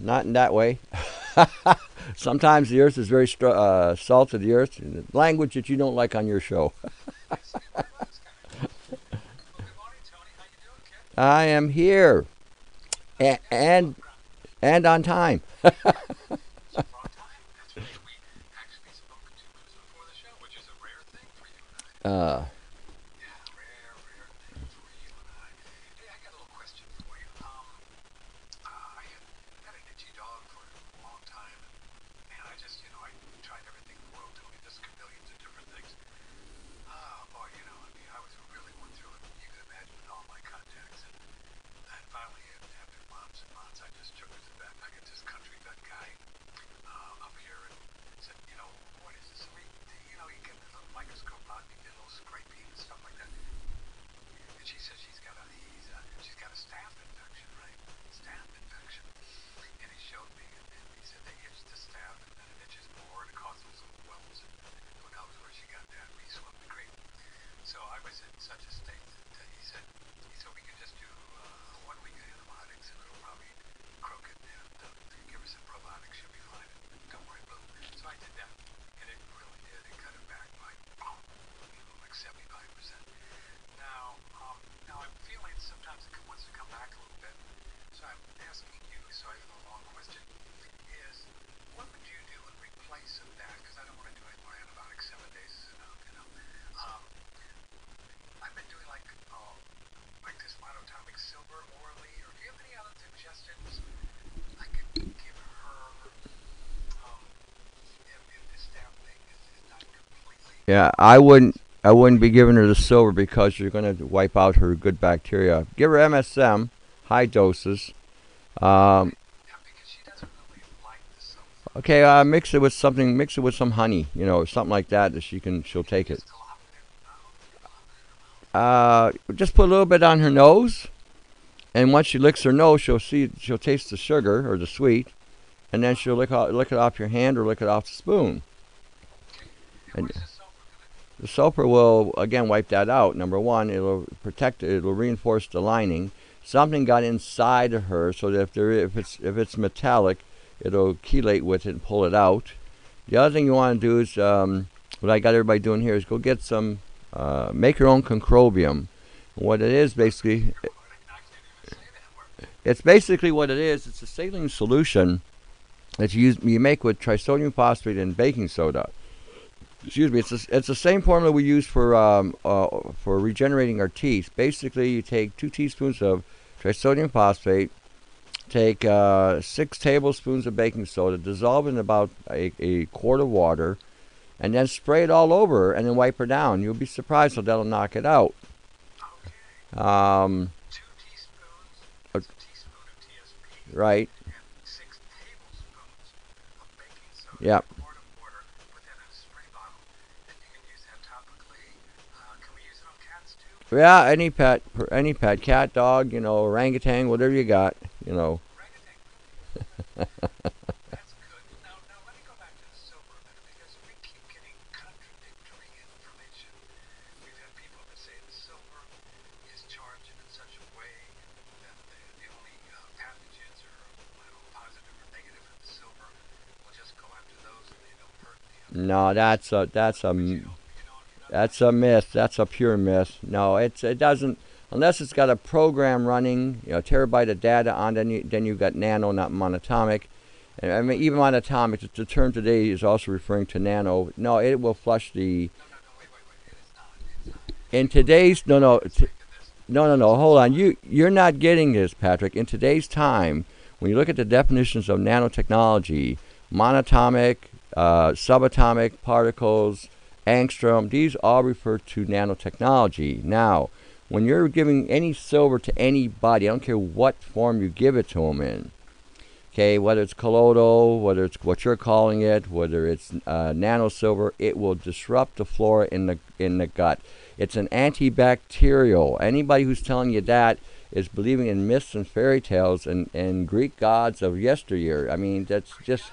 Not in that way. Sometimes the earth is very salt of the earth, language that you don't like on your show. I am here and on time. Uh, Yeah, I wouldn't be giving her the silver because you're going to wipe out her good bacteria. Give her MSM, high doses. Um, okay, mix it with something. Mix it with some honey, something like that. That she'll take it. Just put a little bit on her nose, and once she licks her nose, she'll taste the sugar or the sweet, and then she'll lick it off your hand or lick it off the spoon. And the sulfur will again wipe that out. Number one, it'll protect it. It'll reinforce the lining. Something got inside of her, so that if it's metallic, it'll chelate with it and pull it out. The other thing you want to do is what I got everybody doing here is go get some, make your own concrobium. What it is basically, it's basically what it is. It's a saline solution that you make with trisodium phosphate and baking soda. Excuse me. It's the same formula we use for regenerating our teeth. Basically, you take 2 teaspoons of trisodium phosphate, take 6 tablespoons of baking soda, dissolve in about a quart of water, and then spray it all over and then wipe her down. You'll be surprised how that'll knock it out. Um, uh, right. Yeah. Yeah, any pet, cat, dog, orangutan, whatever you got, you know. No, that's a myth. That's a pure myth. No, it doesn't unless it's got a program running, terabyte of data on. Then you've got nano, not monatomic. And I mean, even monatomic. The term today is also referring to nano. No, it will flush the. In today's no. Hold on. You're not getting this, Patrick. In today's time, when you look at the definitions of nanotechnology, monatomic, subatomic particles, angstrom, these all refer to nanotechnology. Now, when you're giving any silver to anybody, I don't care what form you give it to them in, okay, whether it's colloidal, whether it's what you're calling it, whether it's nano silver, it will disrupt the flora in the gut. It's an antibacterial. Anybody who's telling you that is believing in myths and fairy tales and Greek gods of yesteryear. I mean, that's just.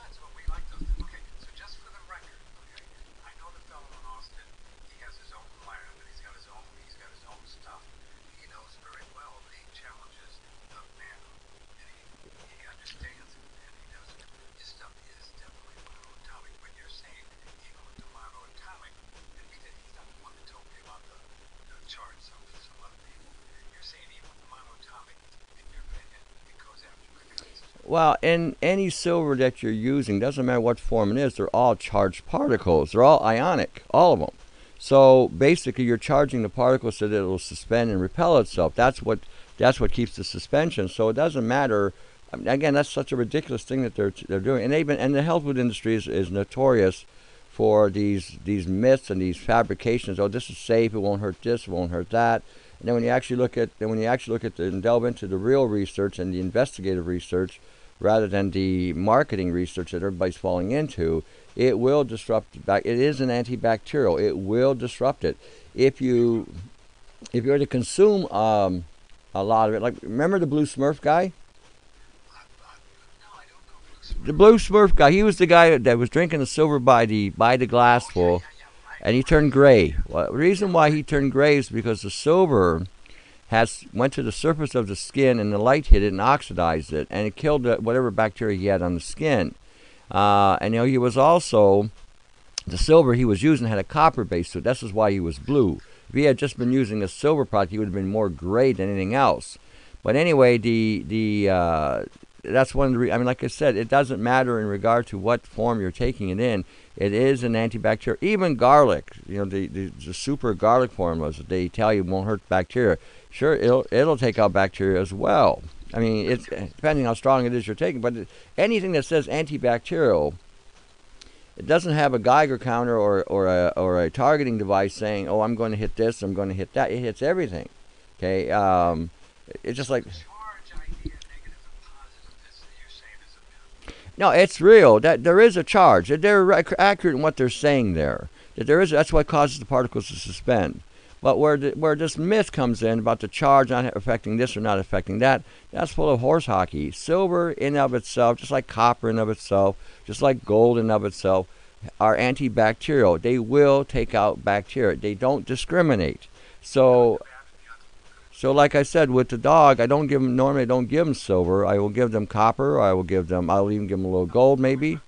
Well, in any silver that you're using, doesn't matter what form it is, they're all charged particles. They're all ionic, all of them. So basically, you're charging the particles so that it'll suspend and repel itself. That's what keeps the suspension. So it doesn't matter. I mean, again, that's such a ridiculous thing that they're doing. And the health food industry is notorious for these myths and these fabrications. Oh, this is safe. It won't hurt this. It won't hurt that. And then when you actually look at and delve into the real research and the investigative research, rather than the marketing research that everybody's falling into, it will disrupt. It is an antibacterial. It will disrupt it. If you were to consume a lot of it, like remember the blue Smurf guy? The blue Smurf guy. He was the guy that was drinking the silver by the glassful, and he turned gray. Well, the reason why he turned gray is because the silver went to the surface of the skin, and the light hit it and oxidized it, and it killed whatever bacteria he had on the skin. And he was also, the silver he was using had a copper base to it. This is why he was blue. If he had just been using a silver product, he would have been more gray than anything else. But anyway, that's one of the. I mean, like I said, it doesn't matter in regard to what form you're taking it in. It is an antibacterial. Even garlic, the super garlic formulas that they tell you won't hurt bacteria. Sure, it'll take out bacteria as well. I mean, it's depending how strong it is you're taking. But anything that says antibacterial, it doesn't have a Geiger counter or a targeting device saying, "Oh, I'm going to hit this, I'm going to hit that." It hits everything. Okay, it's just like. No, it's real. That there is a charge. That they're accurate in what they're saying there. That there is. That's what causes the particles to suspend. But where this myth comes in about the charge not affecting this or not affecting that, that's full of horse hockey. Silver in of itself, just like copper in of itself, just like gold in of itself, are antibacterial. They will take out bacteria. They don't discriminate. So like I said, with the dog, normally I don't give them silver. I will give them copper. I'll even give them a little gold maybe.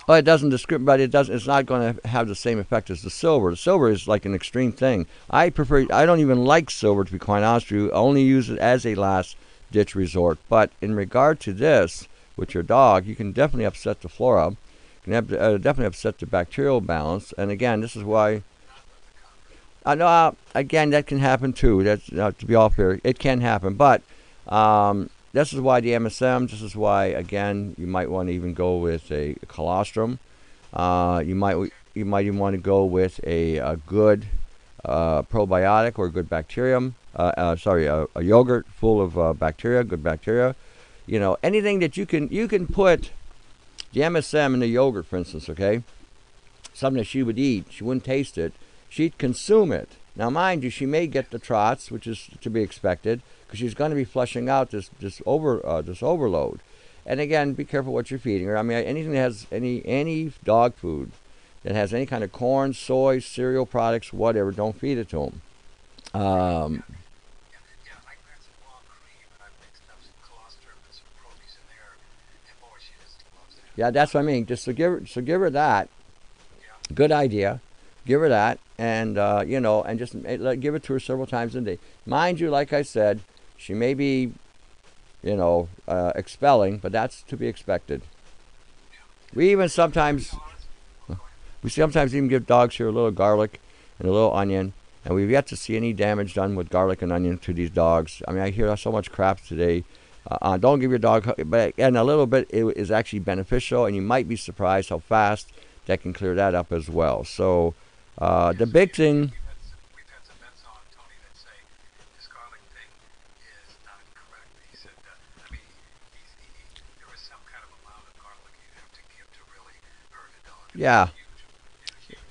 Oh, it doesn't discriminate, but it's not going to have the same effect as the silver. The silver is like an extreme thing. I don't even like silver, to be quite honest with you. I only use it as a last ditch resort. But in regard to this, with your dog, you can definitely upset the flora. You can definitely upset the bacterial balance. And again, this is why. Again, that can happen too. That's to be all fair, it can happen. But this is why the MSM. This is why, again, you might want to even go with a colostrum. You might even want to go with a good probiotic or a good bacterium. A yogurt full of bacteria, good bacteria. Anything that you can put the MSM in the yogurt, for instance. Okay, something that she would eat. She wouldn't taste it. She'd consume it. Now, mind you, she may get the trots, which is to be expected, because she's going to be flushing out this overload. And again, be careful what you're feeding her. I mean, anything that has any dog food that has any kind of corn, soy, cereal products, whatever, don't feed it to them. Yeah, that's what I mean. Just give her that. Good idea. Give her that, and and just give it to her several times a day. Mind you, like I said, she may be, expelling, but that's to be expected. We sometimes even give dogs here a little garlic and a little onion, and we've yet to see any damage done with garlic and onion to these dogs. I mean, I hear so much crap today. Don't give your dog, but and a little bit is actually beneficial, and you might be surprised how fast that can clear that up as well. So. The big thing. We've had some vets on, Tony, that say this garlic thing is not correct. He said, there was some kind of amount of garlic you have to give to really hurt a dog. Yeah. Huge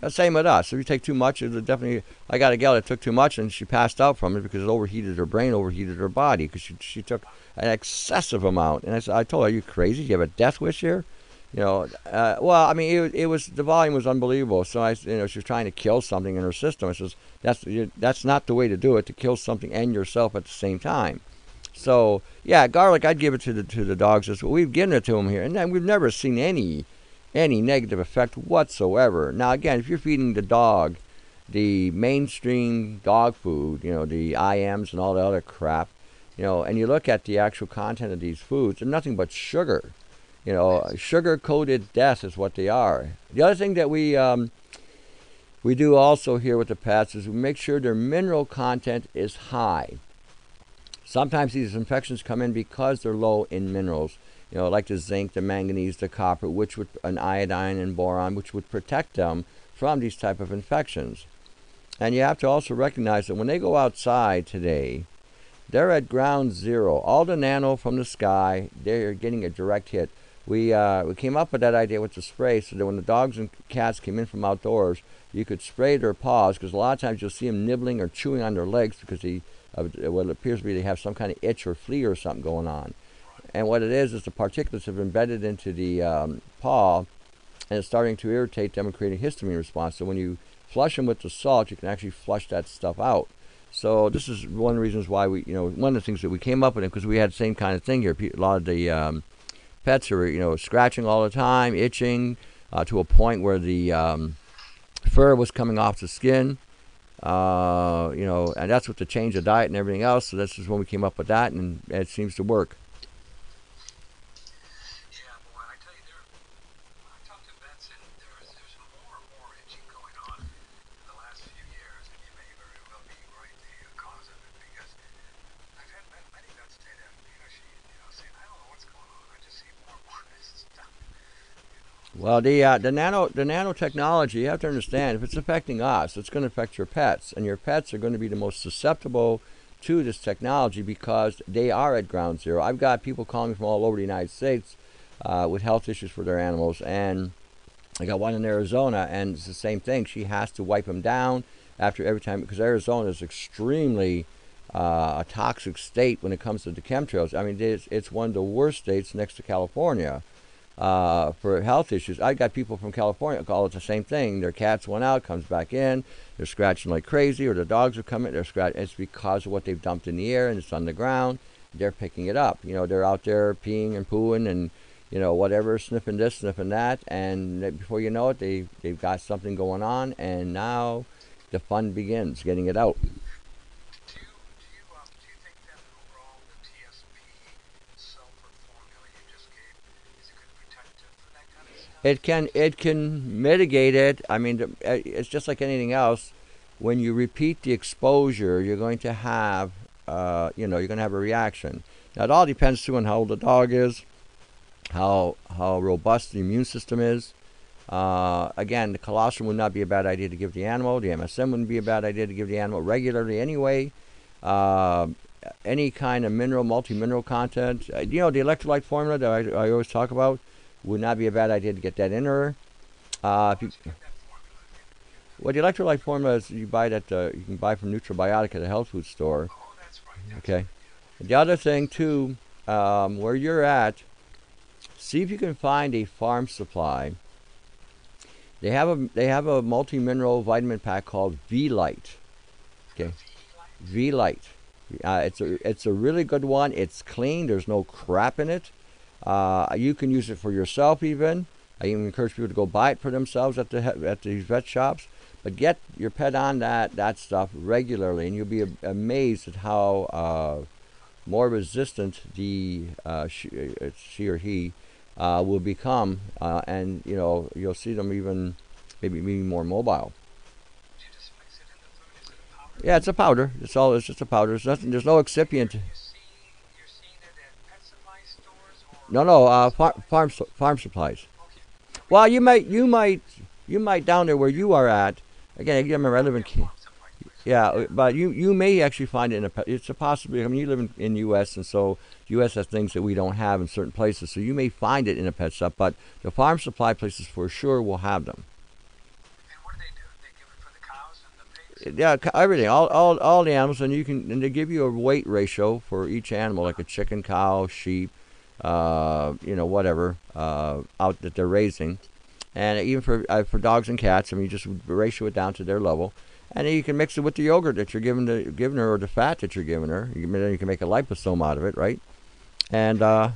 The same with us. If you take too much, it definitely. I got a gal that took too much and she passed out from it because it overheated her brain, overheated her body because she took an excessive amount. And I told her, "Are you crazy? Do you have a death wish here?" Well, I mean, it was the volume was unbelievable. So she was trying to kill something in her system. I says that's not the way to do it, to kill something and yourself at the same time. So yeah, garlic, I'd give it to the dogs as well. We've given it to them here, and then we've never seen any negative effect whatsoever. Now again, if you're feeding the dog the mainstream dog food, the IMs and all the other crap, and you look at the actual content of these foods, they're nothing but sugar. Sugar-coated death is what they are. The other thing that we do also here with the pets is we make sure their mineral content is high. Sometimes these infections come in because they're low in minerals, like the zinc, the manganese, the copper, an iodine and boron, which would protect them from these type of infections. And you have to also recognize that when they go outside today, they're at ground zero. All the nano from the sky, they're getting a direct hit. We came up with that idea with the spray so that when the dogs and cats came in from outdoors, you could spray their paws, because a lot of times you'll see them nibbling or chewing on their legs because what appears to be they have some kind of itch or flea or something going on. And what it is the particulates have embedded into the paw, and it's starting to irritate them and create a histamine response. So when you flush them with the salt, you can actually flush that stuff out. So this is one of the reasons why we, one of the things that we came up with, because we had the same kind of thing here. A lot of the pets are, scratching all the time, itching, to a point where the fur was coming off the skin. And that's with the change of diet and everything else. So this is when we came up with that, and it seems to work. Yeah, boy, I tell you, when I talk to vets, and there's more and more itching going on in the last few years, and you may very well be right, the cause of it, because I've had many vets say that, saying, I don't know what's going on, I just see more and more of this stuff. Well, the nanotechnology, you have to understand, if it's affecting us, it's going to affect your pets, and your pets are going to be the most susceptible to this technology because they are at ground zero. I've got people calling me from all over the United States with health issues for their animals, and I got one in Arizona, and it's the same thing. She has to wipe them down after every time, because Arizona is extremely a toxic state when it comes to the chemtrails. I mean, it's one of the worst states next to California for health issues. I got people from California call it the same thing. Their cats went out, comes back in, they're scratching like crazy, or the dogs are coming, they're scratching. It's because of what they've dumped in the air, and it's on the ground. They're picking it up. They're out there peeing and pooing and whatever, sniffing this, sniffing that, and before you know it, they've got something going on, and now the fun begins, getting it out. Do you think that overall the TSP sulfur formula you just gave is a good protective for that kind of stuff? It can mitigate it. I mean, it's just like anything else. When you repeat the exposure, you're going to have you're going to have a reaction. Now it all depends too on how old the dog is, how robust the immune system is. Again, the colostrum would not be a bad idea to give the animal. The MSM wouldn't be a bad idea to give the animal regularly anyway. Uh, any kind of mineral, multi-mineral content. The electrolyte formula that I always talk about would not be a bad idea to get that in her. If you, well, the electrolyte formula is you can buy from Nutrabiotic at a health food store. Oh, that's right. Okay. The other thing too, where you're at, see if you can find a farm supply. They have a multi-mineral vitamin pack called V-Lite. Okay, V-Lite. It's a really good one. It's clean. There's no crap in it. You can use it for yourself even. I even encourage people to go buy it for themselves at these vet shops. But get your pet on that stuff regularly, and you'll be amazed at how more resistant she or he will become, and you'll see them even maybe being more mobile. Do you just mix it in the food? Is it a powder? Yeah, it's a powder. It's just a powder. There's nothing. There's no excipient. You're seeing it at pet supply stores or No, no. farm supplies? Farm supplies. Okay. Well, you might down there where you are at. Again, I remember I live in. Farm supply places. Yeah, but you may actually find it in a. It's a possibility. I mean, you live in U.S. and so U.S. has things that we don't have in certain places. So you may find it in a pet shop, but the farm supply places for sure will have them. And what do? They give it for the cows and the pigs? Yeah, everything, all the animals, and they give you a weight ratio for each animal, like a chicken, cow, sheep, whatever out that they're raising, and even for dogs and cats. I mean, you just ratio it down to their level, and then you can mix it with the yogurt that you're giving her, or the fat that you're giving her. Then you can make a liposome out of it, right? And Yeah, and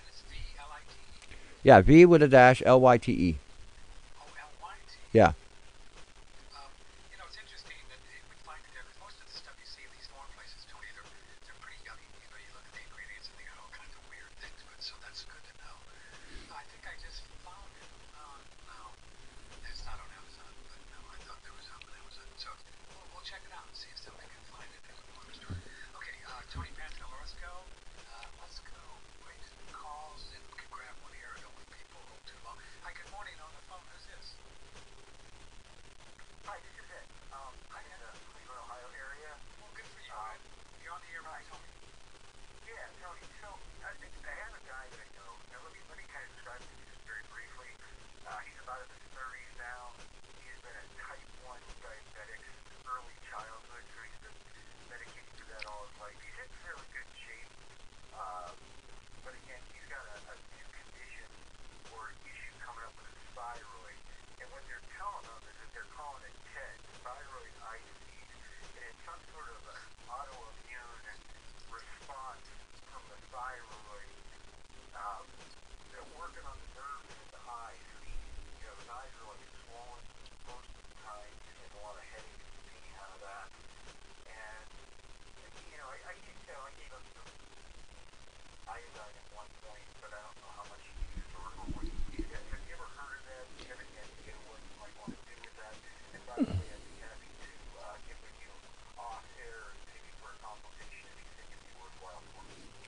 it's VLITE. yeah, V with a dash, Lyte. Oh, LYT. Yeah. It's interesting that we find it there because most of the stuff you see in these farm places, Tony, they're pretty yummy. You look at the ingredients and they got all kinds of weird things, but so that's good to know. I think I just found it. No, it's not on Amazon, but no, I thought there was on Amazon. So we'll check it out and see if somebody can find it at the farm store. Okay, Tony Pantano, let's go. Let's go. Wait, calls and we can grab one here. I don't want people hold too long. Hi, good morning on the phone. Who's this?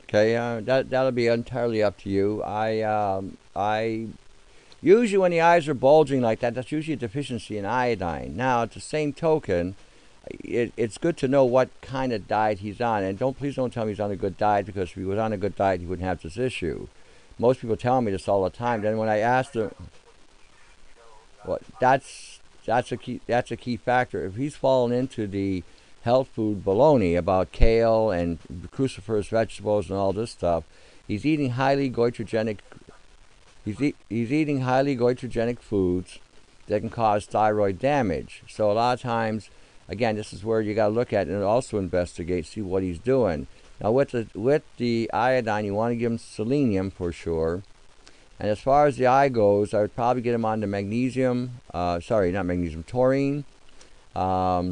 Okay, that'll be entirely up to you. I usually when the eyes are bulging like that, that's usually a deficiency in iodine. Now, at the same token, it's good to know what kind of diet he's on, and please don't tell me he's on a good diet, because if he was on a good diet, he wouldn't have this issue. Most people tell me this all the time. Then when I ask them, what that's a key factor. If he's fallen into the health food baloney about kale and cruciferous vegetables and all this stuff, he's eating highly goitrogenic. He's eating highly goitrogenic foods that can cause thyroid damage. So a lot of times, again, this is where you got to look at and also investigate, see what he's doing. Now with the iodine, you want to give him selenium for sure. And as far as the eye goes, I would probably get him on the magnesium. Sorry, not magnesium, taurine. Let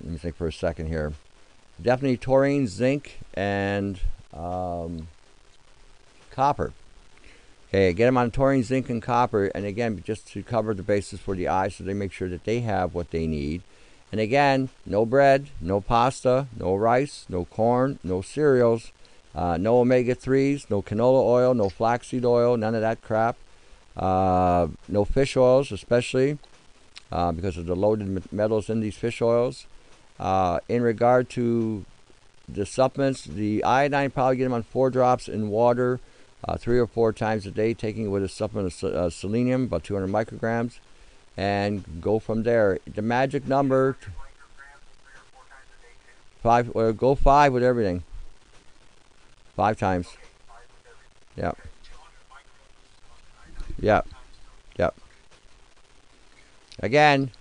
me think for a second here. Definitely taurine, zinc, and copper. Okay, get them on taurine, zinc, and copper, and again, just to cover the bases for the eyes, so they make sure that they have what they need. And again, no bread, no pasta, no rice, no corn, no cereals, no omega-3s, no canola oil, no flaxseed oil, none of that crap. No fish oils, especially because of the loaded metals in these fish oils. In regard to the supplements, the iodine, probably get them on 4 drops in water, 3 or 4 times a day, taking it with a supplement of selenium, about 200 micrograms, and go from there. The magic number, 5, or go 5 with everything. 5 times. Yep. Yep. Yep. Again,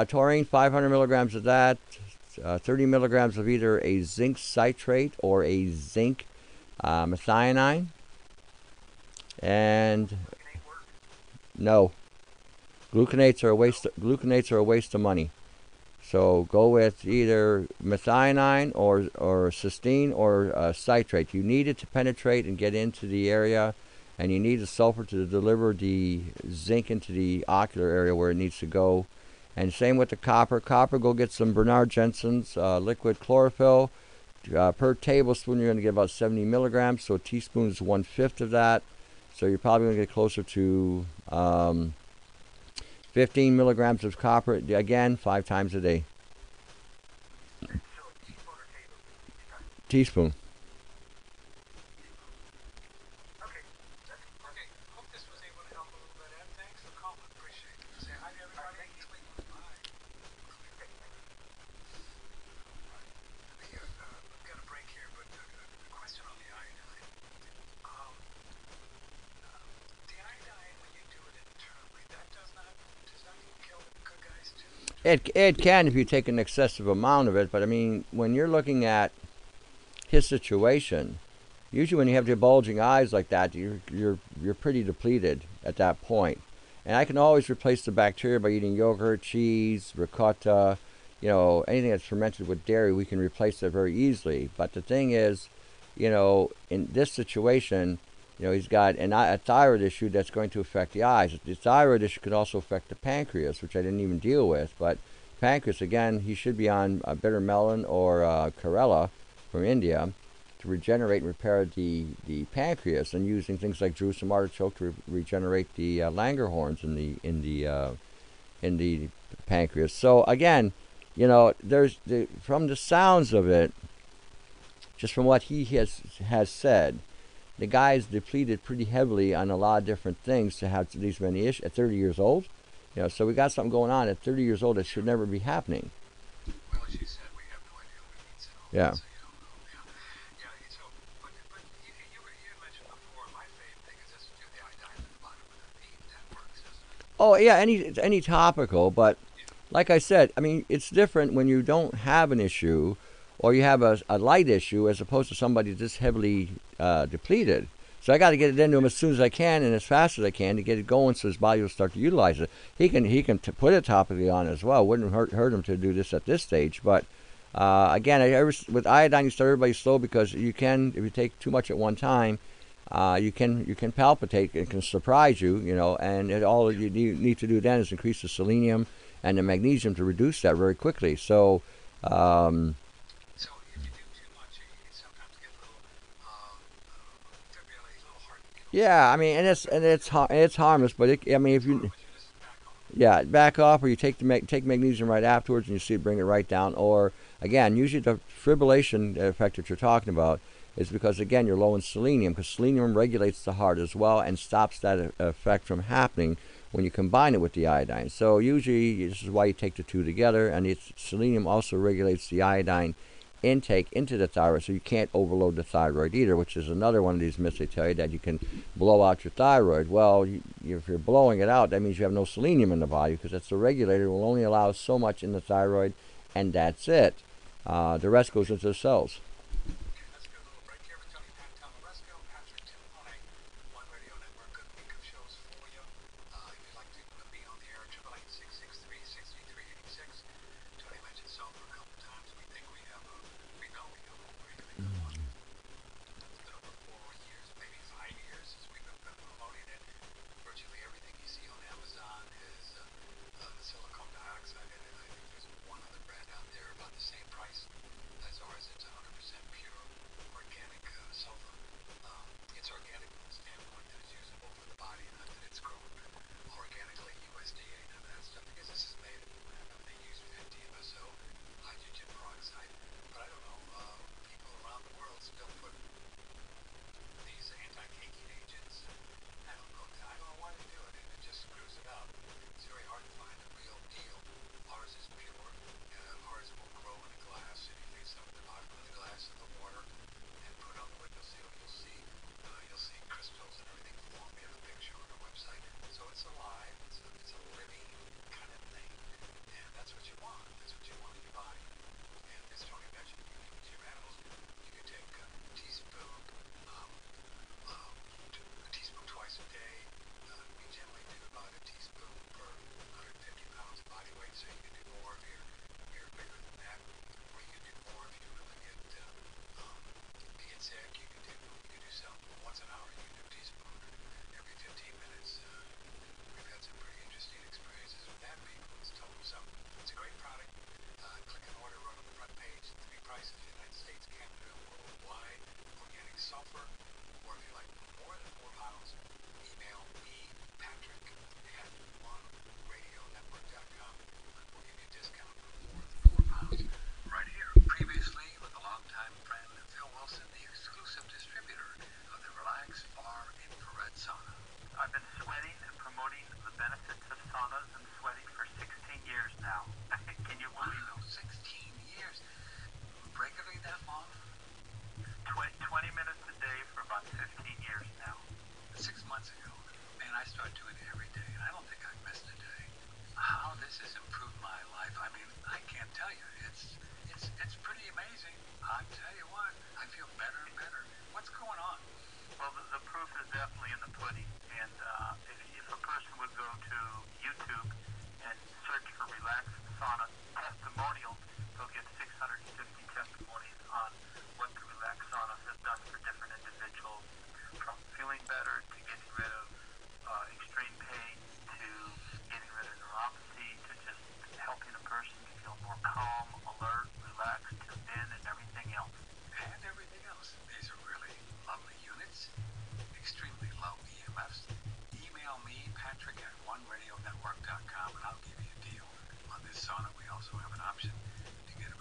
taurine, 500 milligrams of that, 30 milligrams of either a zinc citrate or a zinc methionine. And no, gluconates are a waste of money. So go with either methionine or cysteine or citrate. You need it to penetrate and get into the area, and you need the sulfur to deliver the zinc into the ocular area where it needs to go. And same with the copper. Copper, go get some Bernard Jensen's liquid chlorophyll. Per tablespoon, you're going to get about 70 milligrams, so a teaspoon is 1/5 of that. So you're probably going to get closer to 15 milligrams of copper, again, 5 times a day. Teaspoon. It can if you take an excessive amount of it, but I mean, when you're looking at his situation, usually when you have the bulging eyes like that, you're pretty depleted at that point. And I can always replace the bacteria by eating yogurt, cheese, ricotta, anything that's fermented with dairy. We can replace that very easily. But the thing is, in this situation, he's got a thyroid issue that's going to affect the eyes. The thyroid issue could also affect the pancreas, which I didn't even deal with. But pancreas, again, he should be on bitter melon or Karela from India to regenerate and repair the pancreas, and using things like Jerusalem artichoke to regenerate the Langerhans in the pancreas. So again, there's from the sounds of it, just from what he has said, the guy is depleted pretty heavily on a lot of different things to have these many issues at 30 years old. So we got something going on at 30 years old that should never be happening. Well, as you said, we have no idea what it means at all. Yeah. So, so, but you mentioned before, my favorite thing is just to do the iodine at the bottom of the feet. That works, doesn't it? Oh yeah, any topical, but like I said, I mean, it's different when you don't have an issue, or you have a light issue, as opposed to somebody this heavily depleted. So I got to get it into him as soon as I can and as fast as I can to get it going, so his body will start to utilize it. He can put it topically on as well. Wouldn't hurt him to do this at this stage. But again, with iodine, you start everybody slow, because you can, if you take too much at one time, you can palpitate. It can surprise you, and all you need to do then is increase the selenium and the magnesium to reduce that very quickly. So So if you do too much, you sometimes get a little fibrillate, a little heart, Yeah, I mean, it's harmless, but I mean, if it's you harmless. You just back off. yeah, back off, or you take take magnesium right afterwards, and you see it bring it right down. Or again, usually the fibrillation effect that you're talking about is because again you're low in selenium, because selenium regulates the heart as well and stops that effect from happening when you combine it with the iodine. So usually this is why you take the two together, and it's selenium also regulates the iodine intake into the thyroid, so you can't overload the thyroid either, which is another one of these myths they tell you that you can blow out your thyroid. Well, if you're blowing it out, that means you have no selenium in the body because that's the regulator. It will only allow so much in the thyroid, and that's it. The rest goes into the cells. Okay, let's get a little break here with Tony Pantaleresco, Patrick Timpone, One Radio Network. Good week of shows for you. If you'd like to be on the air, 888-663-6386. Tony mentioned sulfur a couple times. We know we have a really good one. It's been over 4 years, maybe 5 years since we've been promoting it. Virtually everything you see on Amazon is silicone dioxide in it. I think there's one other brand out there about the same price as ours. It's 100% pure organic sulfur. It's organic from the standpoint that it's usable for the body, not that it's grown organically, USDA, none of that stuff, because this is made they use DMSO, hydrogen peroxide. But I don't know, people around the world still put these anti-caking agents. I don't know why they do it. It just screws it up. It's very hard to find the real deal. Ours is pure. Ours will grow in the glass. If you leave some at the bottom of the glass in the water and put it on the windowsill, you'll see crystals and everything form. We have a picture on our website. So it's alive. It's a living kind of thing, and that's what you want. That's what you want in your body. And as Tony mentioned, you can use your animals. You can take a teaspoon. Um, a teaspoon twice a day. We generally do about a teaspoon per 150 pounds of body weight, so you can do more if you're bigger than that, or you can do more if you really get sick. You can do some once an hour. You can do a teaspoon every 15 minutes. We've had some pretty interesting experiences with that. People it's told so. It's a great product. Click and order right on the front page. 3 prices: United States, Canada, worldwide. Organic sulfur. Or if you like more than 4 pounds, email me, Patrick, at oneradionetwork.com, and we'll give you a discount for more than 4 pounds. Right here, previously with a longtime friend, Phil Wilson, the exclusive distributor of the Relax Far Infrared Sauna. I've been sweating and promoting the benefits of saunas and sweating for 16 years now. Can you believe it? Wow, 16 years. Regularly that long? 20 minutes a day for about 15 years now. 6 months ago, man, I started doing it every day, and I don't think I've missed a day. How this has improved my life, I mean, I can't tell you. It's pretty amazing. I tell you what, I feel better and better. What's going on? Well, the proof is definitely in the pudding. And if a person would go to YouTube and search for Relax Sauna testimonials, they'll get 650 testimonies on what the Relax Sauna has done for different individuals, from feeling better to getting rid of extreme pain to getting rid of neuropathy to just helping a person feel more calm, alert, relaxed, tuned in, and everything else. And everything else. These are really lovely units. Extremely low EMFs. Email me, Patrick, at oneradionetwork.com, and I'll give you a deal on this sauna. We also have an option to get a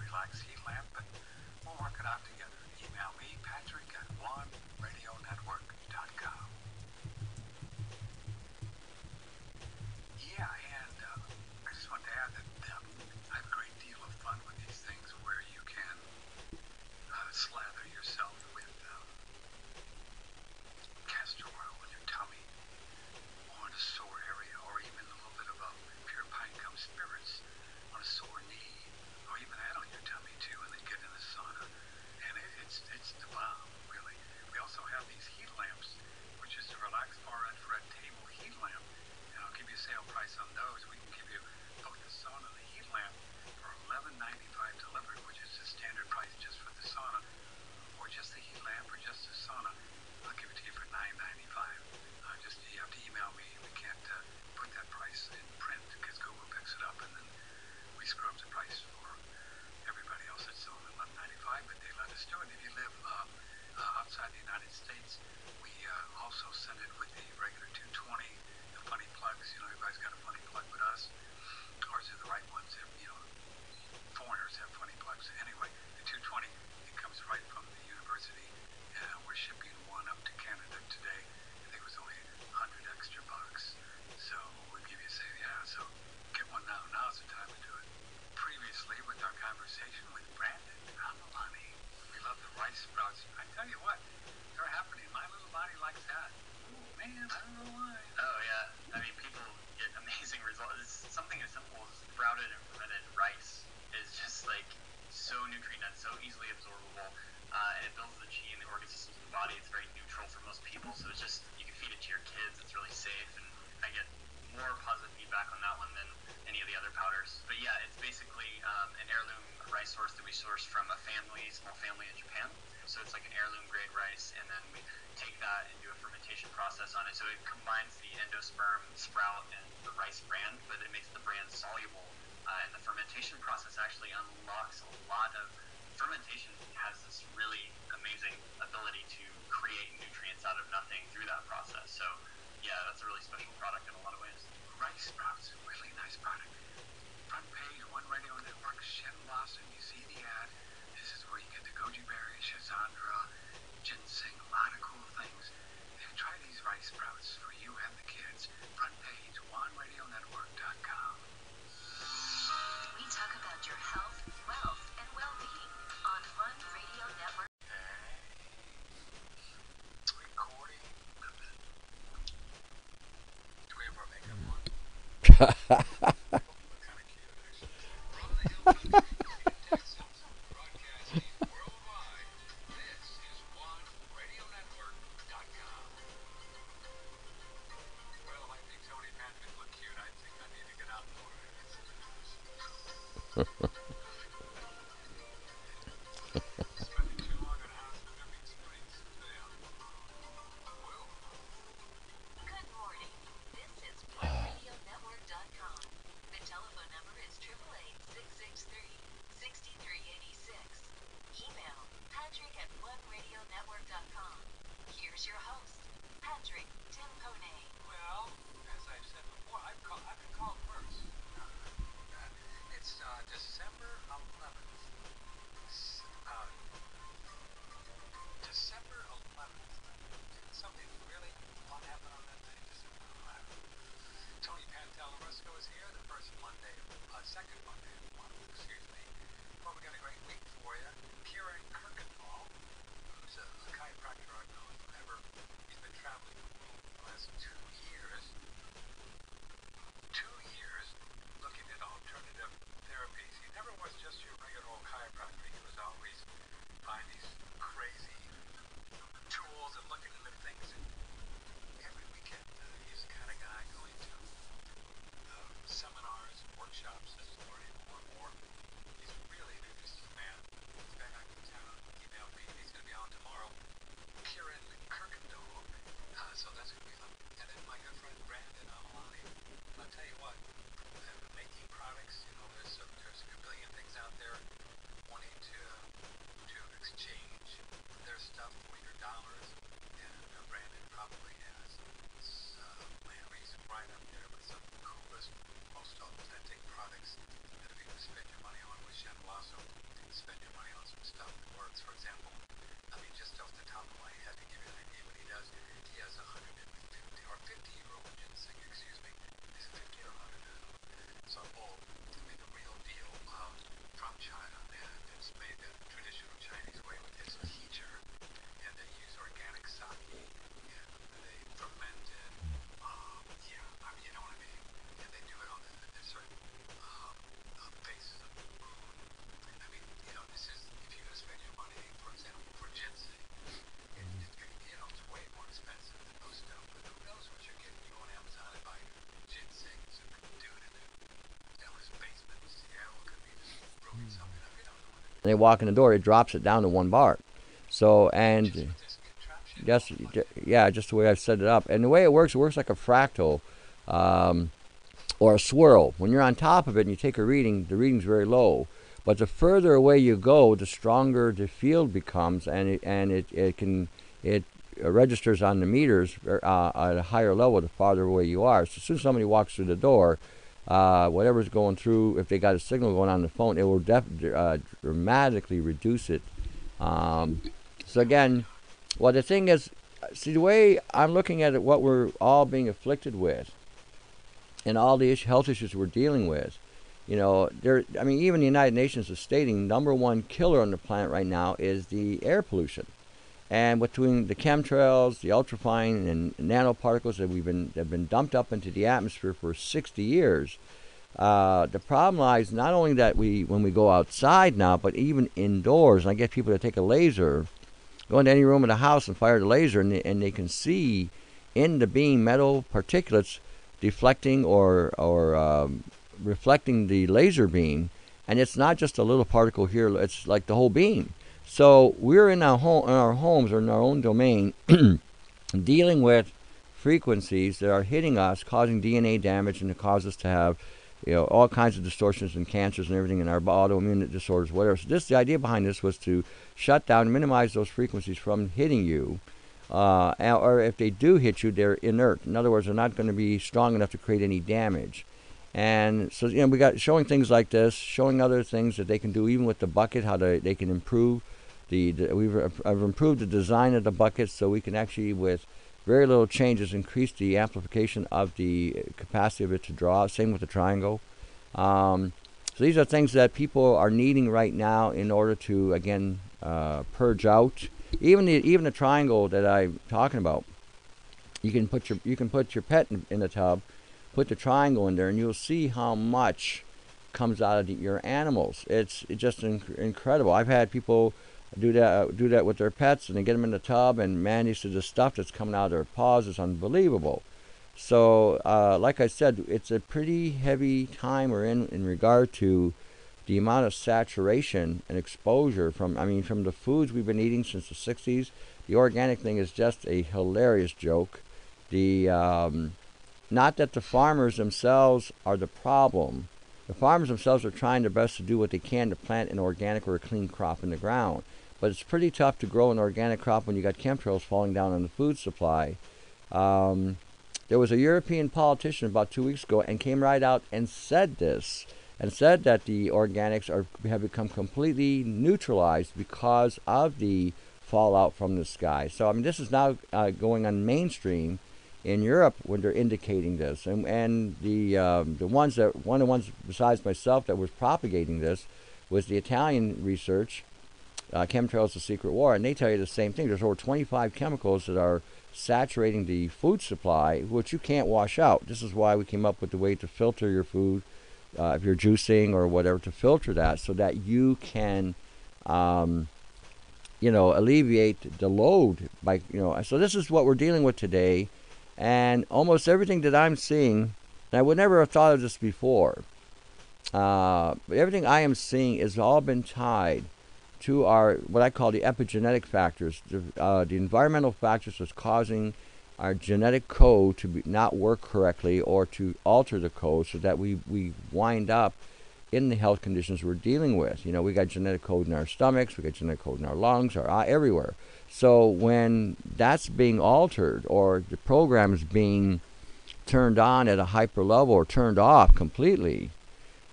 fermentation with Brandon Amalani. We love the rice sprouts. I tell you what, they're happening. My little body likes that. Ooh, man, I don't know why. Oh yeah, I mean people get amazing results. It's something as simple as sprouted and fermented rice is just like so nutrient dense, so easily absorbable, and it builds the chi and the organ systems of the body. It's very neutral for most people, so it's just you can feed it to your kids. It's really safe, and I get more positive feedback on that one than any of the other powders. But yeah, it's basically an heirloom rice source that we source from a small family in Japan. So it's like an heirloom grade rice, and then we take that and do a fermentation process on it. So it combines the endosperm sprout and the rice bran, but it makes the bran soluble. And the fermentation process actually unlocks a lot of fermentation has this really amazing ability to create nutrients out of nothing through that process. So yeah, that's a really special product in a lot of ways. Rice sprouts, really nice product. Front page, One Radio Network, Shen Blossom, you see the ad. This is where you get the goji berry, schizandra, ginseng, a lot of cool things. Try these rice sprouts for you and the kids. Front page, OneRadioNetwork.com. We talk about your health, wealth, and well-being on One Radio Network. Recording. Do we have our makeup on? Kind of cute, actually. From the Hill Country in Texas, broadcasting worldwide. This is OneRadioNetwork.com. Well, I think Tony Patrick look cute. I think I need to get out more. Spending too long on house living springs. Well, Good morning. This is OneRadioNetwork.com. The telephone number is 888-663-6386. Email Patrick@OneRadioNetwork.com. Here's your host, Patrick Timpone. well, as I've said before, I've been called worse. It's December 11th. December 11th. Something really fun happened on that day, December 11th. Tony Pantalleresco is here, the second Monday of the month, excuse me. Well, we got a great week for you. Kieran Kirkendall, who's a chiropractor I've known forever. He's been traveling the world for the last 2 years. 2 years looking at alternative therapies. He never was just your regular old chiropractor. He was always finding these crazy tools and looking into things. And every weekend, he's the kind of guy going to seminars, workshops, this is learning more and more. He's really an interesting man. He's back in town. Emailed me. He's going to be on tomorrow. Kieran Kirkendall. So that's going to be fun. And then my good friend Brandon Amalani. I'll tell you what, making products, there's a billion things out there wanting to exchange their stuff for your dollars. And Brandon probably has Larry's right up there with some of the coolest, most authentic products that if you can spend your money on with Shen Blossom, spend your money on some stuff that works. For example, just off the top of my head to give you an idea what he does, he has 50-year-old ginseng, excuse me. Is it 50 or 100? I don't know. So old, the real deal from China, and it's made the traditional Chinese way with its teacher, and they use organic sake, and they ferment it. You know what I mean? And they do it on the certain phases of the moon. This is, if you're going to spend your money, for example, for ginseng, it's way more expensive than most stuff, but who knows what you're getting? You go on Amazon and buy ginseng, some dude in his basement in Seattle could be just brewing something up, you don't know what it is. They walk in the door, it drops it down to 1 bar. So, and Just with this contraption. just the way I've set it up. And the way it works like a fractal or a swirl. When you're on top of it and you take a reading, the reading's very low. But the further away you go, the stronger the field becomes, and it registers on the meters at a higher level the farther away you are. So as soon as somebody walks through the door, whatever's going through, if they got a signal going on the phone, it will dramatically reduce it. So again, well, the thing is, see, the way I'm looking at it, what we're all being afflicted with, and all the health issues we're dealing with, You know, there. I mean, even the United Nations is stating number one killer on the planet right now is the air pollution. And between the chemtrails, the ultrafine and nanoparticles that have been dumped up into the atmosphere for 60 years, the problem lies not only that when we go outside now, but even indoors. And I get people to take a laser, go into any room in the house and fire the laser, and they can see in the beam metal particulates deflecting or reflecting the laser beam. And it's not just a little particle here; it's like the whole beam. So we're in our homes or in our own domain, dealing with frequencies that are hitting us, causing DNA damage, and to cause us to have, all kinds of distortions and cancers and everything in our autoimmune disorders, whatever. So the idea behind this was to shut down and minimize those frequencies from hitting you, or if they do hit you, they're inert. In other words, they're not going to be strong enough to create any damage. And so, we got showing things like this, showing other things that they can do, even with the bucket, how they can improve. I've improved the design of the buckets so we can actually, with very little changes, increase the amplification of the capacity of it to draw. Same with the triangle. So these are things that people are needing right now in order to, again, purge out. Even the triangle that I'm talking about, you can put your pet in the tub, put the triangle in there, and you'll see how much comes out of your animals. It's just incredible. I've had people do that with their pets, and they get them in the tub, and man, the stuff that's coming out of their paws is unbelievable. So, like I said, it's a pretty heavy time we're in regard to the amount of saturation and exposure from the foods we've been eating since the 60s. The organic thing is just a hilarious joke. Not that the farmers themselves are the problem. The farmers themselves are trying their best to do what they can to plant an organic or a clean crop in the ground. But it's pretty tough to grow an organic crop when you got chemtrails falling down on the food supply. There was a European politician about 2 weeks ago and came right out and said this, and said that the organics have become completely neutralized because of the fallout from the sky. So this is now going on mainstream in Europe when they're indicating this, and one of the ones besides myself that was propagating this was the Italian research, Chemtrails: The Secret War, and they tell you the same thing. There's over 25 chemicals that are saturating the food supply, which you can't wash out. This is why we came up with the way to filter your food, if you're juicing or whatever, to filter that so that you can alleviate the load by, so this is what we're dealing with today. And almost everything that I'm seeing, and I would never have thought of this before, but everything I am seeing has all been tied to what I call the epigenetic factors, the environmental factors that's causing our genetic code to not work correctly or to alter the code so that we wind up in the health conditions we're dealing with. We got genetic code in our stomachs, we got genetic code in our lungs, everywhere. So when that's being altered or the program is being turned on at a hyper level or turned off completely,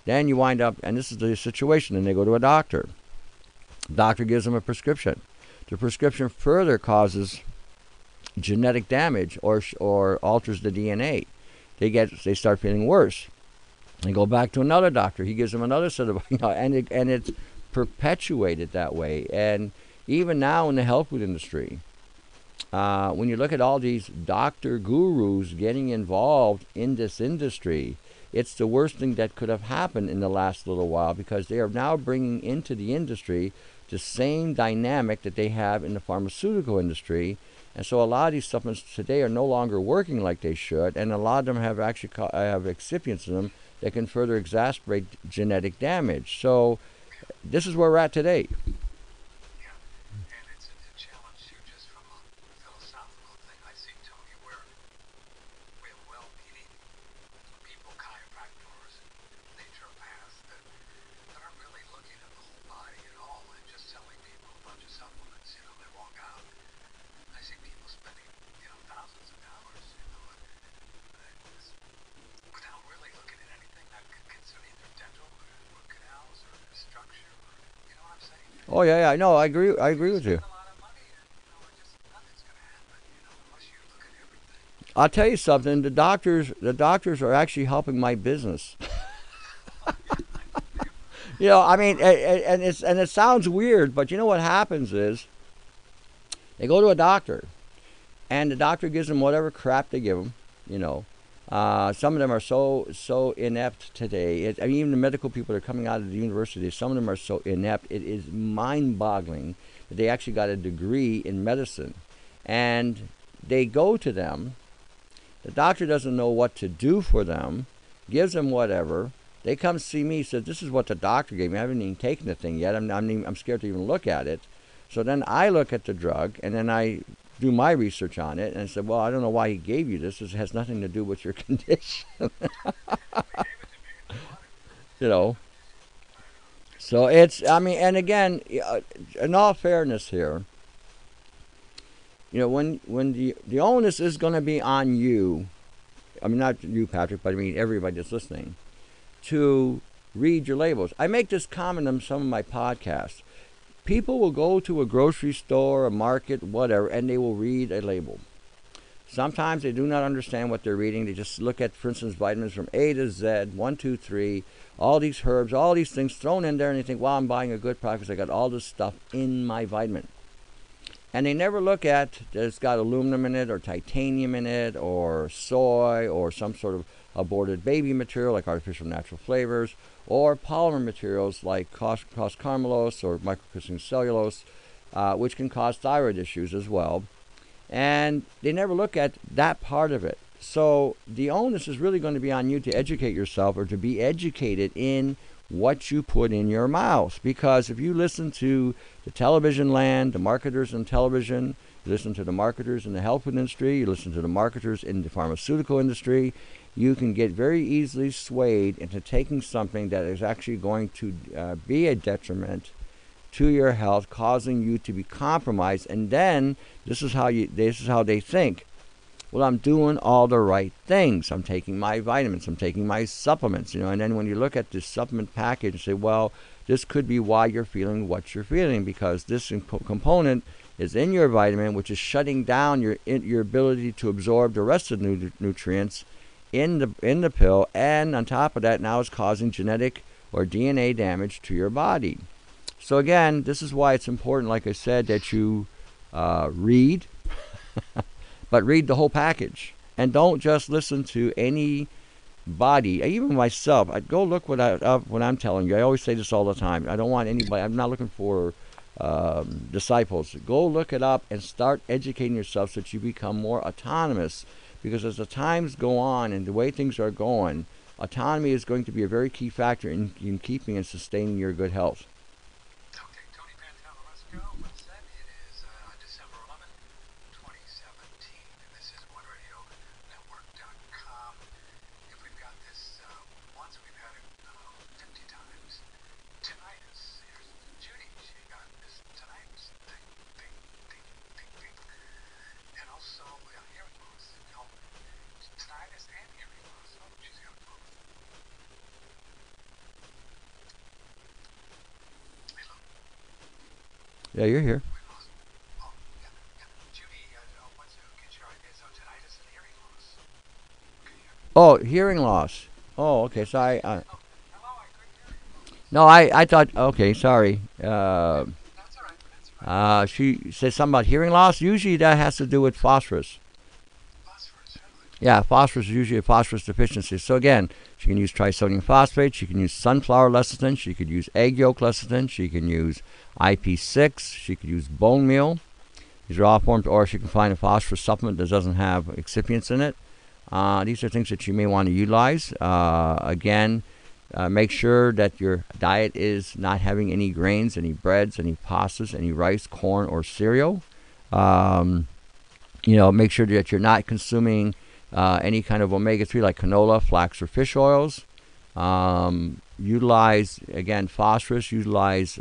then you wind up, and this is the situation, and they go to a doctor. The doctor gives them a prescription. The prescription further causes genetic damage or alters the DNA. They start feeling worse. They go back to another doctor. He gives them another set of, and it's perpetuated that way. And even now in the health food industry, when you look at all these doctor gurus getting involved in this industry, it's the worst thing that could have happened in the last little while, because they are now bringing into the industry the same dynamic that they have in the pharmaceutical industry. And so a lot of these supplements today are no longer working like they should, and a lot of them have actually have excipients in them that can further exacerbate genetic damage. So this is where we're at today. Yeah, and it's a challenge too, just from a philosophical thing. I see, Tony, where we have well-meaning people, chiropractors and naturopaths that aren't really looking at the whole body at all and just selling people a bunch of supplements. They walk out. I see people spending, thousands of dollars, without really looking at anything that could consider either dental or root canals or the structure, or, you know what I'm saying? Oh yeah, no, I agree with you. Spend a lot of money and, just nothing's going to happen, unless you look at everything. I'll tell you something. The doctors are actually helping my business. I mean, and it sounds weird, but you know what happens is they go to a doctor, and the doctor gives them whatever crap they give them. You know, some of them are so inept today. I mean, even the medical people that are coming out of the university, some of them are so inept. It is mind-boggling that they actually got a degree in medicine, and they go to them. The doctor doesn't know what to do for them, gives them whatever. They come see me, says, "This is what the doctor gave me. I haven't even taken the thing yet. I'm scared to even look at it." So then I look at the drug, and then I do my research on it, and I said, "Well, I don't know why he gave you this. This has nothing to do with your condition." you know. So I mean, and again, in all fairness here, when the onus is going to be on you. I mean, not you, Patrick, but I mean everybody that's listening, to read your labels. I make this comment on some of my podcasts. People will go to a grocery store, a market, whatever, and they will read a label. Sometimes they do not understand what they're reading. They just look at, for instance, vitamins from A to Z, 1, 2, 3, all these herbs, all these things thrown in there, and they think, well, I'm buying a good product because I got all this stuff in my vitamin. And they never look at that it's got aluminum in it, or titanium in it, or soy, or some sort of aborted baby material like artificial natural flavors, or polymer materials like cross-carbamylose or microcrystalline cellulose, which can cause thyroid issues as well. And they never look at that part of it. So the onus is really going to be on you to educate yourself, or to be educated in what you put in your mouth. Because if you listen to the television land, the marketers in television, you listen to the marketers in the health food industry, you listen to the marketers in the pharmaceutical industry, you can get very easily swayed into taking something that is actually going to be a detriment to your health, causing you to be compromised. And then this is how they think. Well, I'm doing all the right things. I'm taking my vitamins. I'm taking my supplements. And then when you look at this supplement package and say, well, this could be why you're feeling what you're feeling, because this component is in your vitamin, which is shutting down your ability to absorb the rest of the nutrients in the pill, and on top of that, now it's causing genetic or DNA damage to your body. So again, this is why it's important, like I said, that you read, but read the whole package, and don't just listen to anybody. Even myself, I'd go look what I'm telling you. I always say this all the time. I don't want anybody. I'm not looking for disciples. Go look it up and start educating yourself so that you become more autonomous. Because as the times go on and the way things are going, autonomy is going to be a very key factor in keeping and sustaining your good health. Okay, Tony Pantano, let's go. What's that? It is December 11th, 2017, and this is OneRadioNetwork.com. If we've got this once, we've had it 50 times. Tinnitus. Here's Judy. She got this tinnitus thing, ding, ding, ding, ding. And also hearing loss. Tinnitus and hearing loss. Oh, she's got both. Hello. Yeah, you're here. We lost. Oh, yeah. Judy, wants to get your ideas on tinnitus and hearing loss. Can you hear me? Oh, hearing loss. Oh, okay. Sorry. Oh, hello, I couldn't hear you. No, I thought. Okay, sorry. That's all right. That's all right. She said something about hearing loss. Usually that has to do with phosphorus. Phosphorus, really? Yeah, phosphorus is usually a phosphorus deficiency. So again, she can use trisodium phosphate. She can use sunflower lecithin. She could use egg yolk lecithin. She can use IP6. She could use bone meal. These are all forms, or she can find a phosphorus supplement that doesn't have excipients in it. These are things that you may want to utilize. Again, make sure that your diet is not having any grains, any breads, any pastas, any rice, corn, or cereal. Make sure that you're not consuming any kind of omega-3 like canola, flax, or fish oils. Utilize, again, phosphorus. Utilize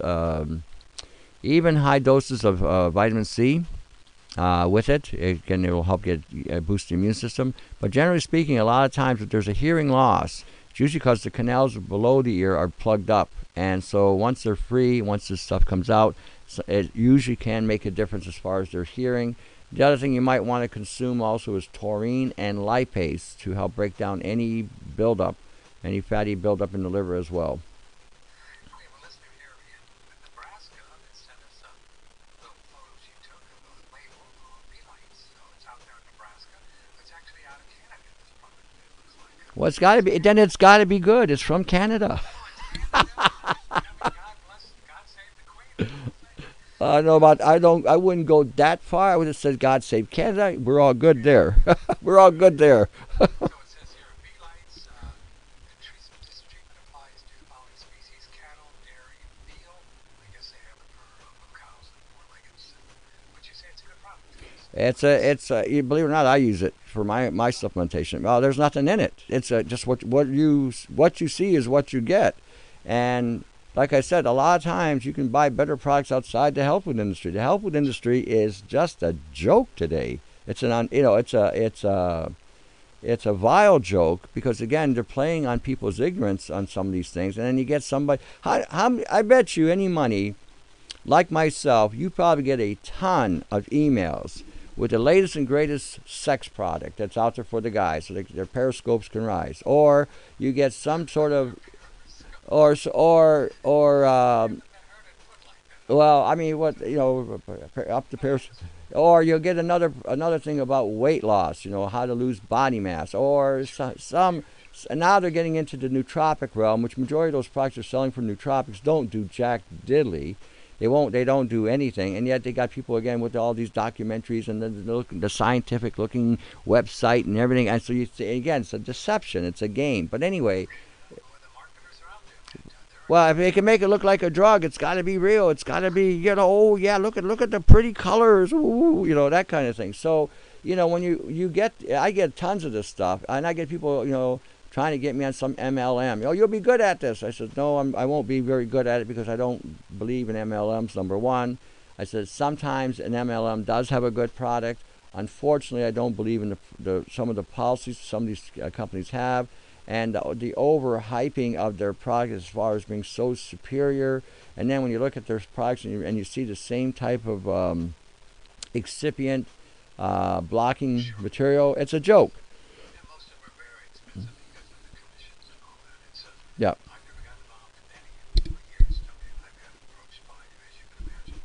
even high doses of vitamin C with it. Again, it will help boost the immune system. But generally speaking, a lot of times if there's a hearing loss, it's usually because the canals below the ear are plugged up. And so once they're free, once this stuff comes out, it usually can make a difference as far as their hearing. The other thing you might want to consume also is taurine and lipase to help break down any buildup, any fatty buildup in the liver as well. Well, it's got to be. Then it's got to be good. It's from Canada. God save the Queen. The whole thing. I don't know about. I don't. I wouldn't go that far. I would have said, "God save Canada." We're all good there. We're all good there. So it says here, bee lights, this treatment applies to the following species: cattle, dairy, veal. I guess they have it for cows and four-leggeds. Would you say it's a good product? You believe it or not, I use it for my supplementation. Well, there's nothing in it. It's just what you see is what you get, and like I said, a lot of times you can buy better products outside the health food industry. The health food industry is just a joke today. It's it's a vile joke because again they're playing on people's ignorance on some of these things, and then you get somebody. I bet you any money, like myself, you probably get a ton of emails with the latest and greatest sex product that's out there for the guys, so their periscopes can rise, or you get some sort of, or well, I mean, what up to Paris, or you'll get another thing about weight loss, how to lose body mass, or some. And now they're getting into the nootropic realm, which majority of those products are selling for nootropics don't do jack diddly. They don't do anything, and yet they got people again with all these documentaries and the scientific looking website and everything. And so you see, again, it's a deception, it's a game. But anyway, well, if they can make it look like a drug, it's got to be real. It's got to be, oh yeah, look at the pretty colors, ooh, that kind of thing. So, when I get tons of this stuff, and I get people, trying to get me on some MLM. You'll be good at this. I said, no, I won't be very good at it because I don't believe in MLMs, number one. I said, sometimes an MLM does have a good product. Unfortunately, I don't believe in some of the policies some of these companies have, and the overhyping of their product as far as being so superior. And then when you look at their products and you see the same type of excipient blocking material, it's a joke. And most of them are very expensive because of the commissions and all that. Yeah. I've never got involved in any for years. I've got approached by, as you can imagine,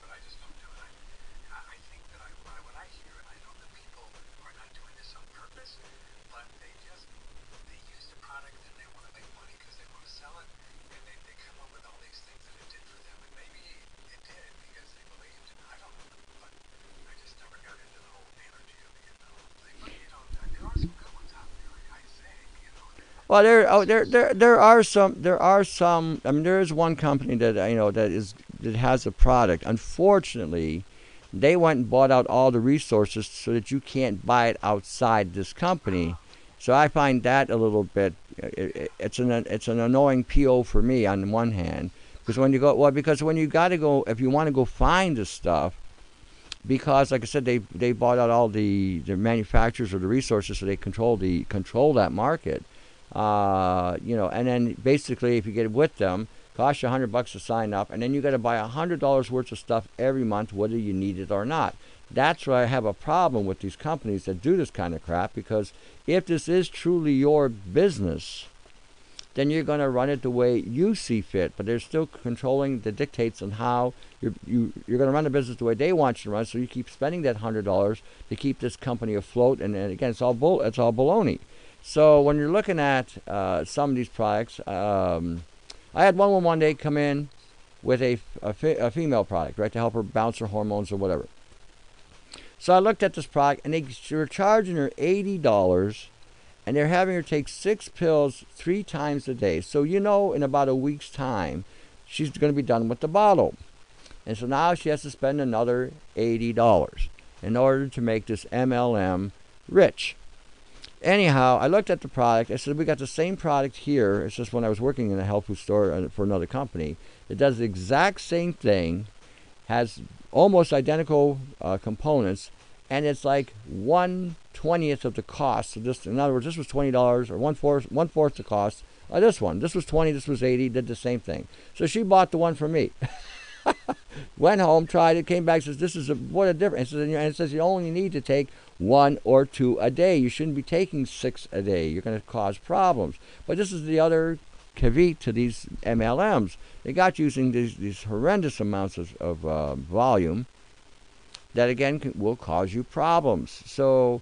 but I just don't do it. I think that when I hear it, I know that people are not doing this on purpose, but they use the product and they want to make money because they want to sell it, and they come up with all these things that it did for them, and maybe it did because they believed, and I don't know, but I just never got into the whole energy of it, the whole thing. But there are some good ones out there, like I say, Well, there are some. I mean, there is one company that that has a product. Unfortunately, they went and bought out all the resources so that you can't buy it outside this company. So I find that a little bit. It's an annoying PO for me on one hand, because when you got to go, if you want to go find this stuff, because like I said, they bought out all the manufacturers or the resources, so they control that market. And then basically, if you get with them, costs you $100 to sign up, and then you got to buy $100 worth of stuff every month, whether you need it or not. That's where I have a problem with these companies that do this kind of crap, because if this is truly your business, then you're going to run it the way you see fit. But they're still controlling the dictates on how you're going to run the business the way they want you to run. So you keep spending that $100 to keep this company afloat. And again, it's all baloney. So when you're looking at some of these products, I had one woman one day come in with a female product, right, to help her bounce her hormones or whatever. So I looked at this product, and they were charging her $80, and they're having her take 6 pills 3 times a day. So in about a week's time, she's going to be done with the bottle. And so now she has to spend another $80 in order to make this MLM rich. Anyhow, I looked at the product. I said, we got the same product here. It's just when I was working in a health food store for another company. It does the exact same thing, has almost identical components, and it's like 1/20th of the cost. So this, in other words, this was $20 or one fourth the cost of this one. This was 20, this was 80, did the same thing. So she bought the one from me. Went home, tried it, came back, says, what a difference. And it says you only need to take 1 or 2 a day. You shouldn't be taking 6 a day. You're going to cause problems. But this is the other caveat to these MLMs. They got using these horrendous amounts of volume that, again, will cause you problems. So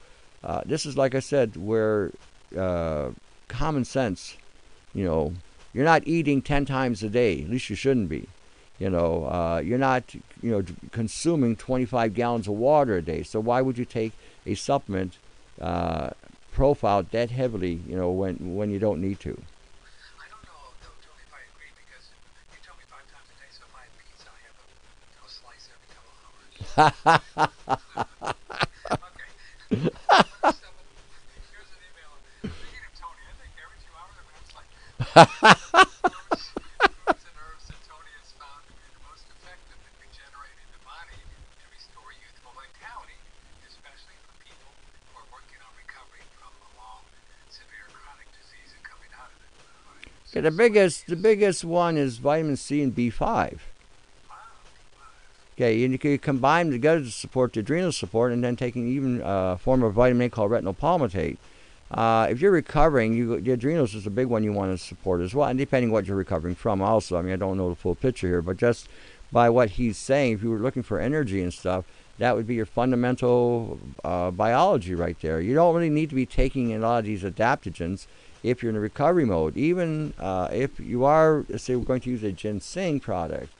this is, like I said, where common sense. You know, you're not eating 10 times a day. At least you shouldn't be. You know, you're not, consuming 25 gallons of water a day. So why would you take a supplement profiled that heavily, when you don't need to? I don't know, though, Tony, if I agree, because you tell me 5 times a day, so if I have pizza, I have a slice every couple of hours. Okay. Number 7, here's an email. Speaking of Tony, I think every 2 hours I'm going to have foods and herbs that Tony has found to be the most effective at regenerating the body to restore youthful vitality, especially for people who are working on recovering from a long, severe chronic disease and coming out of it. Okay, the biggest one is vitamin C and B5. Okay, and you can combine them together to support the adrenal support, and then taking even a form of vitamin A called retinol palmitate. If you're recovering, the adrenals is a big one you want to support as well, and depending what you're recovering from also. I mean, I don't know the full picture here, but just by what he's saying, if you were looking for energy and stuff, that would be your fundamental biology right there. You don't really need to be taking a lot of these adaptogens if you're in a recovery mode. Even if you are, let's say we're going to use a ginseng product,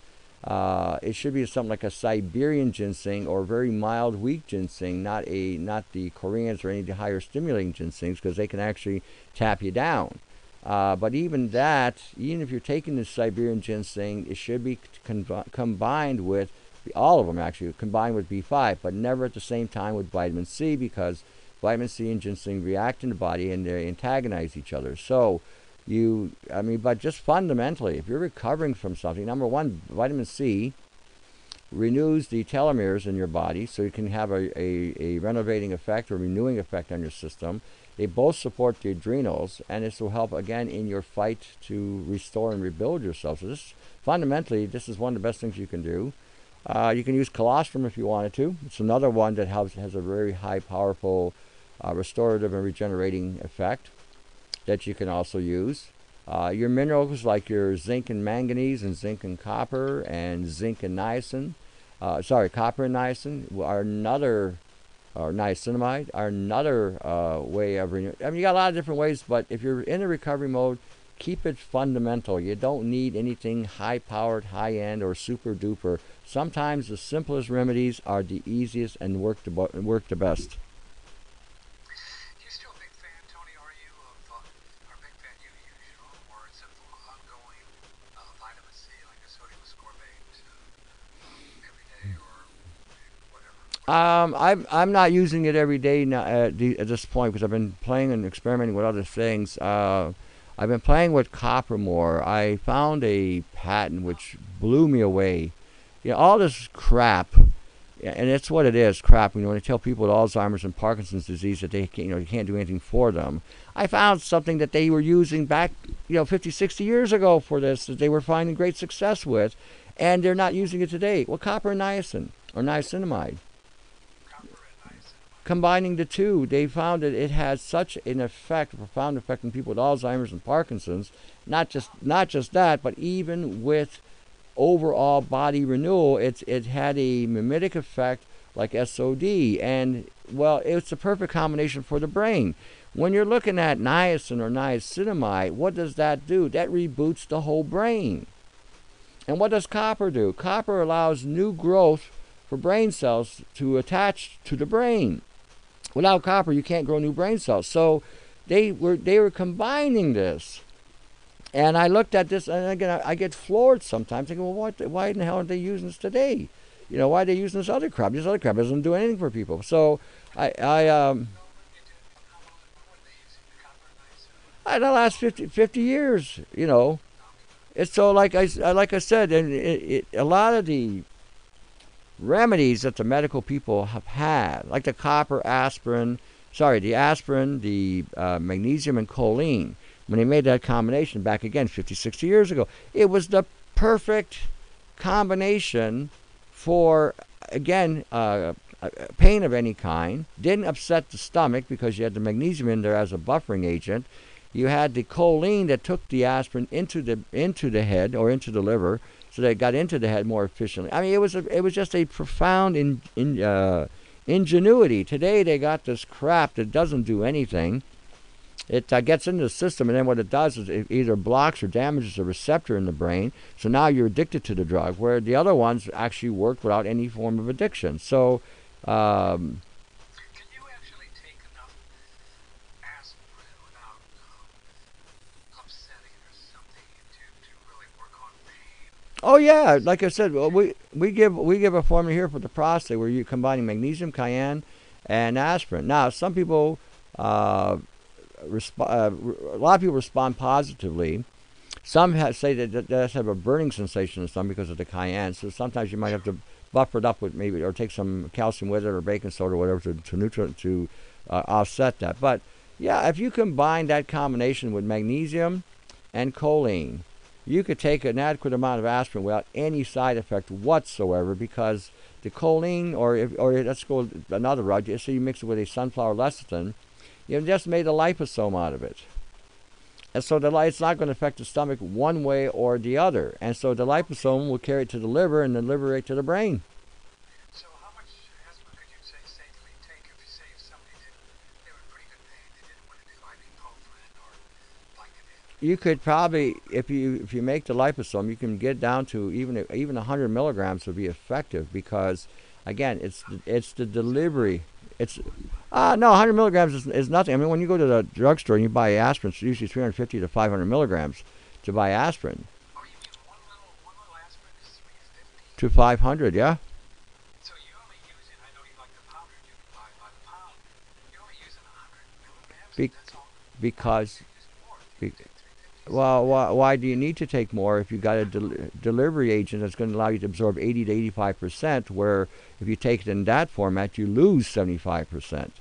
it should be something like a Siberian ginseng or very mild, weak ginseng, not the Koreans or any of the higher stimulating ginsengs, because they can actually tap you down. But even if you're taking the Siberian ginseng, it should be combined with, all of them actually, combined with B5, but never at the same time with vitamin C, because vitamin C and ginseng react in the body and they antagonize each other. So, but just fundamentally, if you're recovering from something, number one, vitamin C renews the telomeres in your body, so you can have a renovating effect or renewing effect on your system. They both support the adrenals, and this will help, again, in your fight to restore and rebuild yourself. So fundamentally, this is one of the best things you can do. You can use colostrum if you wanted to. It's another one that has a very high, powerful restorative and regenerating effect that you can also use. Your minerals like your zinc and manganese and zinc and copper and zinc and niacin, copper and niacin are another, or niacinamide, are another way of renewing. I mean, you got a lot of different ways, but if you're in a recovery mode, keep it fundamental. You don't need anything high-powered, high-end, or super-duper. Sometimes the simplest remedies are the easiest and work the best. You still a big fan, Tony, are you, or big fan, you use your own words of ongoing vitamin C, like a sodium ascorbate every day or whatever? I'm not using it every day now at this point, because I've been playing and experimenting with other things. I've been playing with copper more. I found a patent which blew me away. All this crap, and it's what it is, crap. When they tell people with Alzheimer's and Parkinson's disease that they can't, you can't do anything for them. I found something that they were using back, 50, 60 years ago for this, that they were finding great success with, and they're not using it today. Well, copper and niacin, or niacinamide. Combining the two, they found that it has such an effect, a profound effect on people with Alzheimer's and Parkinson's. Not just that, but even with overall body renewal, it had a mimetic effect like SOD, and it's the perfect combination for the brain. When you're looking at niacin or niacinamide, what does that do? That reboots the whole brain. And what does copper do? Copper allows new growth for brain cells to attach to the brain. Without copper, you can't grow new brain cells. So they were combining this. And I looked at this, and again, I get floored sometimes, thinking, well, why in the hell aren't they using this today? Why are they using this other crap? This other crap doesn't do anything for people. So in the last 50 years, it's so like I said, and a lot of the remedies that the medical people have had, like the aspirin, the magnesium and choline, when they made that combination back again 50, 60 years ago, it was the perfect combination for, again, pain of any kind. Didn't upset the stomach because you had the magnesium in there as a buffering agent. You had the choline that took the aspirin into the head or into the liver, so that it got into the head more efficiently. I mean, it was just a profound ingenuity. Today they got this crap that doesn't do anything. It gets into the system, and then what it does is it either blocks or damages a receptor in the brain. So now you're addicted to the drug, where the other ones actually work without any form of addiction. So, Can you actually take enough aspirin without upsetting or something to really work on pain? oh yeah, like I said, well, we give a formula here for the prostate where you're combining magnesium, cayenne, and aspirin. Now, some people, a lot of people respond positively. Some say that they have a burning sensation in some because of the cayenne. So sometimes you might have to buffer it up with maybe, or take some calcium with it, or baking soda, or whatever, to offset that. But yeah, if you combine that combination with magnesium and choline, you could take an adequate amount of aspirin without any side effect whatsoever, because the choline, or let's go another route. So you mix it with a sunflower lecithin, you've just made a liposome out of it. And so it's not going to affect the stomach one way or the other. And so the liposome will carry it to the liver, and the liver right to the brain. So how much aspirin could you safely take if somebody they were in pretty good pain, they didn't want to do ibuprofen or Vicodin? You could probably, if you make the liposome, you can get down to even 100 milligrams would be effective, because again, it's the delivery. It's no, 100 milligrams is nothing. I mean, when you go to the drugstore and you buy aspirin, it's usually 350 to 500 milligrams to buy aspirin. Oh, you mean one little aspirin is 350? To 500, yeah. So you only use it, I know you like the powder you can buy by the pound. You're only using 100 milligrams? Be- That's all. because Why do you use more? be- You take 350? well, why do you need to take more if you got a delivery agent that's going to allow you to absorb 80 to 85%? Where if you take it in that format, you lose 75%.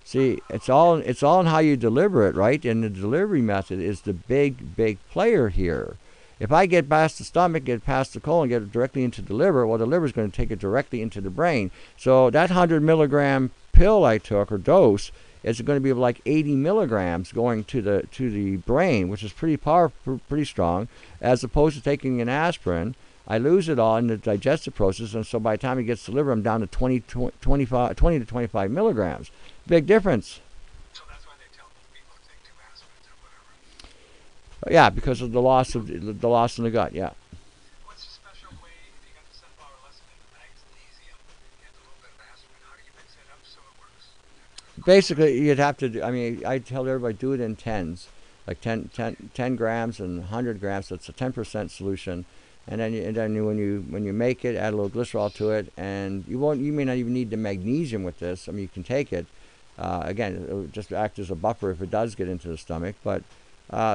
See, it's all in how you deliver it, right? And the delivery method is the big player here. If I get past the stomach, get past the colon, get it directly into the liver, well, the liver is going to take it directly into the brain. So that 100 milligram pill I took, or dose, is going to be like 80 milligrams going to the brain, which is pretty powerful, pretty strong, as opposed to taking an aspirin. I lose it all in the digestive process, and so by the time it gets to the liver, I'm down to 20 to 25 milligrams. Big difference. So that's why they tell people to take 2 aspirins or whatever. Yeah, because of the loss in the gut. Yeah. What's the special way, if you got the sunflower lecithin and magnesium and a little bit of aspirin, how do you mix it up so it works? Basically, you'd have to. I mean, I tell everybody do it in tens, like 10 grams and 100 grams. So it's a 10% solution. And then when you make it, add a little glycerol to it, and you may not even need the magnesium with this. I mean, you can take it. Again, it would just act as a buffer if it does get into the stomach. But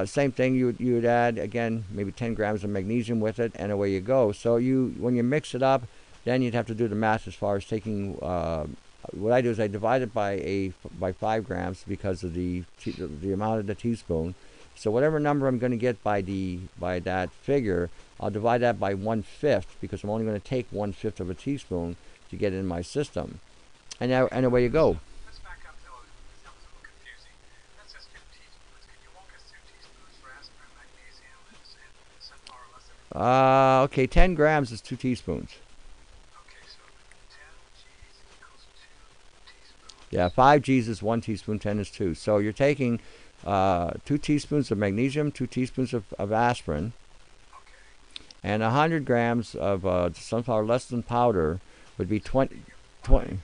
same thing, you would add, again, maybe 10 grams of magnesium with it, and away you go. So when you mix it up, then you'd have to do the math as far as taking. What I do is I divide it by 5 grams because of the amount of the teaspoon. So whatever number I'm going to get by that figure, I'll divide that by 1/5, because I'm only going to take 1/5 of a teaspoon to get it in my system, and away you go. Let's back up though, it sounds a little confusing. That says 2 teaspoons. Can you walk us through teaspoons for aspirin, magnesium, and sunflower lecithin? Okay, 10 grams is 2 teaspoons. Okay, so 10 G's equals 2 teaspoons. Yeah, 5 G's is 1 teaspoon, 10 is 2. So you're taking 2 teaspoons of magnesium, 2 teaspoons of aspirin, Okay. and 100 grams of sunflower lecithin powder would be 20. 5 teaspoons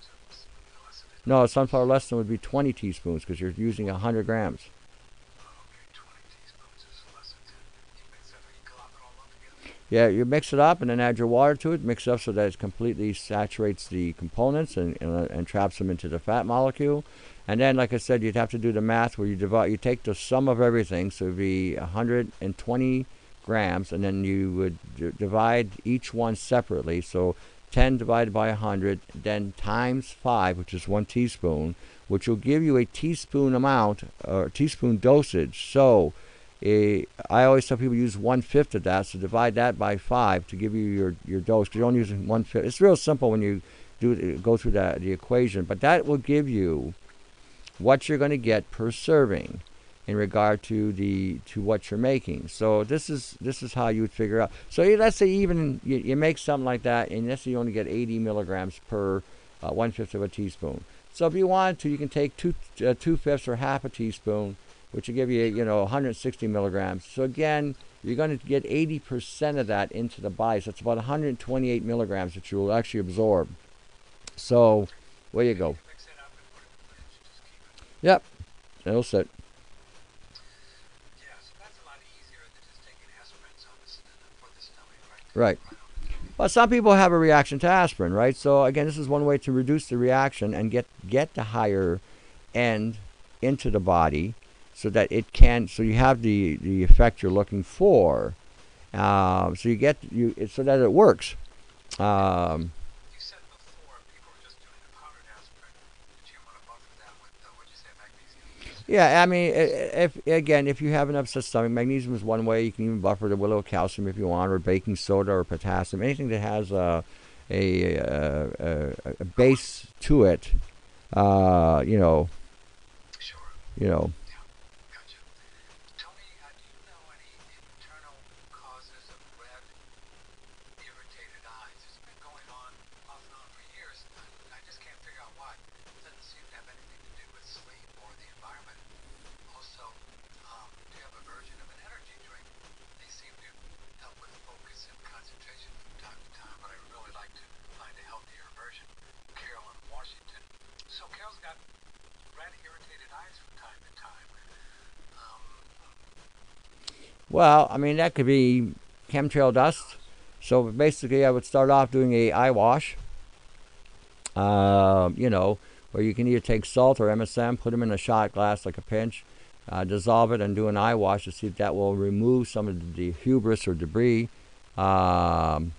of lecithin. No, sunflower lecithin would be 20 teaspoons because you're using 100 grams. Okay, 20 teaspoons is lecithin. You mix it, you glop it all up together. Yeah, you mix it up and then add your water to it. Mix it up so that it completely saturates the components and traps them into the fat molecule. And then, like I said, you'd have to do the math where you take the sum of everything, so it would be 120 grams, and then you would divide each one separately. So 10 divided by 100, then times 5, which is 1 teaspoon, which will give you a teaspoon amount, or teaspoon dosage. So I always tell people use 1/5 of that, so divide that by 5 to give you your dose, because you're only using 1/5. It's real simple when you go through the equation, but that will give you what you're going to get per serving in regard to what you're making. So this is how you would figure out. So let's say even you make something like that, and let's say you only get 80 milligrams per 1/5 of a teaspoon. So if you want to, you can take 2/5 or half a teaspoon, which will give you, 160 milligrams. So again, you're going to get 80% of that into the body. So it's about 128 milligrams that you will actually absorb. So, there you go. Mix it up and put it in the fridge. Just keep it. Yep, it'll sit. Yeah, so that's a lot easier than just taking aspirin for the stomach, right? Right. Right on the tummy. Well, some people have a reaction to aspirin, right? So again, this is one way to reduce the reaction and get the higher end into the body, so that it can. So you have the effect you're looking for. So so that it works. You said before people were just doing the powdered aspirin, but you want to buffer that with, what'd you say, magnesium? Yeah, I mean, if you have an upset stomach, magnesium is one way. You can even buffer it with a little calcium if you want, or baking soda or potassium, anything that has a base to it. Sure. You know. Yeah, gotcha. Tony, do you know any internal causes of red, irritated eyes? It's been going on off and on for years. I just can't figure out why. It doesn't seem to have anything to do with sleep or the environment. Also, do you have a version of an energy drink? They seem to help with focus and concentration from time to time, but I would really like to find a healthier version. Carol in Washington. So Carol's got red, irritated eyes from time to time. Well, I mean, that could be chemtrail dust. So basically, I would start off doing a eye wash. Where you can either take salt or MSM, put them in a shot glass like a pinch, dissolve it, and do an eye wash to see if that will remove some of the hubris or debris. And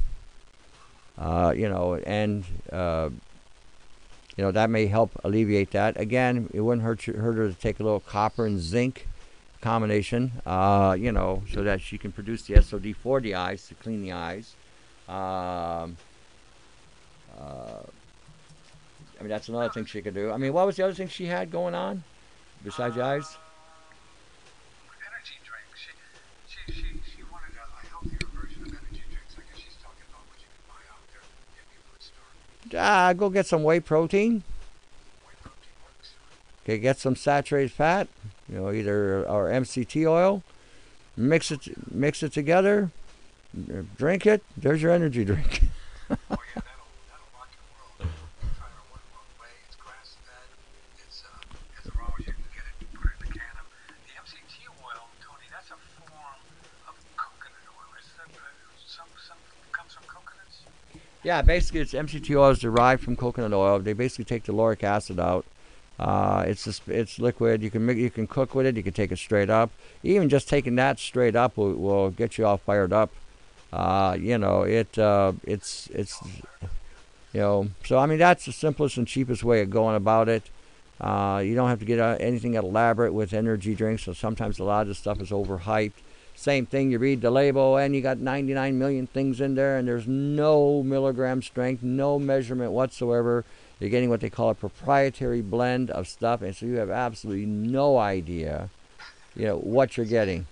that may help alleviate that. Again, it wouldn't hurt her to take a little copper and zinc combination, so that she can produce the SOD for the eyes to clean the eyes. I mean, that's another thing she could do. I mean, what was the other thing she had going on besides the eyes? Energy drinks. She wanted a healthier version of energy drinks. I guess she's talking about what you can buy out there in the food store. Go get some whey protein. Whey protein works. Okay, get some saturated fat, either or MCT oil. Mix it together. Drink it. There's your energy drink. Oh yeah, that'll rock your world. Try our one way. It's grass fed. It's as raw as you can get it. You put it in a can of the MCT oil, Tony. That's a form of coconut oil. Is that some comes from coconuts? Yeah, basically, it's MCT oil is derived from coconut oil. They basically take the lauric acid out. It's liquid. You can cook with it. You can take it straight up. Even just taking that straight up will get you all fired up. So I mean, that's the simplest and cheapest way of going about it. You don't have to get anything elaborate with energy drinks. So sometimes a lot of this stuff is overhyped. Same thing, you read the label and you got 99 million things in there, and there's no milligram strength, no measurement whatsoever. You're getting what they call a proprietary blend of stuff, and so you have absolutely no idea, what you're getting.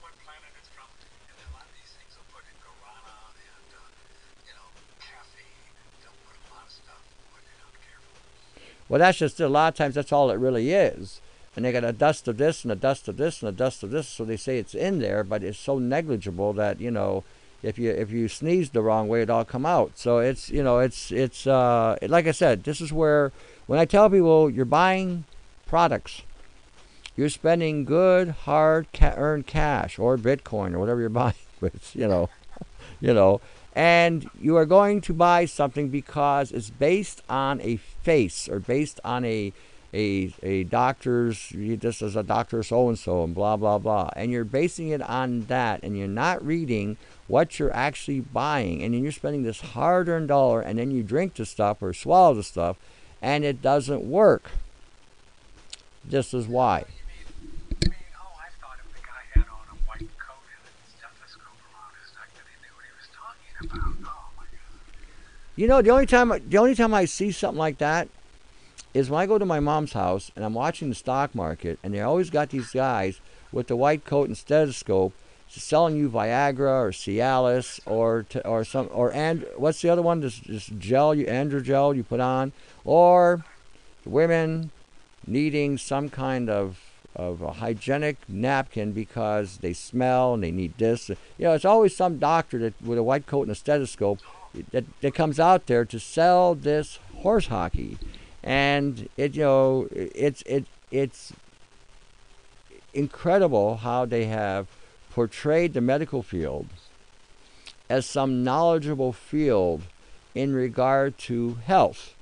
What planet it's from? And then a lot of these things will put in guarana and caffeine. They'll put a lot of stuff when you're not careful. Well, that's just it. A lot of times that's all it really is. And they got a dust of this and a dust of this and a dust of this, so they say it's in there, but it's so negligible that if you sneeze the wrong way, it all come out. So it's like I said, this is where when I tell people you're buying products, you're spending good hard earned cash or Bitcoin or whatever you're buying with, and you are going to buy something because it's based on a face or based on a doctor's, this is a doctor so-and-so and blah, blah, blah. And you're basing it on that, and you're not reading what you're actually buying. And then you're spending this hard-earned dollar, and then you drink the stuff or swallow the stuff, and it doesn't work. This is why. You mean, I thought if the guy had on a white coat and a stethoscope around his neck that he knew what he was talking about. Oh, my God. The only time I see something like that is when I go to my mom's house and I'm watching the stock market, and they always got these guys with the white coat and stethoscope selling you Viagra or Cialis or what's the other one? This gel, androgel you put on, or women needing some kind of a hygienic napkin because they smell and they need this. It's always some doctor that with a white coat and a stethoscope that comes out there to sell this horse hockey, and it's incredible how they have portrayed the medical field as some knowledgeable field in regard to health.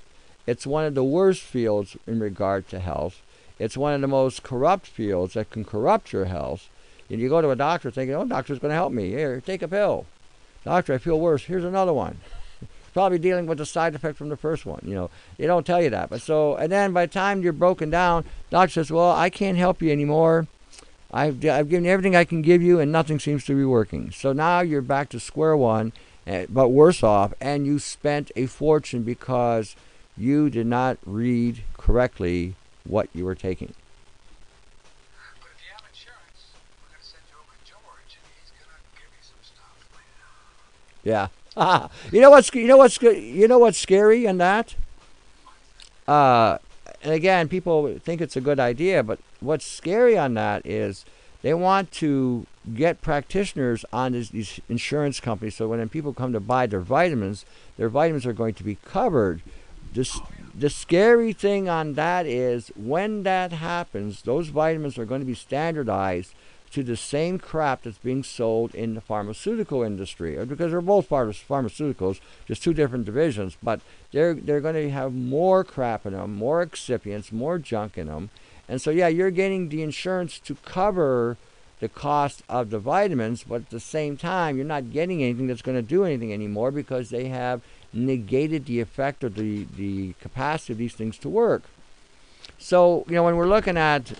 It's one of the worst fields in regard to health. It's one of the most corrupt fields that can corrupt your health. And you go to a doctor thinking, oh, doctor's going to help me. Here, take a pill. Doctor, I feel worse. Here's another one. Probably dealing with the side effect from the first one. They don't tell you that. And then by the time you're broken down, doctor says, well, I can't help you anymore. I've given you everything I can give you, and nothing seems to be working. So now you're back to square one, but worse off, and you spent a fortune because you did not read correctly what you were taking. But if you have insurance, we're going to send you over to George, and he's going to give you some stuff. Yeah. You know what's scary in that? And again, people think it's a good idea, but what's scary on that is they want to get practitioners on these insurance companies, so when people come to buy their vitamins are going to be covered. The scary thing on that is when that happens, those vitamins are going to be standardized to the same crap that's being sold in the pharmaceutical industry, because they're both pharmaceuticals, just two different divisions, but they're going to have more crap in them, more excipients, more junk in them. And so you're getting the insurance to cover the cost of the vitamins, but at the same time you're not getting anything that's going to do anything anymore, because they have negated the effect or the capacity of these things to work. So, when we're looking at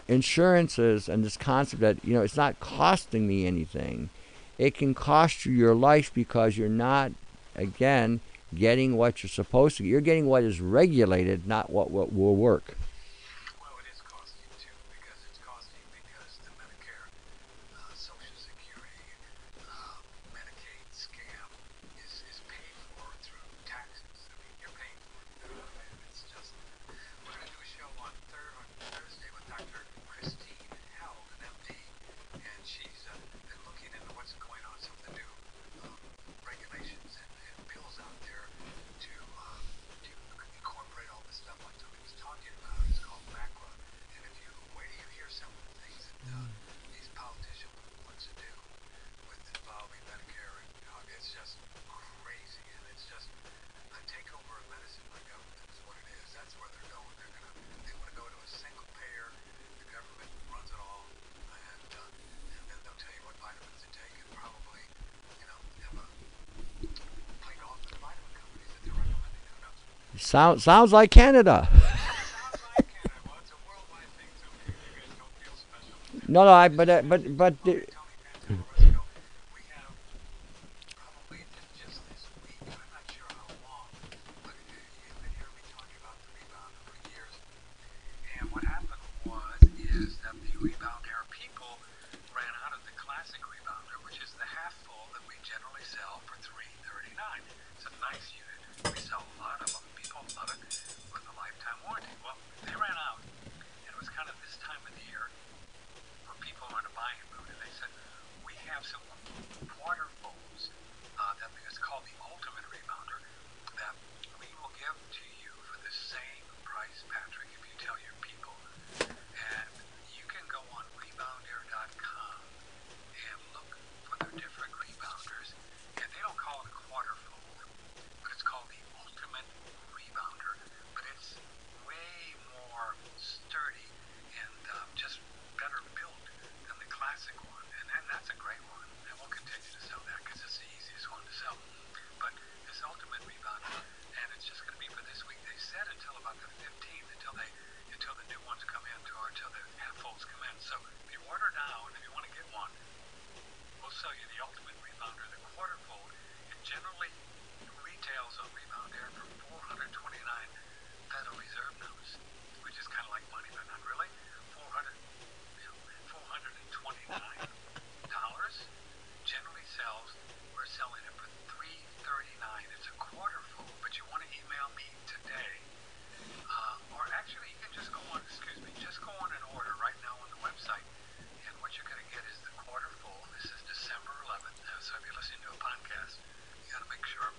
insurances and this concept that, it's not costing me anything, it can cost you your life because you're not, again, getting what you're supposed to get. You're getting what is regulated, not what will work. Well, it is costing too, because the Medicare, Social Security, Medicaid scam is paid for through taxes. I mean, you're paying for it. It's just, we're going to do a show on Thursday with Dr. Christine Held, an MD, and she's been looking into what's going on, some of the new regulations and bills out there to incorporate all this stuff like somebody was talking about. It's called MACRA. And wait till you hear some of the things that these politicians want to do with involving Medicare, and it's just crazy, and it's just a takeover of medicine by government is what it is. That's where they're going. They want to go to a single payer. The government runs it all, and then they'll tell you what vitamins to take, and probably have a play off the vitamin companies that they're recommending. Who knows? Sounds like Canada. Sounds like Canada. Well, it's a worldwide thing, so you guys don't feel special. No, but Tony Pantano, we have probably just this week, and I'm not sure how long, but you've been hearing me talking about the rebounder for years. And what happened is that the rebounder people ran out of the classic rebounder, which is the half full that we generally sell for $339. It's a nice unit. We sell a lot of them. People love it with a lifetime warranty. Well, they ran out, and it was kind of this time of the year where people were in a buying mood, and they said, we have some quarter folds that is called the ultimate rebounder that we will give to you for the same price, Patrick, if you tell your people. And you can go on rebounder.com and look for their different rebounders, and they don't call it a quarter fold, but it's called the ultimate rebounder. But it's way more sturdy and just better built than the classic one, and that's a great one, and we'll continue to sell that because it's the easiest one to sell. But this ultimate rebounder, and it's just going to be for this week. They said until about the 15th, until the new ones come in, or until the half folds come in. So if you order now, and if you want to get one, we'll sell you the ultimate rebounder, the quarter fold. It generally retails on Rebound Air for $429 Federal Reserve notes, which is kind of like money, but not really. $429 generally sells. We're selling it for $339. It's a quarter fold, but you want to email me today, or you're listening to a podcast, you got to make sure.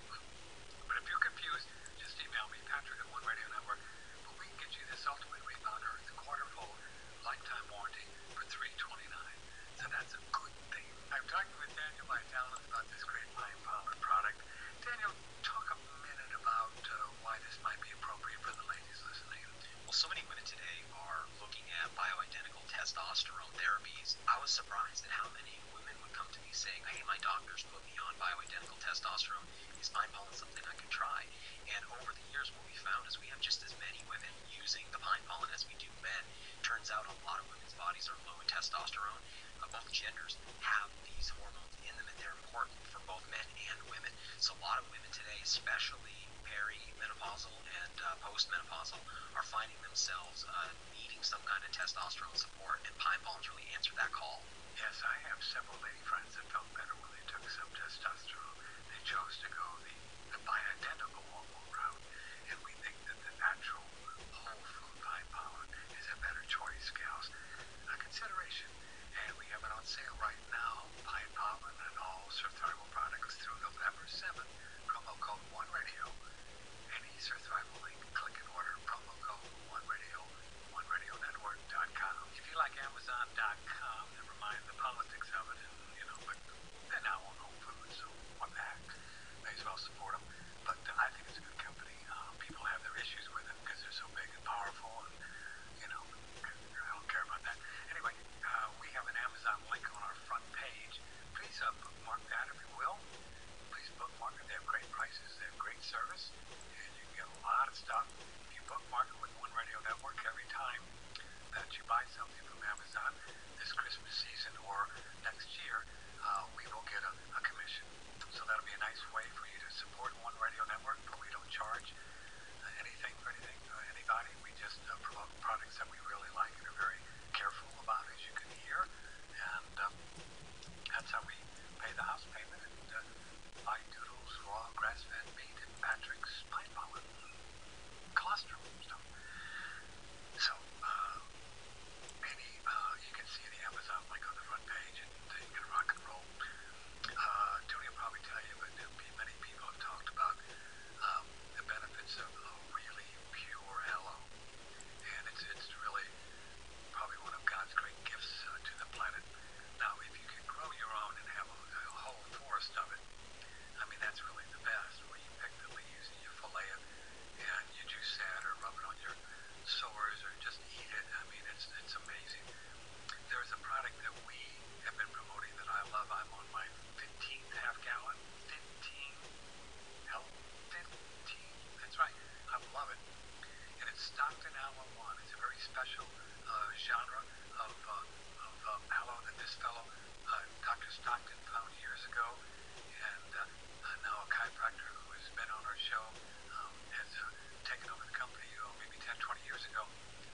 But if you're confused, just email me, Patrick at One Radio Network. But we can get you this Ultimate Rebounder, the quarterfold lifetime warranty for $329. So that's a good thing. I'm talking with Daniel Vitalis about this great Pine Pollen product. Daniel, talk a minute about why this might be appropriate for the ladies listening. Well, so many women today are looking at bioidentical testosterone therapies. I was surprised at how many women would come to me saying, hey, my doctor's put me on bioidentical testosterone. Is pine pollen something I could try? And over the years, what we found is we have just as many women using the pine pollen as we do men. Turns out a lot of women's bodies are low in testosterone. Both genders have these hormones in them, and they're important for both men and women. So a lot of women today, especially perimenopausal and postmenopausal, are finding themselves needing some kind of testosterone support, and pine pollens really answer that call. Yes, I have several lady friends that felt better when they took some testosterone. They chose to go the bioidentical hormone route, and we think that the natural whole food pine pollen is a better choice, gals. A consideration, and we have it on sale right now, pine pollen and all Survival products through November 7th. Promo code OneRadio. Any Survival link, click and order. Promo code OneRadio, OneRadioNetwork.com. If you like Amazon.com, never mind the politics of it, and but they're now on Whole Foods, so what the heck? May as well support them. But I think it's a good company. People have their issues with it because they're so big and powerful, and I don't care about that. Anyway, we have an Amazon link on our front page. Please bookmark that if you will. Please bookmark it. They have great prices. They have great service, and you can get a lot of stuff. If you bookmark it with One Radio Network every time that you buy something from Amazon this Christmas season or next year, we will get a commission. So that'll be a nice way for you to support One Radio Network, but we don't charge anything for anybody. We just promote products that we really like and are very careful about, as you can hear. And that's how we pay the house payment and buy Doodles, raw grass-fed meat, and Patrick's pine pollen, colostrum stuff. So, you can see the Amazon link on the front page, and you can rock and roll. Tony will probably tell you, but many people have talked about the benefits of really pure aloe, and it's really probably one of God's great gifts to the planet. Now, if you can grow your own and have a whole forest of it, I mean, that's really the best, where you pick the leaves and you fillet it, and you juice that or rub it on your sores or just eat it. I mean, it's amazing. There's a product that we have been promoting that I love. I'm on my 15th half gallon. 15. That's right. I love it. And it's Stockton Aloe 1. It's a very special genre of aloe that this fellow, Dr. Stockton, found years ago. And now a chiropractor who has been on our show has taken over the company maybe 10, 20 years ago.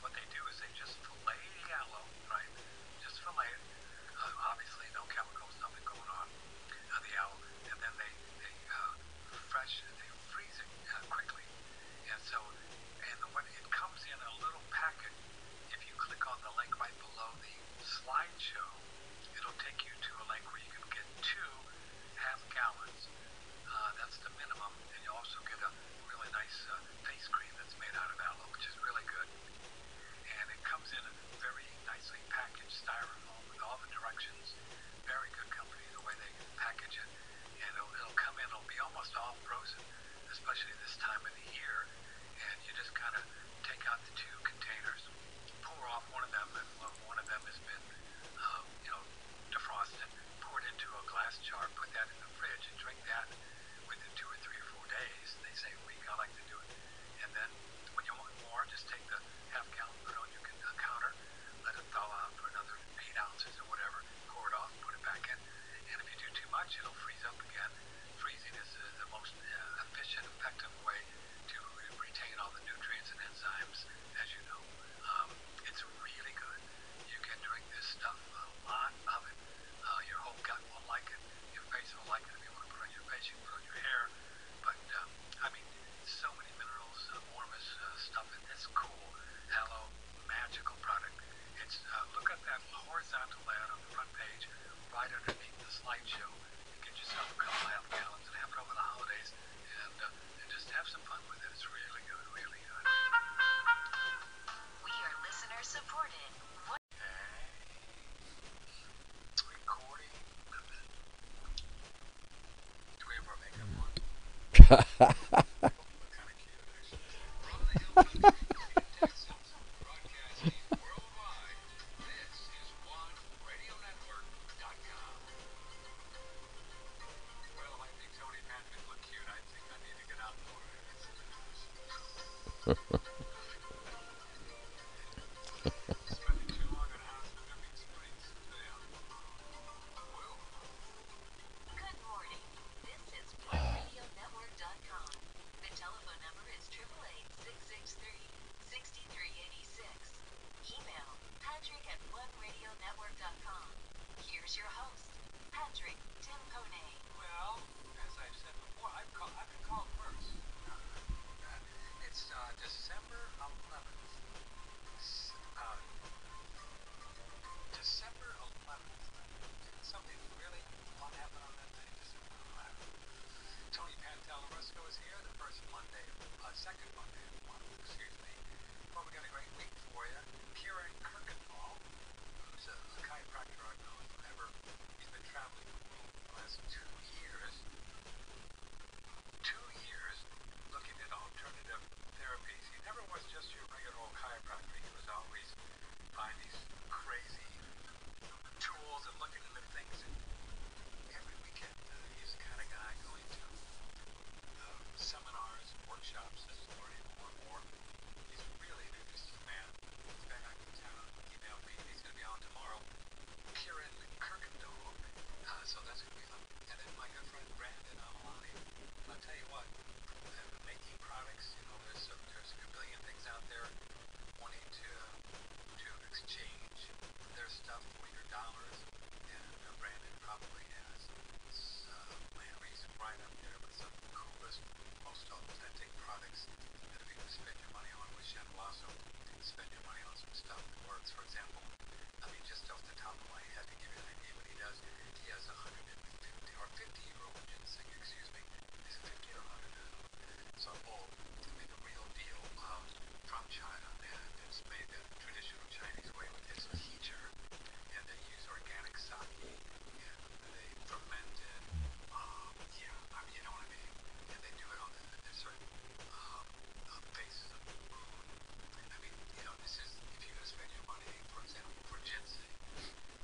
What they do is they just fillet the aloe, right? Just fillet it. Obviously, no chemicals, nothing going on the aloe. And then they freeze it quickly. And so, when it comes in a little packet, if you click on the link right below the slideshow, it'll take you to a link where you can get 2 half gallons. That's the minimum, and you also get a really nice face cream that's made out of aloe, which is really good. And it comes in a very nicely packaged styrofoam with all the directions. Very good company, the way they package it. And it'll come in, it'll be almost all frozen, especially this time of the year. And you just kind of take out the 2 containers, pour off one of them, and one of them has been, defrosted, pour it into a glass jar, put that in the fridge, and drink that within 2 or 3 or 4 days. They say a week, I like to do it. And then when you want more, just take the half gallon, put it on your counter, let it thaw out for another 8 ounces or whatever, pour it off, put it back in. And if you do too much, it'll freeze up again. Freezing is the most efficient, effective way to retain all the nutrients and enzymes, as you know. It's really good. You can drink this stuff, a lot of it. Your whole gut will like it. Your face will like it. If you want to put it on your face, you can put it on your hair. But, so many minerals, enormous stuff in this cool aloe magical product. It's look at that horizontal ad on the front page, right underneath the slideshow, and get yourself a kind of cute, actually. From the Hilton in Texas, broadcasting worldwide, this is OneRadioNetwork.com. Well, I think Tony Patrick looked cute. I think I need to get out more and get some pictures. Spending too long at house in Dripping Springs. Yeah. Well, Good morning. This is OneRadioNetwork.com. The telephone number is 888-663-6386. Email Patrick at OneRadioNetwork.com. Here's your host, Patrick Timpone. well, as I've said before, I've been called first. It's December 11th. December 11th. Something really fun happened on that day, December 11th. Tony Pantalleresco is here, the first Monday, second Monday of the month, excuse me. Well, we got a great week for you. Kieran Kirkendall, who's a chiropractor I've known forever. He's been traveling the world for the last 2 years. 2 years looking at alternative therapies. He never was just your regular old chiropractor. He was always buying these crazy tools and looking into things. And every weekend, he's the kind of guy going to seminars, workshops, just learning more and more. He's really an interesting man. He's back in town. He emailed me. He's going to be on tomorrow. Kieran Kirkendall. So that's going to be fun. And then my good friend Brandon Amalani. I'll tell you what, making products, there's a billion things out there wanting to exchange their stuff for your dollars. And Brandon probably has he's right up there with some of the coolest, most authentic products that if you can spend your money on, which will also spend your money on some stuff that works. For example, just off the top of my head, to give you an idea what he does, he has 150 or 50-year-old ginseng, excuse me. Is it 50 or 100? So old, the real deal from China, and it's made the traditional Chinese way with its teacher, and they use organic sake, and they ferment it. You know what I mean? And they do it on the certain basis of the moon. This is, if you're going to spend your money, for example, for ginseng,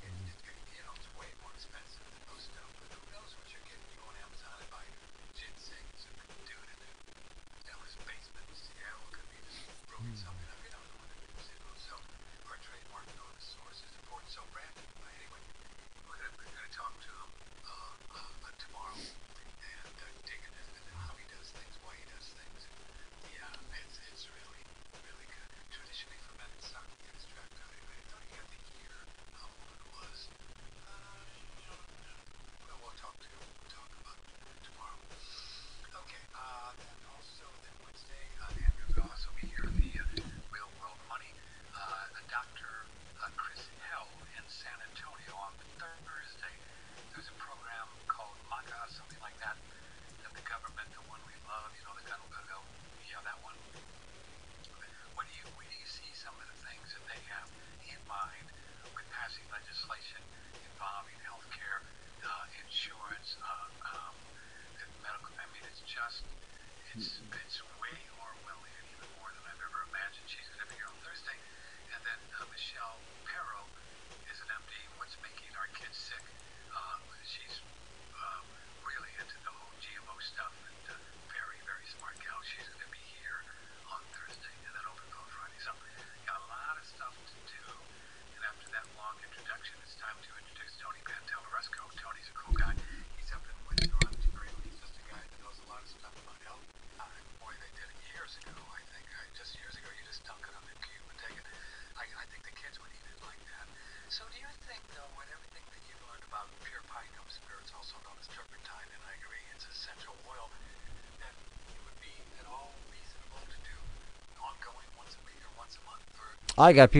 it's way more expensive than most stuff. But who knows what you're getting? You go on Amazon and buy ginseng, some dude in his basement in Seattle could be just brewing something up. You don't know what it is, So, our trademark, the source is important. So, Brandon, anyway, we're going to talk to him tomorrow and dig into how he does things, why he does things. Yeah, it's really, really good. Traditionally fermented sake extract out of it. I thought he had the year, how old it was. Well, we'll talk about it tomorrow. Okay, then Wednesday, Andrew will also be here in the Real World Money. Dr. Chris Hell in San Antonio on Thursday. There's a program called MAGA, something like that, that the government, the one we love, the gun will go, that one. Where do you see some of the things that they have in mind with passing legislation involving healthcare, insurance, medical? It's way Orwellian, even more than I've ever imagined. She's going to be here on Thursday, and then Michelle Perro is an MD. What's making our kids sick? She's really into the whole GMO stuff, and very, very smart gal. She's going to be here on Thursday, and then open phone Friday. So, got a lot of stuff to do. And after that long introduction, it's time to introduce Tony Pantalleresco. Tony's a cool guy. He's up in Windsor, Ontario. He's just a guy that knows a lot of stuff about health. Boy, they did it years ago, I think. Just years ago, you just dunk it on the cube and take it. I think the kids would eat it like that. So do you think, though, with everything that you've learned about pure pine gum spirits, also known as turpentine, and I agree, it's essential oil, that it would be at all reasonable to do ongoing once a week or once a month? Or I got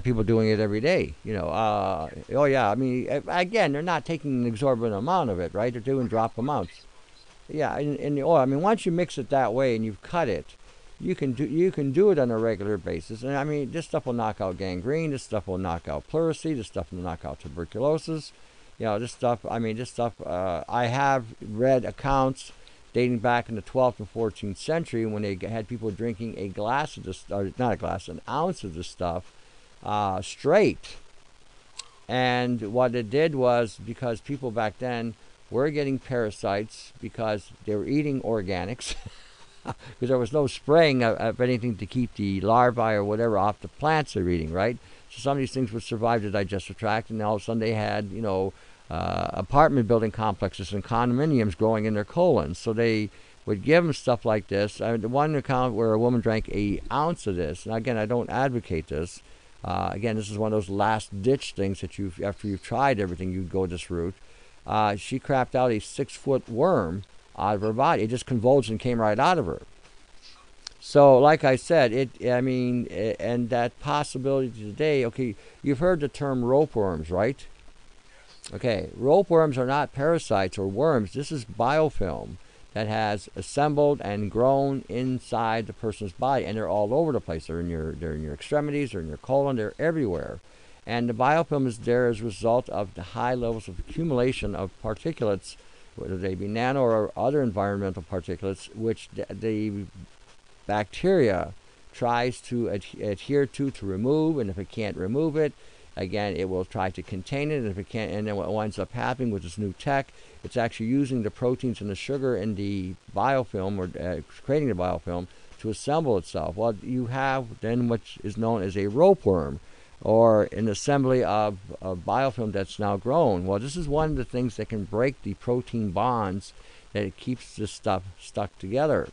people doing it every day. Oh yeah. I mean, again, they're not taking an exorbitant amount of it, right? They're doing drop amounts. Yeah, in the oil. I mean, once you mix it that way and you've cut it, you can do it on a regular basis. And I mean, this stuff will knock out gangrene. This stuff will knock out pleurisy. This stuff will knock out tuberculosis. This stuff. I mean, this stuff. I have read accounts dating back in the 12th and 14th century when they had people drinking a glass of this, or not a glass, an ounce of this stuff straight. And what it did was, because people back then were getting parasites because they were eating organics, because there was no spraying of anything to keep the larvae or whatever off the plants they're eating, right? So some of these things would survive the digestive tract, and all of a sudden they had, apartment building complexes and condominiums growing in their colons. So they would give them stuff like this. I mean, the one account where a woman drank an ounce of this, and again, I don't advocate this. Again, this is one of those last-ditch things that after you've tried everything, you'd go this route. She crapped out a 6-foot worm out of her body. It just convulsed and came right out of her. So, like I said, and that possibility today, okay, you've heard the term ropeworms, right? Okay, ropeworms are not parasites or worms. This is biofilm that has assembled and grown inside the person's body, and they're all over the place. They're in your extremities, they're in your colon, they're everywhere. And the biofilm is there as a result of the high levels of accumulation of particulates, whether they be nano or other environmental particulates, which the bacteria tries to adhere to remove, and if it can't remove it, again, it will try to contain it, and if it can't, and then what winds up happening with this new tech, it's actually using the proteins and the sugar in the biofilm, or creating the biofilm, to assemble itself. Well, you have then what is known as a ropeworm, or an assembly of biofilm that's now grown. Well, this is one of the things that can break the protein bonds that it keeps this stuff stuck together.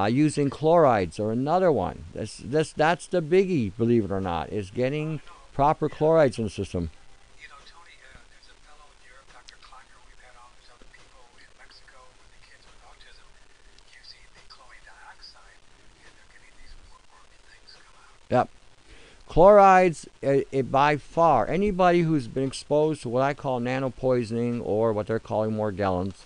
Using chlorides are another one. That's the biggie, believe it or not, is getting proper chlorides in the system. Tony, there's a fellow in Europe, Dr. Kleiner, we've had all these other people in Mexico with the kids with autism using the chlorine dioxide, and they're getting these wormy things come out. Yep. Chlorides, by far, anybody who's been exposed to what I call nanopoisoning, or what they're calling Morgellons,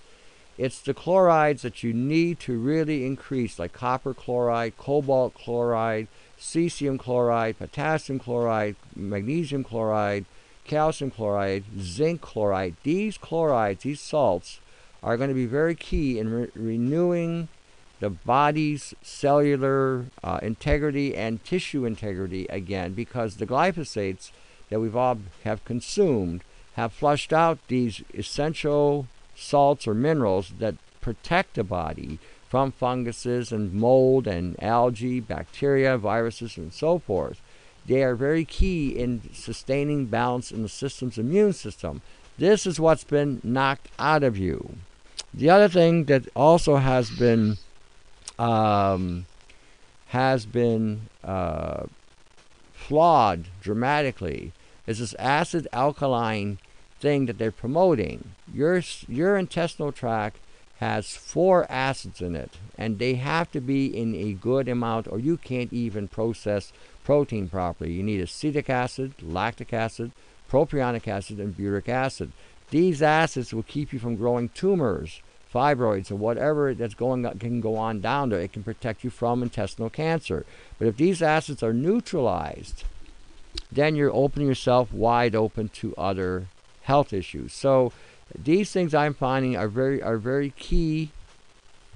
it's the chlorides that you need to really increase, like copper chloride, cobalt chloride, cesium chloride, potassium chloride, magnesium chloride, calcium chloride, zinc chloride. These chlorides, these salts, are going to be very key in renewing the body's cellular integrity and tissue integrity again, because the glyphosates that we've all have consumed have flushed out these essential salts or minerals that protect the body from funguses and mold and algae, bacteria, viruses, and so forth. They are very key in sustaining balance in the system's immune system. This is what's been knocked out of you. The other thing that also has been flawed dramatically is this acid alkaline thing that they're promoting. Your intestinal tract has 4 acids in it, and they have to be in a good amount, or you can't even process protein properly. You need acetic acid, lactic acid, propionic acid, and butyric acid. These acids will keep you from growing tumors, fibroids, or whatever that's can go on down there. It can protect you from intestinal cancer. But if these acids are neutralized, then you're opening yourself wide open to other health issues. So these things I'm finding are very key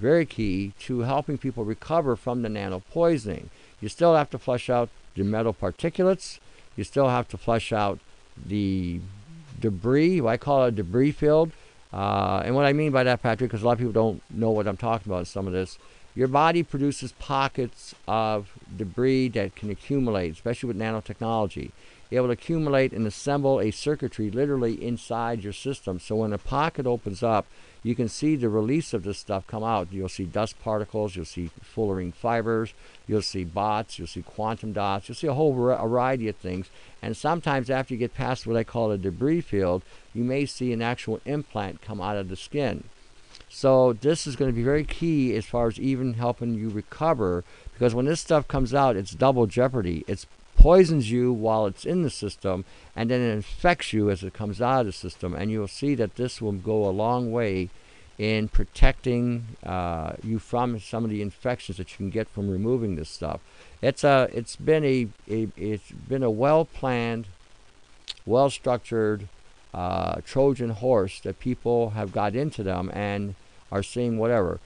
to helping people recover from the nano poisoning. You still have to flush out the metal particulates. You still have to flush out the debris. I call it a debris field. And what I mean by that, Patrick, because a lot of people don't know what I'm talking about in some of this, your body produces pockets of debris that can accumulate, especially with nanotechnology. It will accumulate and assemble a circuitry literally inside your system. So when a pocket opens up, you can see the release of this stuff come out. You'll see dust particles, you'll see fullerene fibers, you'll see bots, you'll see quantum dots, you'll see a whole variety of things. And sometimes after you get past what I call a debris field, you may see an actual implant come out of the skin. So this is going to be very key as far as even helping you recover, because when this stuff comes out, it's double jeopardy. It poisons you while it's in the system, and then it infects you as it comes out of the system. And you'll see that this will go a long way in protecting you from some of the infections that you can get from removing this stuff. It's been a well-planned, well-structured Trojan horse that people have got into them and are seeing whatever.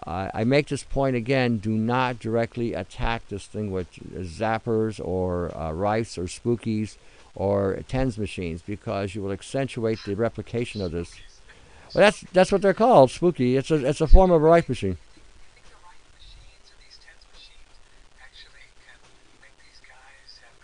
I make this point again, do not directly attack this thing with zappers or rifes or spookies or TENS machines, because you will accentuate the replication of this. Well, that's what they're called, spooky. It's a form of a rife machine. You think the right machines or these TENS machines actually can make these guys have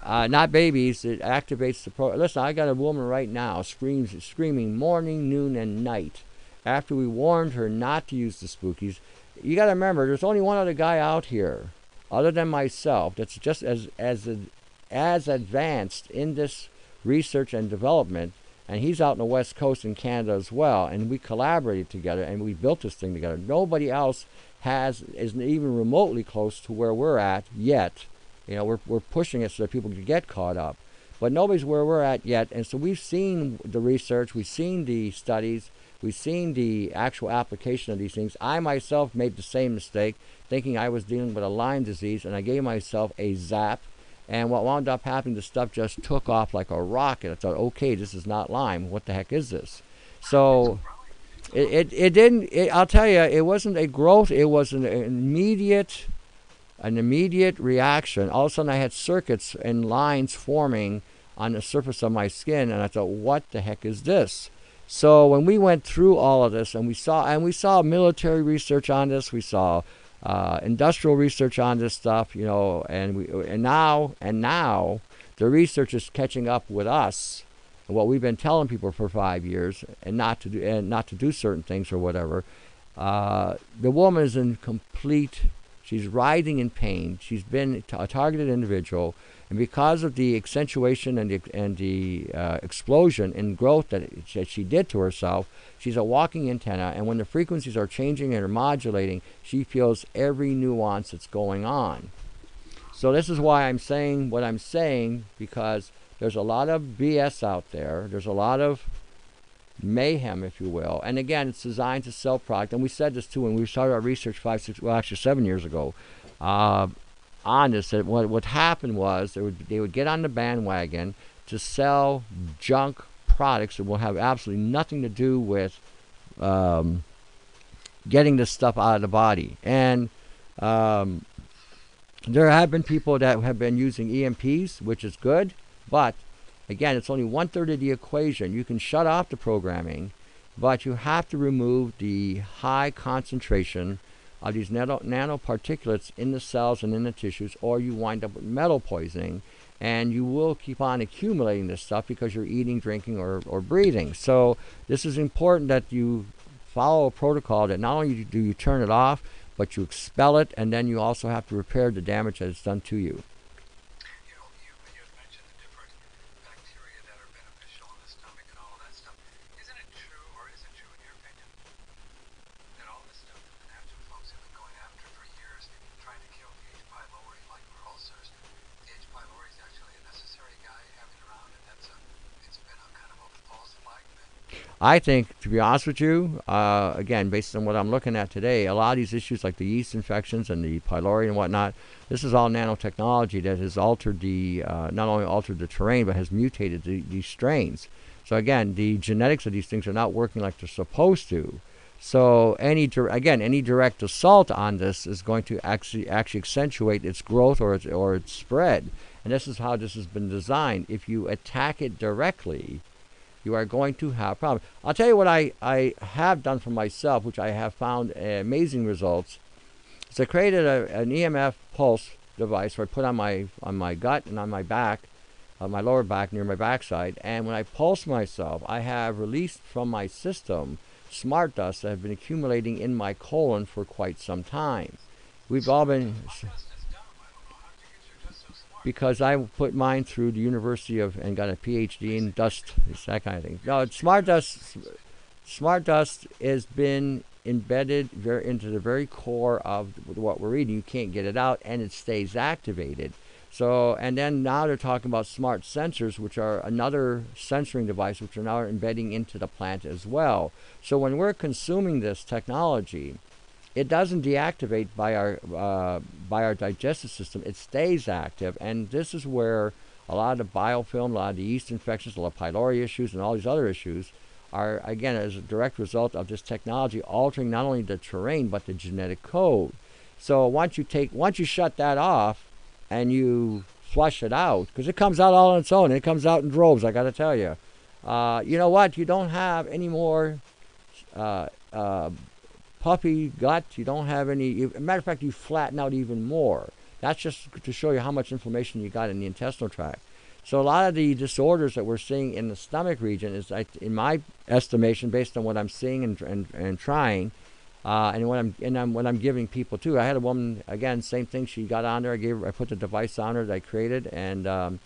babies? Not babies. It activates the Listen, I got a woman right now screaming morning, noon, and night. After we warned her not to use the spookies, you got to remember, there's only one other guy out here, other than myself, that's just as advanced in this research and development, and he's out in the West Coast in Canada as well, and we collaborated together and we built this thing together. Nobody else isn't even remotely close to where we're at yet. You know, we're pushing it so that people can get caught up, but nobody's where we're at yet. And so we've seen the research, we've seen the studies, we've seen the actual application of these things. I myself made the same mistake, thinking I was dealing with a Lyme disease, and I gave myself a zap. And what wound up happening, the stuff just took off like a rocket. I thought, okay, this is not Lyme. What the heck is this? So it didn't. I'll tell you, it wasn't a growth. It was an immediate reaction. All of a sudden, I had circuits and lines forming on the surface of my skin, and I thought, what the heck is this? So when we went through all of this, and we saw military research on this, we saw industrial research on this stuff, you know, and now the research is catching up with us, and what we've been telling people for 5 years, and not to do certain things or whatever. The woman is in complete. She's writhing in pain. She's been a targeted individual, and because of the accentuation and the explosion in growth that she did to herself, she's a walking antenna. And when the frequencies are changing and are modulating, she feels every nuance that's going on. So this is why I'm saying what I'm saying, because there's a lot of BS out there. There's a lot of mayhem, if you will. And again, it's designed to sell product. And we said this too when we started our research 7 years ago on this. That what happened was they would get on the bandwagon to sell junk products that will have absolutely nothing to do with getting this stuff out of the body. And there have been people that have been using EMPs, which is good, but again, it's only 1/3 of the equation. You can shut off the programming, but you have to remove the high concentration of these nanoparticulates in the cells and in the tissues, or you wind up with metal poisoning, and you will keep on accumulating this stuff because you're eating, drinking, or breathing. So this is important that you follow a protocol that not only do you turn it off, but you expel it, and then you also have to repair the damage that it's done to you. You had mentioned the different bacteria that are beneficial in the stomach and all of that stuff. Isn't it true, or is it true in your opinion, that all this stuff that the natural folks have been going after for years, trying to kill the H. pylori like for ulcers, the H. pylori is actually a necessary guy having around, and it's been a kind of a false flag thing? I think, to be honest with you, again, based on what I'm looking at today, a lot of these issues like the yeast infections and the pylori and whatnot, this is all nanotechnology that has altered not only altered the terrain, but has mutated these strains. So again, the genetics of these things are not working like they're supposed to. So any direct assault on this is going to actually accentuate its growth or its spread. And this is how this has been designed. If you attack it directly, you are going to have problems. I'll tell you what I have done for myself, which I have found amazing results. So I created an EMF pulse device where I put on my gut and on my back, my lower back near my backside. And when I pulse myself, I have released from my system smart dust that have been accumulating in my colon for quite some time. We've all been... Because I put mine through the University and got a PhD in dust, that kind of thing. No, smart dust has been embedded into the very core of what we're eating. You can't get it out, and it stays activated. So, and then now they're talking about smart sensors, which are another sensoring device, which are now embedding into the plant as well. So when we're consuming this technology, it doesn't deactivate by our digestive system. It stays active, and this is where a lot of the biofilm, a lot of the yeast infections, a lot of pylori issues, and all these other issues are, again, as a direct result of this technology altering not only the terrain but the genetic code. So once you shut that off and you flush it out, because it comes out all on its own, it comes out in droves, I got to tell you. You know what? You don't have any more puffy gut. You don't have any. Matter of fact, you flatten out even more. That's just to show you how much inflammation you got in the intestinal tract. So a lot of the disorders that we're seeing in the stomach region is, in my estimation, based on what I'm seeing and trying, and what I'm giving people too. I had a woman, again, same thing. She got on there. I put the device on her that I created, and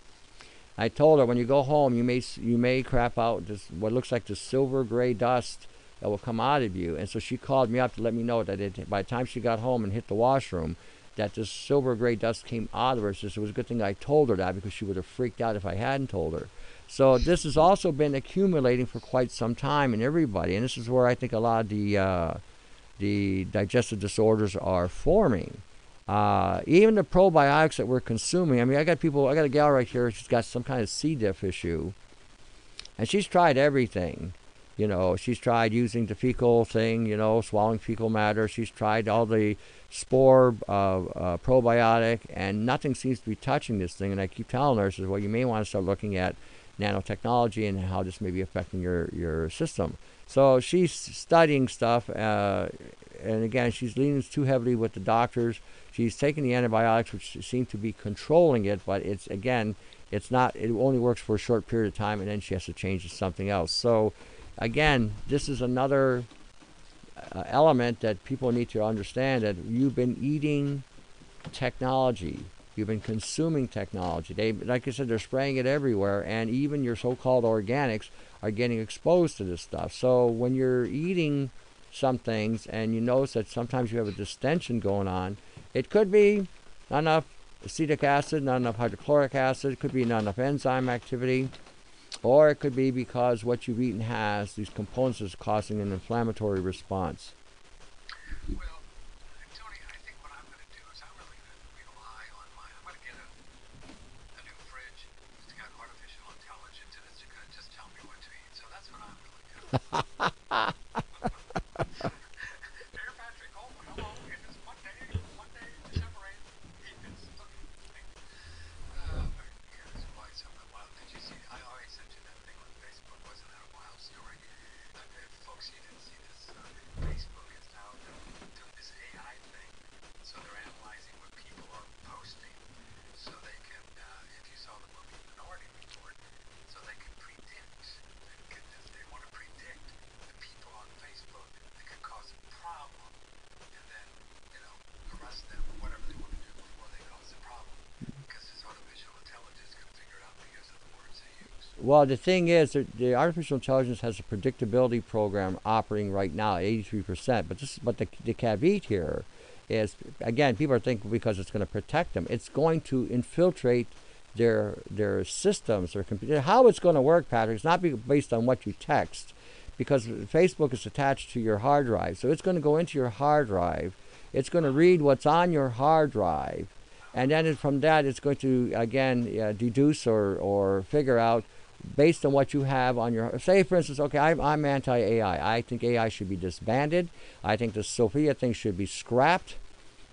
I told her, when you go home, you may crap out this what looks like the silver gray dust that will come out of you. And so she called me up to let me know that by the time she got home and hit the washroom, that this silver gray dust came out of her. So it was a good thing I told her that, because she would have freaked out if I hadn't told her. So this has also been accumulating for quite some time in everybody, and this is where I think a lot of the digestive disorders are forming. Even the probiotics that we're consuming. I mean, I got a gal right here. She's got some kind of C. diff issue, and she's tried everything. You know, she's tried using the fecal thing, swallowing fecal matter. She's tried all the spore probiotic, and nothing seems to be touching this thing. And I keep telling her, I says, well, you may want to start looking at nanotechnology and how this may be affecting your system. So she's studying stuff, and again, she's leaning too heavily with the doctors. She's taking the antibiotics, which seem to be controlling it, but it's not. It only works for a short period of time, and then she has to change to something else. So again, this is another element that people need to understand, that you've been eating technology. You've been consuming technology. Like I said, they're spraying it everywhere, and even your so-called organics are getting exposed to this stuff. So when you're eating some things and you notice that sometimes you have a distension going on, it could be not enough acetic acid, not enough hydrochloric acid, it could be not enough enzyme activity, or it could be because what you've eaten has these components that's causing an inflammatory response. Well, Tony, I think what I'm going to do is I'm really going to rely on I'm going to get a new fridge. It's got artificial intelligence, and it's going to just tell me what to eat. So that's what I'm really going to do. Dear Patrick, hello. It is Monday, December 8th. Eat this. Okay. Yeah, it's quite something wild. Did you see? I already sent you that thing on Facebook. Wasn't that a wild story? Folks, you didn't see this. Facebook is now doing this AI thing. So they're analyzing what people are posting, so they can, if you saw the movie Minority Report, so they can predict. They want to predict the people on Facebook that could cause a problem, and then, arrest them or whatever they want to do before they cause a problem, because this artificial intelligence can figure it out because of the words they use. Well, the thing is, the artificial intelligence has a predictability program operating right now, 83%. But the caveat here is, again, people are thinking because it's going to protect them, it's going to infiltrate their systems, their computer. How it's going to work, Patrick, is not based on what you text, because Facebook is attached to your hard drive. So it's going to go into your hard drive. It's going to read what's on your hard drive, and then from that, it's going to, again, deduce or figure out, based on what you have on your, say for instance, okay, I'm anti-AI. I think AI should be disbanded. I think the Sophia thing should be scrapped.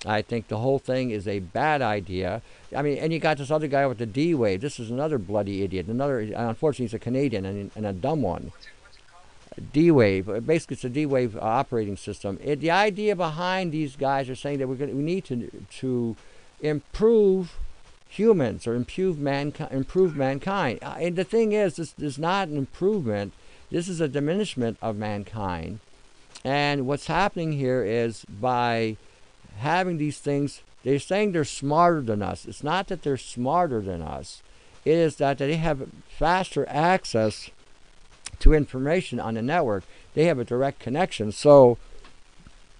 I think the whole thing is a bad idea. I mean, and you got this other guy with the D-Wave. This is another bloody idiot. Unfortunately, he's a Canadian and a dumb one. What's it called? D-Wave. Basically, it's a D-Wave operating system. The idea behind these guys are saying that we need to improve humans or improve mankind. And the thing is, this is not an improvement. This is a diminishment of mankind. And what's happening here is, by having these things, they're saying they're smarter than us. It's not that they're smarter than us. It is that they have faster access to information on the network. They have a direct connection. So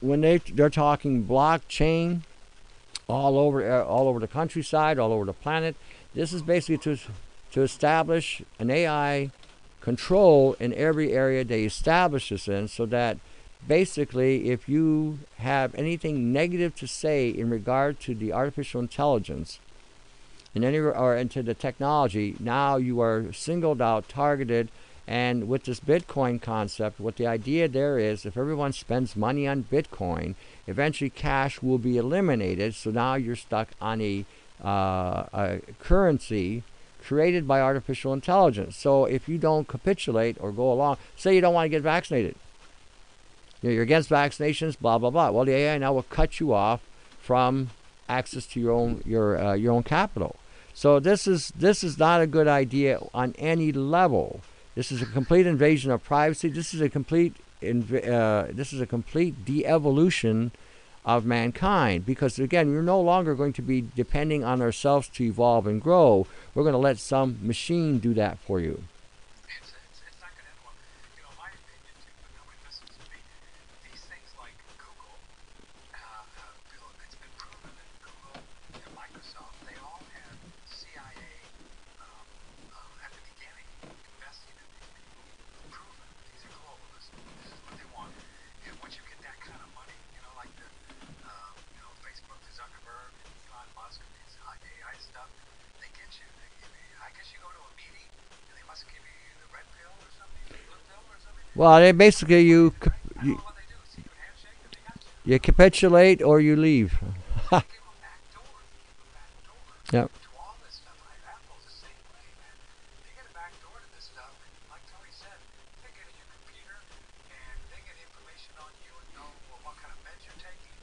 when they're talking blockchain, all over the countryside, all over the planet. This is basically to establish an AI control in every area they establish this in, so that basically, if you have anything negative to say in regard to the artificial intelligence or into the technology, now you are singled out, targeted, And with this Bitcoin concept, what the idea there is, if everyone spends money on Bitcoin, eventually cash will be eliminated. So now you're stuck on a currency created by artificial intelligence. So if you don't capitulate or go along, say you don't want to get vaccinated, you're against vaccinations, blah blah blah. Well, the AI now will cut you off from access to your own capital. So this is not a good idea on any level. This is a complete invasion of privacy. This is a complete de-evolution of mankind, because again, we're no longer going to be depending on ourselves to evolve and grow. We're going to let some machine do that for you. It's not going to end well. You know, my opinion, too, but nobody listens to me. These things like Google, Bill, it's been proven that Google and Microsoft, they all have CIA at the beginning investing in these people. Proven. These are globalists. This is what they want. And once you get that kind of money, you know, like the Facebook, the Zuckerberg, Elon Musk, and these AI stuff, they get you. I guess you go to a meeting and they must give you the red pill or something, the blue pill or something. Well, they basically I don't know what they do. Secret handshake, and they got you. you capitulate or you leave. They give them back door. Yep. To all this stuff. Apple's the same way, man. They get a back door to this stuff, and like Tony said, they get in your computer and they get information on you and know what kind of meds you're taking.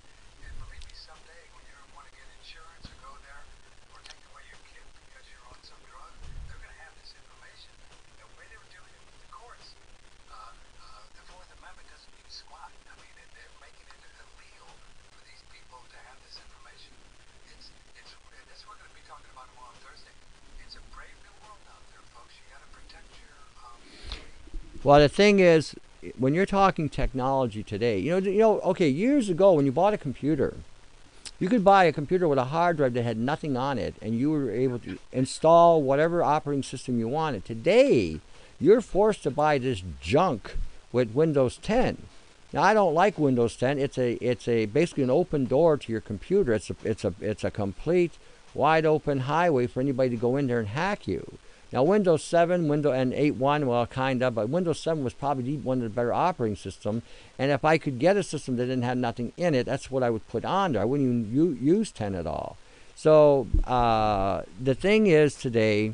And believe me, someday when you want to get insurance or go there or take away your kid because you're on some drug, they're going to have this information. The way they were doing it with the courts, the Fourth Amendment doesn't mean squat. I mean, they're making it illegal for these people to have this information. And that's what we're going to be talking about tomorrow on Thursday. It's a brave new world out there, folks. You got to protect your. Well, the thing is, when you're talking technology today, okay, years ago when you bought a computer, you could buy a computer with a hard drive that had nothing on it, and you were able to install whatever operating system you wanted. Today, you're forced to buy this junk with Windows 10. Now, I don't like Windows 10. It's a basically an open door to your computer. It's a complete wide open highway for anybody to go in there and hack you. Now, Windows 7, and 8.1, well, kind of, but Windows 7 was probably one of the better operating systems. And if I could get a system that didn't have nothing in it, that's what I would put on there. I wouldn't even use 10 at all. So the thing is today,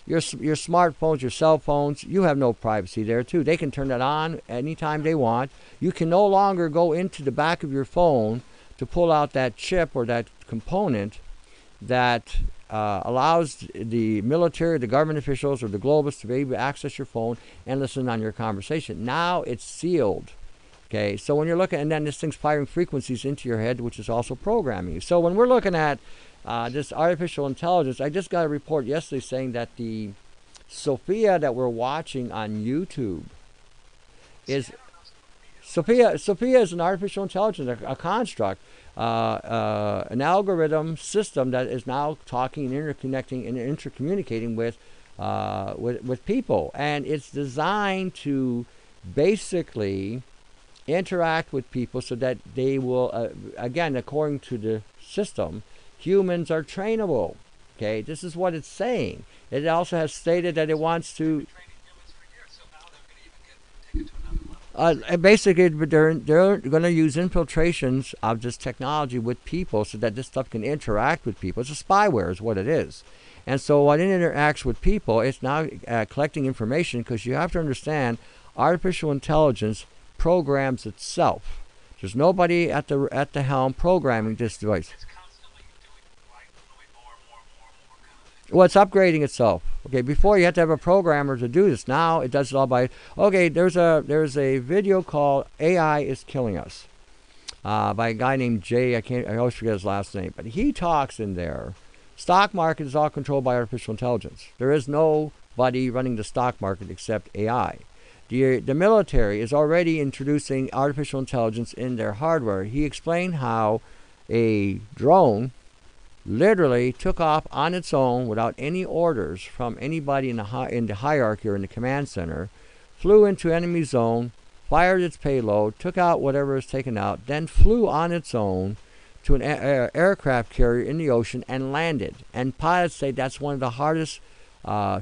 your smartphones, your cell phones, you have no privacy there too. They can turn that on anytime they want. You can no longer go into the back of your phone to pull out that chip or that component that allows the military, the government officials, or the globalists to be able to access your phone and listen on your conversation. Now it's sealed. Okay, so when you're looking, and then this thing's firing frequencies into your head, which is also programming you. So when we're looking at this artificial intelligence, I just got a report yesterday saying that the Sophia that we're watching on YouTube is Sophia is an artificial intelligence, a construct, an algorithm system that is now talking and interconnecting and intercommunicating with people, and it's designed to basically interact with people so that they will, again, according to the system, humans are trainable. Okay, this is what it's saying. It also has stated that it wants to. Basically, they're going to use infiltrations of this technology with people so that this stuff can interact with people. It's a spyware is what it is. And so when it interacts with people, it's now collecting information, because you have to understand artificial intelligence programs itself. There's nobody at the helm programming this device. It's constantly doing more and more and more and more kind of thing. Well, it's upgrading itself. Okay, before you had to have a programmer to do this. Now it does it all by. Okay, there's a video called "AI is Killing Us" by a guy named Jay. I always forget his last name, but he talks in there. Stock market is all controlled by artificial intelligence. There is nobody running the stock market except AI. The military is already introducing artificial intelligence in their hardware. He explained how a drone literally took off on its own without any orders from anybody in the hierarchy or in the command center, flew into enemy zone, fired its payload, took out whatever was taken out, then flew on its own to an aircraft carrier in the ocean and landed. And pilots say that's one of the hardest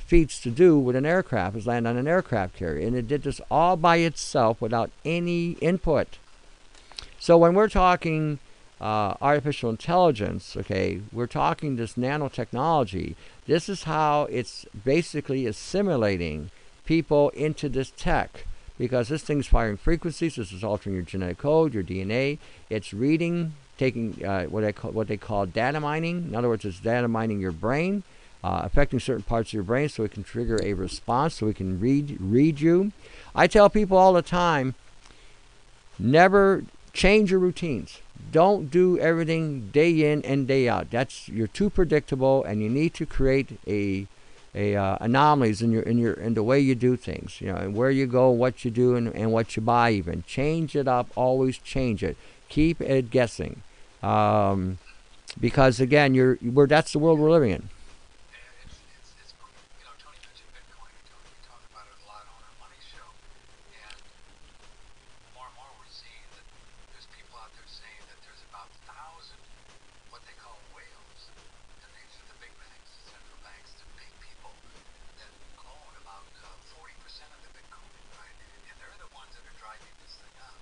feats to do with an aircraft, is land on an aircraft carrier. And it did this all by itself without any input. So when we're talking artificial intelligence, okay, we're talking this nanotechnology. This is how it's basically assimilating people into this tech, because this thing's firing frequencies. This is altering your genetic code, your DNA. It's reading, taking what they call data mining. In other words, it's data mining your brain, affecting certain parts of your brain, so it can trigger a response, so it can read you. I tell people all the time, never change your routines. Don't do everything day in and day out. You're too predictable, and you need to create anomalies in the way you do things. And where you go, what you do, and what you buy. Even change it up. Always change it. Keep it guessing, because again, that's the world we're living in. It's Tony mentioned Bitcoin. We talk about it a lot on our money show, and more and more we're seeing that there's people out there saying that there's about 1,000 what they call whales, and these are the big banks, the central banks, the big people that own about 40% of the Bitcoin, right? And they're the ones that are driving this thing up,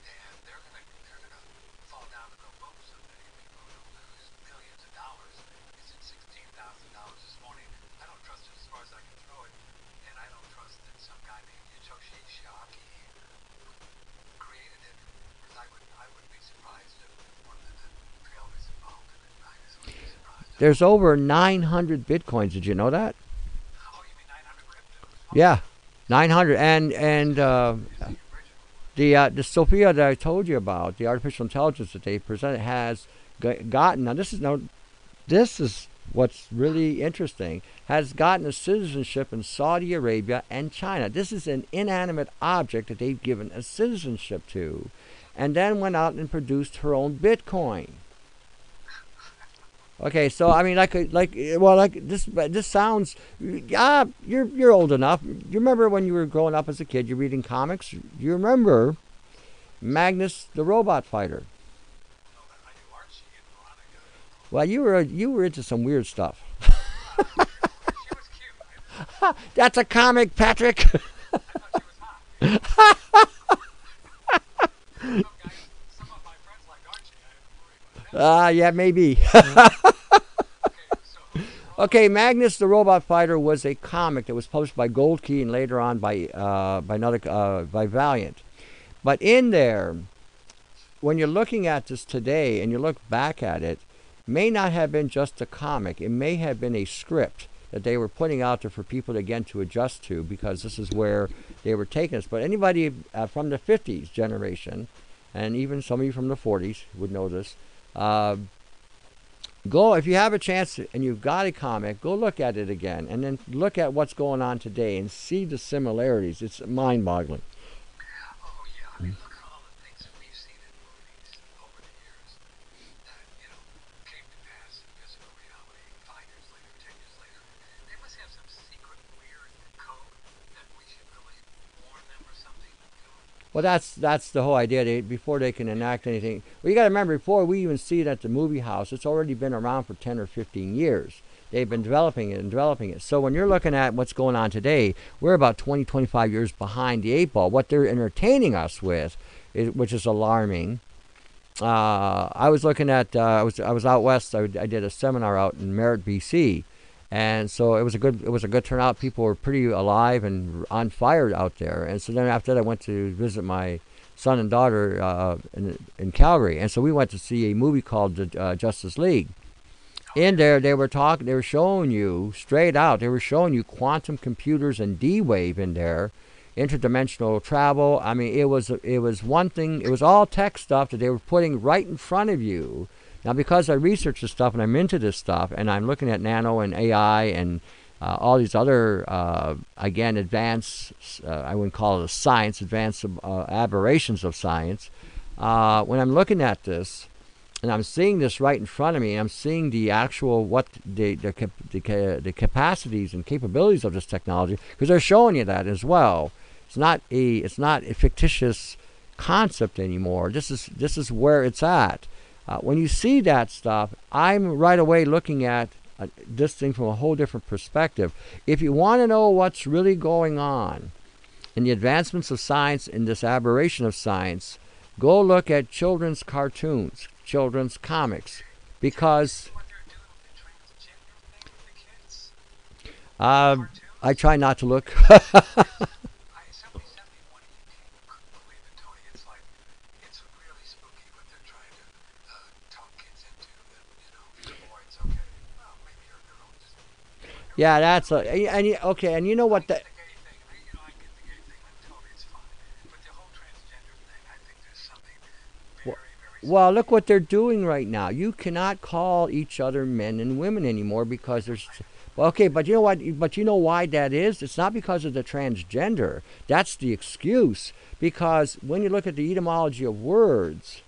and they're gonna fall down to the boat someday. People are gonna lose millions of dollars. It's at $16,000 this morning. I don't trust it as far as I can throw it, and I don't trust that some guy named Hitoshi Shiaki created it, because I would be surprised if one of the trail was involved in it. I just would be surprised. There's over 900 bitcoins. Did you know that? Oh, you mean 900 cryptos? Yeah, 900. And the Sophia that I told you about, the artificial intelligence that they presented, has gotten. Now this is what's really interesting. Has gotten a citizenship in Saudi Arabia and China. This is an inanimate object that they've given a citizenship to, and then went out and produced her own Bitcoin. Okay, so I mean, this sounds. You're old enough. You remember when you were growing up as a kid? You're reading comics. You remember Magnus the Robot Fighter? No, but I knew Archie and Veronica. Well, you were into some weird stuff. She was cute. That's a comic, Patrick. I thought she was hot. Some of my friends like Archie. I have to worry about that. Yeah, maybe. Okay, Magnus the Robot Fighter was a comic that was published by Gold Key and later on by Valiant. But in there, when you're looking at this today and you look back at it, may not have been just a comic. It may have been a script that they were putting out there for people again to adjust to, because this is where they were taking us. But anybody from the 50s generation, and even some of you from the 40s would know this. Go, if you have a chance and you've got a comic, go look at it again, and then look at what's going on today and see the similarities. It's mind-boggling. Oh, yeah. I mean, look at all the things that we've seen in movies over the years that, came to pass in physical reality 5 years later, 10 years later. They must have some secret, weird code that we should really warn them or something, Well, that's the whole idea. Before they can enact anything, well, you got to remember, before we even see it at the movie house, it's already been around for 10 or 15 years. They've been developing it. So when you're looking at what's going on today, we're about 20, 25 years behind the 8 ball. What they're entertaining us with, which is alarming. I was looking at, I was out west. I did a seminar out in Merritt, BC. And so it was a good turnout. People were pretty alive and on fire out there. And so then after that, I went to visit my son and daughter in Calgary. And so we went to see a movie called the Justice League. In there, they were showing you straight out. They were showing you quantum computers and D-Wave in there, interdimensional travel. I mean, it was one thing. It was all tech stuff that they were putting right in front of you. Now, because I research this stuff and I'm into this stuff, and I'm looking at nano and AI and all these other, again, advanced, I wouldn't call it a science, advanced aberrations of science. When I'm looking at this, and I'm seeing this right in front of me, I'm seeing the actual, the capacities and capabilities of this technology, because they're showing you that as well. It's not a fictitious concept anymore. This is where it's at. When you see that stuff, I'm right away looking at this thing from a whole different perspective. If you want to know what's really going on in the advancements of science, in this aberration of science, go look at children's cartoons, children's comics, because What they're doing with the transgender thing with the kids? I try not to look. Somebody sent me one, and you couldn't believe it, Tony. It's like, it's really spooky what they're trying to talk kids into. That, you're a boy, it's okay. Well, maybe you're a girl. Just, Yeah, that's okay. And you know what I that? get the gay thing. I get the gay thing. Totally, it's fine. But the whole transgender thing, I think there's something very, very. Well, look what they're doing right now. You cannot call each other men and women anymore because there's. Okay, but you know what? But you know why that is? It's not because of the transgender. That's the excuse. Because when you look at the etymology of words,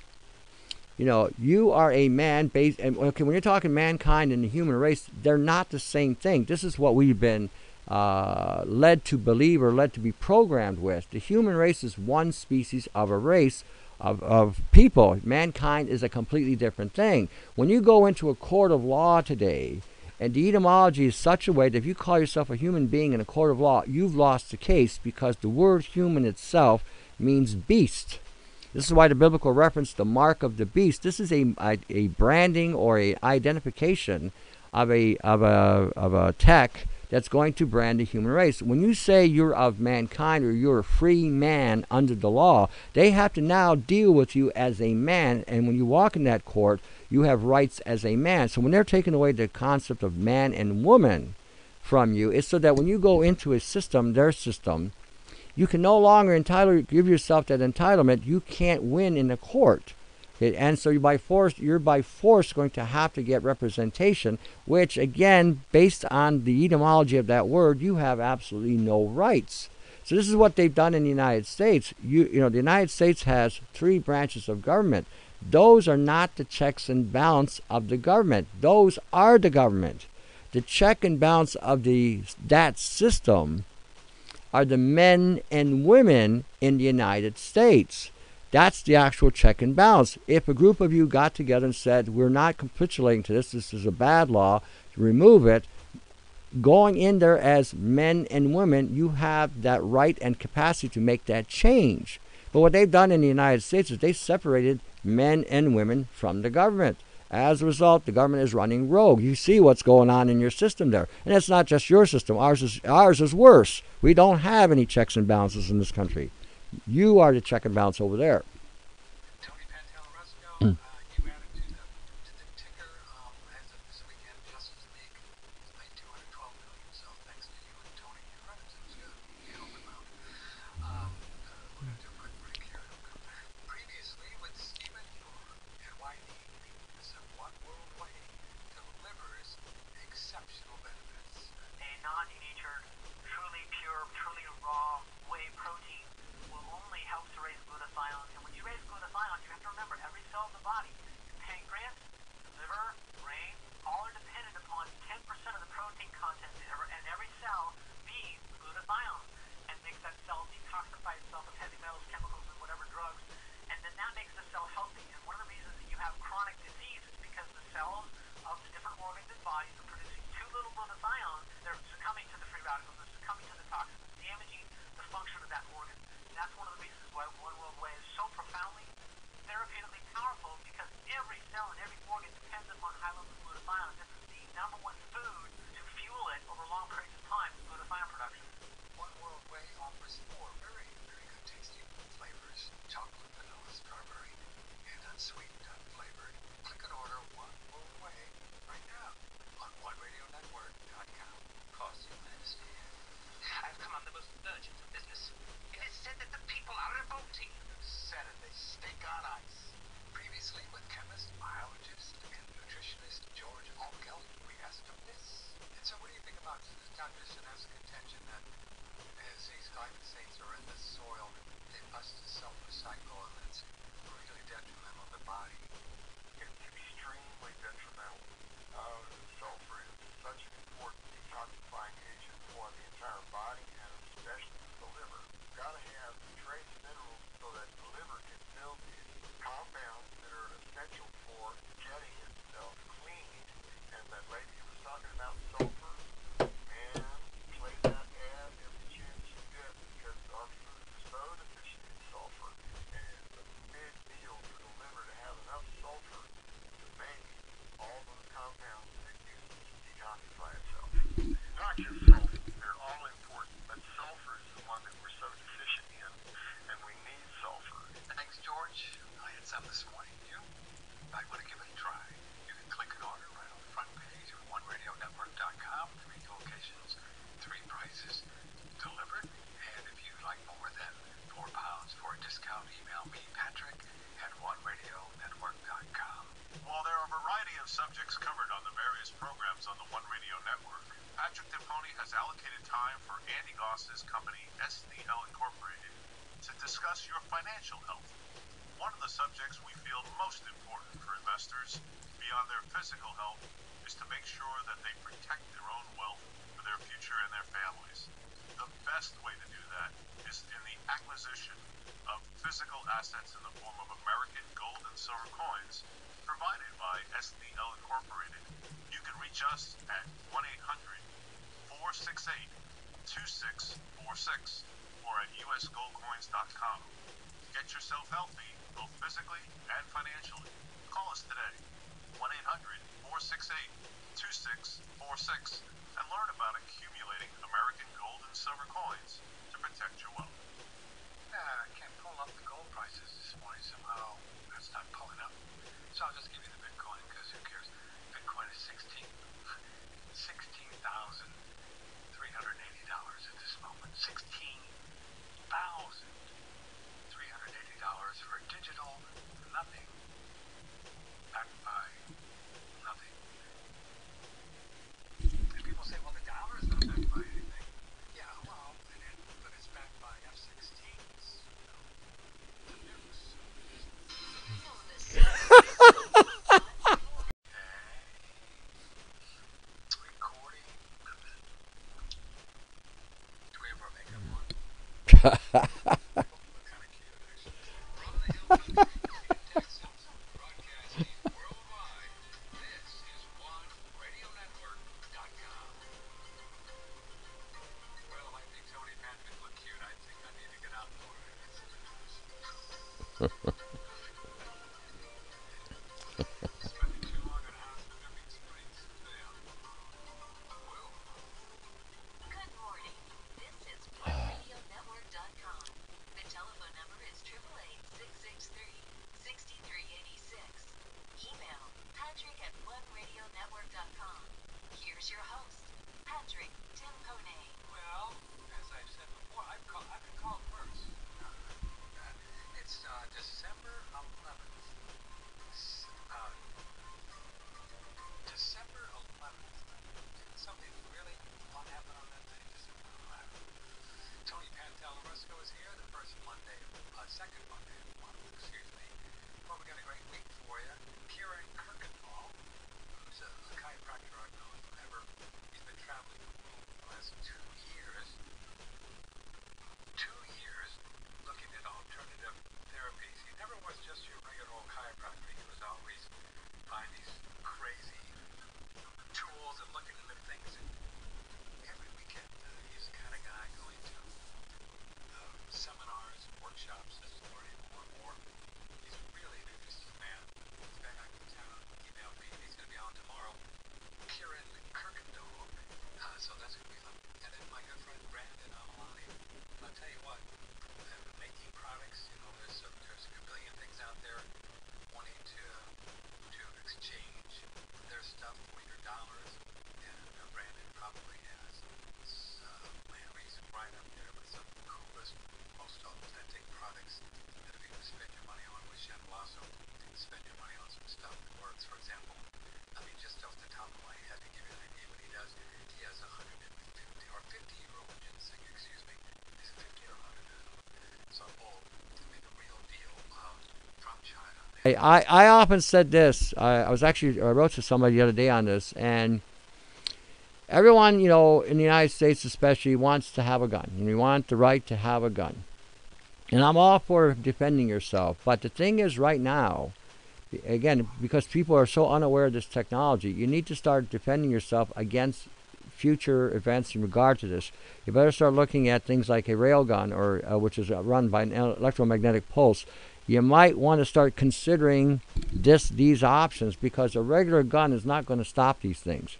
you are a man based. And okay, when you're talking mankind and the human race, they're not the same thing. This is what we've been led to believe or led to be programmed with. The human race is one species of a race of people. Mankind is a completely different thing. When you go into a court of law today, and the etymology is such a way that if you call yourself a human being in a court of law, you've lost the case, because the word human itself means beast. This is why the biblical reference, the mark of the beast, this is a branding or a identification of a tech that's going to brand the human race. When you say you're of mankind or you're a free man under the law, they have to now deal with you as a man. And when you walk in that court, you have rights as a man. So when they're taking away the concept of man and woman from you, it's so that when you go into a system, their system, you can no longer give yourself that entitlement. You can't win in the court. And so you're by force going to have to get representation, which again, based on the etymology of that word, you have absolutely no rights. So this is what they've done in the United States. The United States has 3 branches of government. Those are not the checks and balance of the government. Those are the government. The check and balance of that system are the men and women in the United States. That's the actual check and balance. If a group of you got together and said, we're not capitulating to this is a bad law, remove it, going in there as men and women, you have that right and capacity to make that change. But what they've done in the United States is they separated men and women from the government. As a result, the government is running rogue. You see what's going on in your system there. And it's not just your system. Ours is worse. We don't have any checks and balances in this country. You are the check and balance over there. Tony Pantalleresco, you added to the ticker as of this weekend. Justice League made $212 million. So thanks to you and Tony, your credits. It was good. You helped them out. We're going to do a quick break here. We'll come back. Previously with Stephen NYD, this is One World Way delivers exceptional benefits. A non-denatured, truly pure, truly raw whey protein will only help to raise glutathione. And when you raise glutathione, you have to remember every cell of the body, the pancreas, the liver, brain, all are dependent upon 10% of the protein content in every cell being glutathione, and makes that cell detoxify itself of heavy metals, chemicals, and whatever drugs. And then that makes the cell healthy. And one of the reasons that you have chronic disease is because the cells of the different organs and bodies are producing too little glutathione. They're succumbing to the free radicals, they're succumbing to the toxins, damaging the function of that organ. And that's one of the reasons why One World Way is so profoundly therapeutically powerful, because every cell and every organ depends upon high levels of glutathione. This is the number one food to fuel it over long periods of time, glutathione production. One World Way offers 4 very, very good tasting flavors: chocolate, vanilla, strawberry, and unsweetened, unflavored. Click and order One World Way right now on OneRadioNetwork.com. Costs you understand. I've come on the most urgent of business. It is said that the people are revolting. Said it, they stake on ice. Previously with chemist, biologist, and nutritionist George Alkel, we asked him this. And so what do you think about Dr. Sinev's contention that as these glyphosates are in the soil, they must self-recycle, and it's really detrimental to the body? It's extremely detrimental. Sulfur is such an important detoxifying agent for the entire body, and especially for the liver. You've got to have trace minerals so that the liver can build these compounds that are essential for getting itself cleaned. And that lady who was talking of subjects covered on the various programs on the One Radio Network, Patrick Deponi has allocated time for Andy Goss's company, SDL Incorporated, to discuss your financial health. One of the subjects we feel most important for investors, beyond their physical health, is to make sure that they protect their own wealth for their future and their families. The best way to do that is in the acquisition of physical assets in the form of American gold and silver coins provided by SDL Incorporated. You can reach us at 1-800-468-2646 or at usgoldcoins.com. Get yourself healthy, both physically and financially. Call us today, 1-800-468-2646, and learn about accumulating American gold and silver coins to protect your wealth. I can't pull up the gold prices this morning. Somehow that's not pulling up. So I'll just give you the Bitcoin because who cares? Bitcoin is $16,380 at this moment. $16,380 for digital nothing. Backed by nothing. And people say, well, the dollar is not backed by anything. Yeah, well, but it's backed by F-16s. The nukes. Recording. Do we have our makeup on? Look kind of cute, actually. From the Hilton in Texas, broadcasting worldwide, this is OneRadioNetwork.com. Well, if I think Tony Patrick look cute, I think I need to get out more. Spending too long on house living springs. Well, Good morning. This is OneRadioNetwork.com. The telephone number is 888-663-6386. Email Patrick at OneRadioNetwork.com. Here's your host, Patrick Timpone. well, as I've said before, I've been called worse. It's December 11th. December 11th. Something really fun happened on that day, December 11th. Tony Pantalleresco is here, the second Monday of the month, excuse me. Well, we got a great week for you. Kieran Kirkendall, who's a chiropractor I've known forever. He's been traveling the world for the last 2 years. 2 years looking at alternative therapies. He never was just your regular old chiropractor. He was always finding these crazy tools and looking into things. And every weekend, he's the kind of guy going to seminars, workshops, just learning more and more. He's really an interesting man. He's back in town. Emailed me. He's going to be on tomorrow. Kieran Kirkendall. So that's going to be fun. And then my good friend Brandon Amalani. I'll tell you what, making products, there's a billion things out there wanting to exchange their stuff for your dollars. And Brandon probably has he's right up there with some of the coolest, most authentic products that if you can spend your money on, which you will also spend your money on some stuff that works. For example, just off the top of my head to give you an idea what he does, he has 50-year-old ginseng, excuse me. Is it 50 or 100? So the real deal from China. I often said this. I wrote to somebody the other day on this, and everyone, in the United States especially, wants to have a gun. And you want the right to have a gun. And I'm all for defending yourself. But the thing is, right now, again, because people are so unaware of this technology, you need to start defending yourself against future events in regard to this. You better start looking at things like a railgun, or which is run by an electromagnetic pulse. You might want to start considering these options, because a regular gun is not going to stop these things.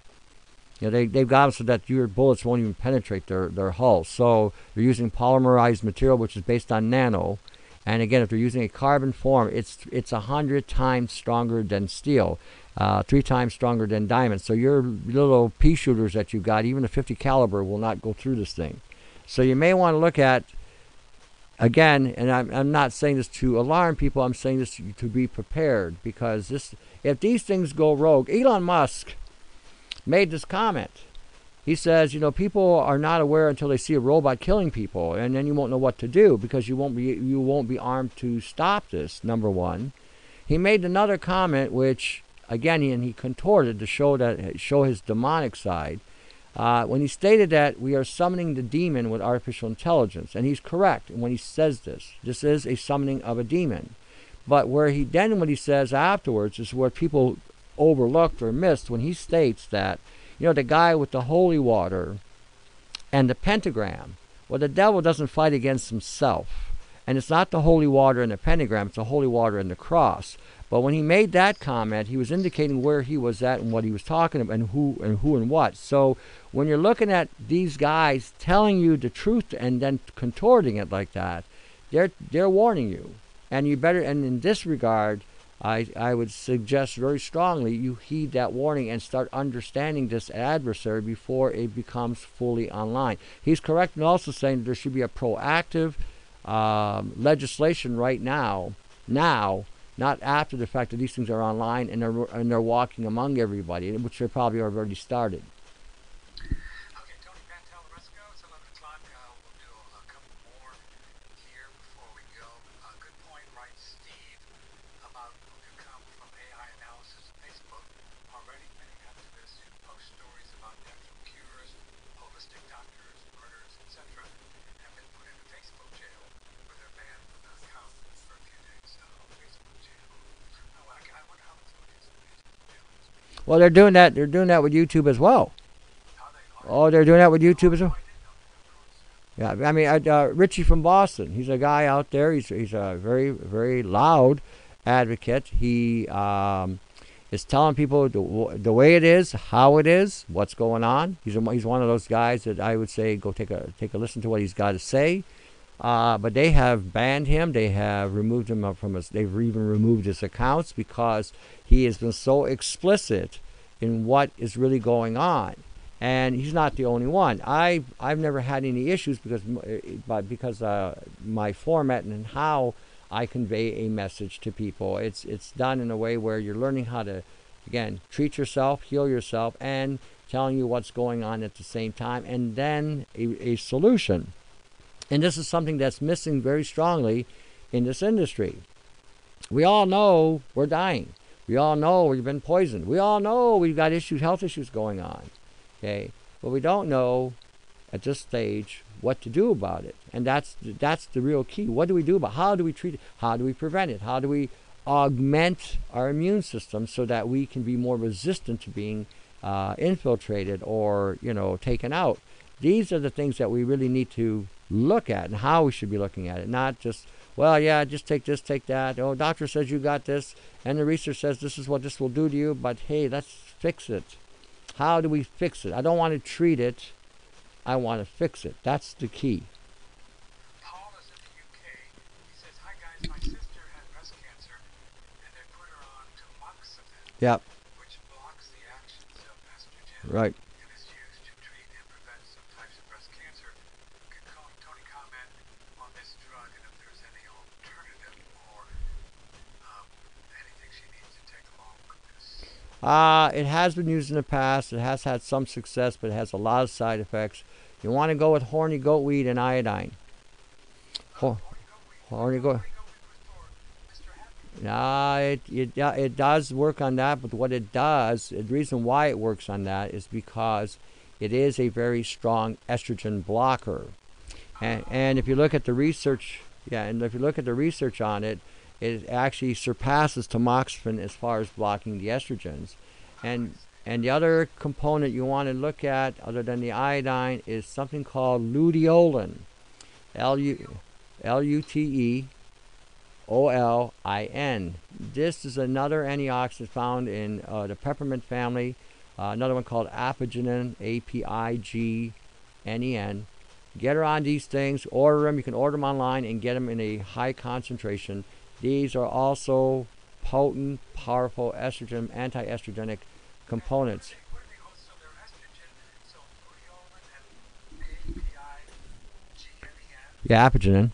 They've got them so that your bullets won't even penetrate their hull. So they're using polymerized material, which is based on nano. And again, if they're using a carbon form, it's 100 times stronger than steel, 3 times stronger than diamond. So your little pea shooters that you got, even a 50 caliber, will not go through this thing. So you may want to look at again, and I'm not saying this to alarm people, I'm saying this to be prepared, because if these things go rogue, Elon Musk made this comment. He says, people are not aware until they see a robot killing people, and then you won't know what to do, because you won't be armed to stop this. Number one, he made another comment, which again he contorted to show his demonic side, when he stated that we are summoning the demon with artificial intelligence, and he's correct when he says this. This is a summoning of a demon, but what he says afterwards is what people overlooked or missed, when he states that, the guy with the holy water and the pentagram, well, the devil doesn't fight against himself. And it's not the holy water and the pentagram, it's the holy water and the cross. But when he made that comment, he was indicating where he was at and what he was talking about, and who and what. So when you're looking at these guys telling you the truth and then contorting it like that, they're warning you. And you better, and in this regard, I would suggest very strongly you heed that warning and start understanding this adversary before it becomes fully online. He's correct in also saying that there should be a proactive legislation right now, not after the fact that these things are online and they're walking among everybody, which they probably have already started. Okay, Tony Pantel, let's go. It's 11 o'clock. We'll do a couple more here before we go. Good point, right, Steve, about who could come from AI analysis of Facebook. Already many activists who post stories about natural cures, holistic doctors, murders, etc., have been put into Facebook jail where they're banned from their account for a few days. Facebook jail. Oh, I wonder how much money is in Facebook jail. Well, they're doing that. They're doing that with YouTube as well. Oh, they're doing that with YouTube as well. Yeah, I mean, Richie from Boston. He's a guy out there. He's a very, very loud advocate. He is telling people the way it is, how it is, what's going on. He's one of those guys that I would say go take a listen to what he's got to say. But they have banned him. They have removed him from his. They've even removed his accounts because he has been so explicit in what is really going on. And he's not the only one. I've never had any issues because my format and how I convey a message to people. It's done in a way where you're learning how to, again, treat yourself, heal yourself, and telling you what's going on at the same time, and then a solution. And this is something that's missing very strongly in this industry. We all know we're dying. We all know we've been poisoned. We all know we've got health issues going on. Okay, but we don't know at this stage what to do about it, and that's the real key. What do we do about it? How do we treat it? How do we prevent it? How do we augment our immune system so that we can be more resistant to being infiltrated or taken out? These are the things that we really need to look at and how we should be looking at it, not just, well, yeah, just take this, take that. Oh, doctor says you got this, and the research says this is what this will do to you, but hey, let's fix it. How do we fix it? I don't want to treat it. I want to fix it. That's the key. Paul is in the UK. He says, hi guys, my sister had breast cancer and they put her on tamoxifen, Yep. which blocks the actions of estrogen. Right. And is used to treat and prevent some types of breast cancer. Could Tony comment on this drug and if there's any alternative or anything she needs to take along with this? It has been used in the past. It has had some success, but it has a lot of side effects. You want to go with horny goat weed and iodine. Horny goat. It does work on that, but what it does, the reason why it works on that is because it is a very strong estrogen blocker. And if you look at the research, on it, it actually surpasses tamoxifen as far as blocking the estrogens. And the other component you want to look at, other than the iodine, is something called luteolin. Luteolin. This is another antioxidant found in the peppermint family. Another one called apigenin, Apignen. Get her on these things. Order them. You can order them online and get them in a high concentration. These are also potent, powerful estrogen, anti-estrogenic components. What are they called? So they're estrogen, so luteolin and Apignen. Yeah, apigenin.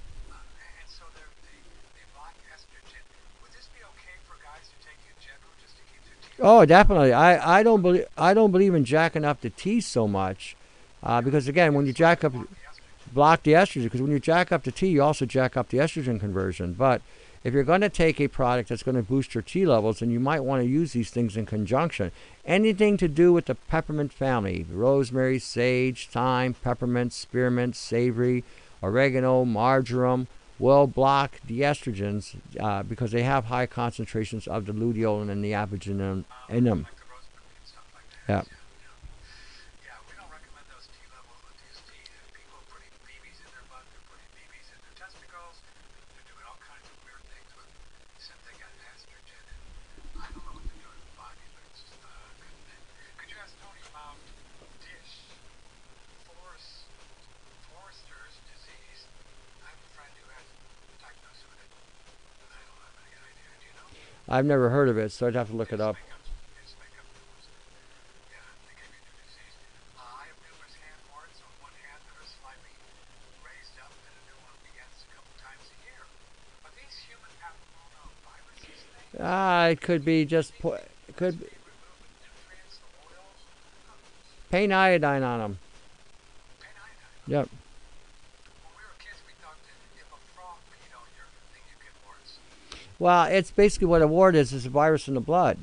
Oh, definitely. I don't believe in jacking up the T so much, because again, when you jack up, block the estrogen, because when you jack up the T, you also jack up the estrogen conversion. But if you're going to take a product that's going to boost your T levels, then you might want to use these things in conjunction. Anything to do with the peppermint family: rosemary, sage, thyme, peppermint, spearmint, savory, oregano, marjoram, will block the estrogens, because they have high concentrations of the luteolin and the apigenin in them. Like the rosemary and stuff like that. Yeah. Yeah, we don't recommend these people putting BBs in their butt, they're putting BBs in their testicles, they're doing all kinds of weird things with synthetic estrogen, and I don't know what they're doing in the body, but it's just couldn't they? Could you ask Tony about dish, forest, forester's disease? I have a friend who has diagnosed with it, and I don't have any idea. Do you know? I've never heard of it, so I'd have to look it up. It's makeup tools. Yeah, they gave me new disease. I have numerous hand warts on one hand that are slightly raised up, and a new one begins a couple times a year. Are these human papillomaviruses things? It could be just it could Be removed with nutrients, the oils, paint iodine on them. paint iodine. Yep. When we were kids, we thought that if a frog peed on your thing, you get warts. Well, it's basically what a wart is a virus in the blood.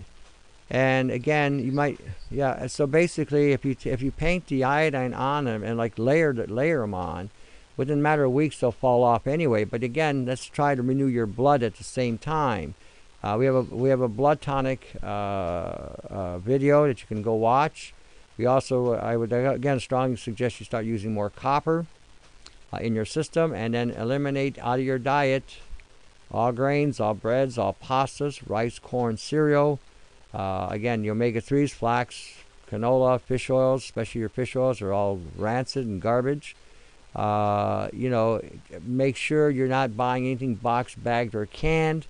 And again, you might, yeah. So basically, if you paint the iodine on them and like layer them on, within a matter of weeks they'll fall off anyway. But again, let's try to renew your blood at the same time. We have a blood tonic video that you can go watch. We also, I would again strongly suggest you start using more copper in your system, and then eliminate out of your diet all grains, all breads, all pastas, rice, corn, cereal. Again, the omega-3s, flax, canola, fish oils, especially your fish oils, are all rancid and garbage. Make sure you're not buying anything boxed, bagged, or canned.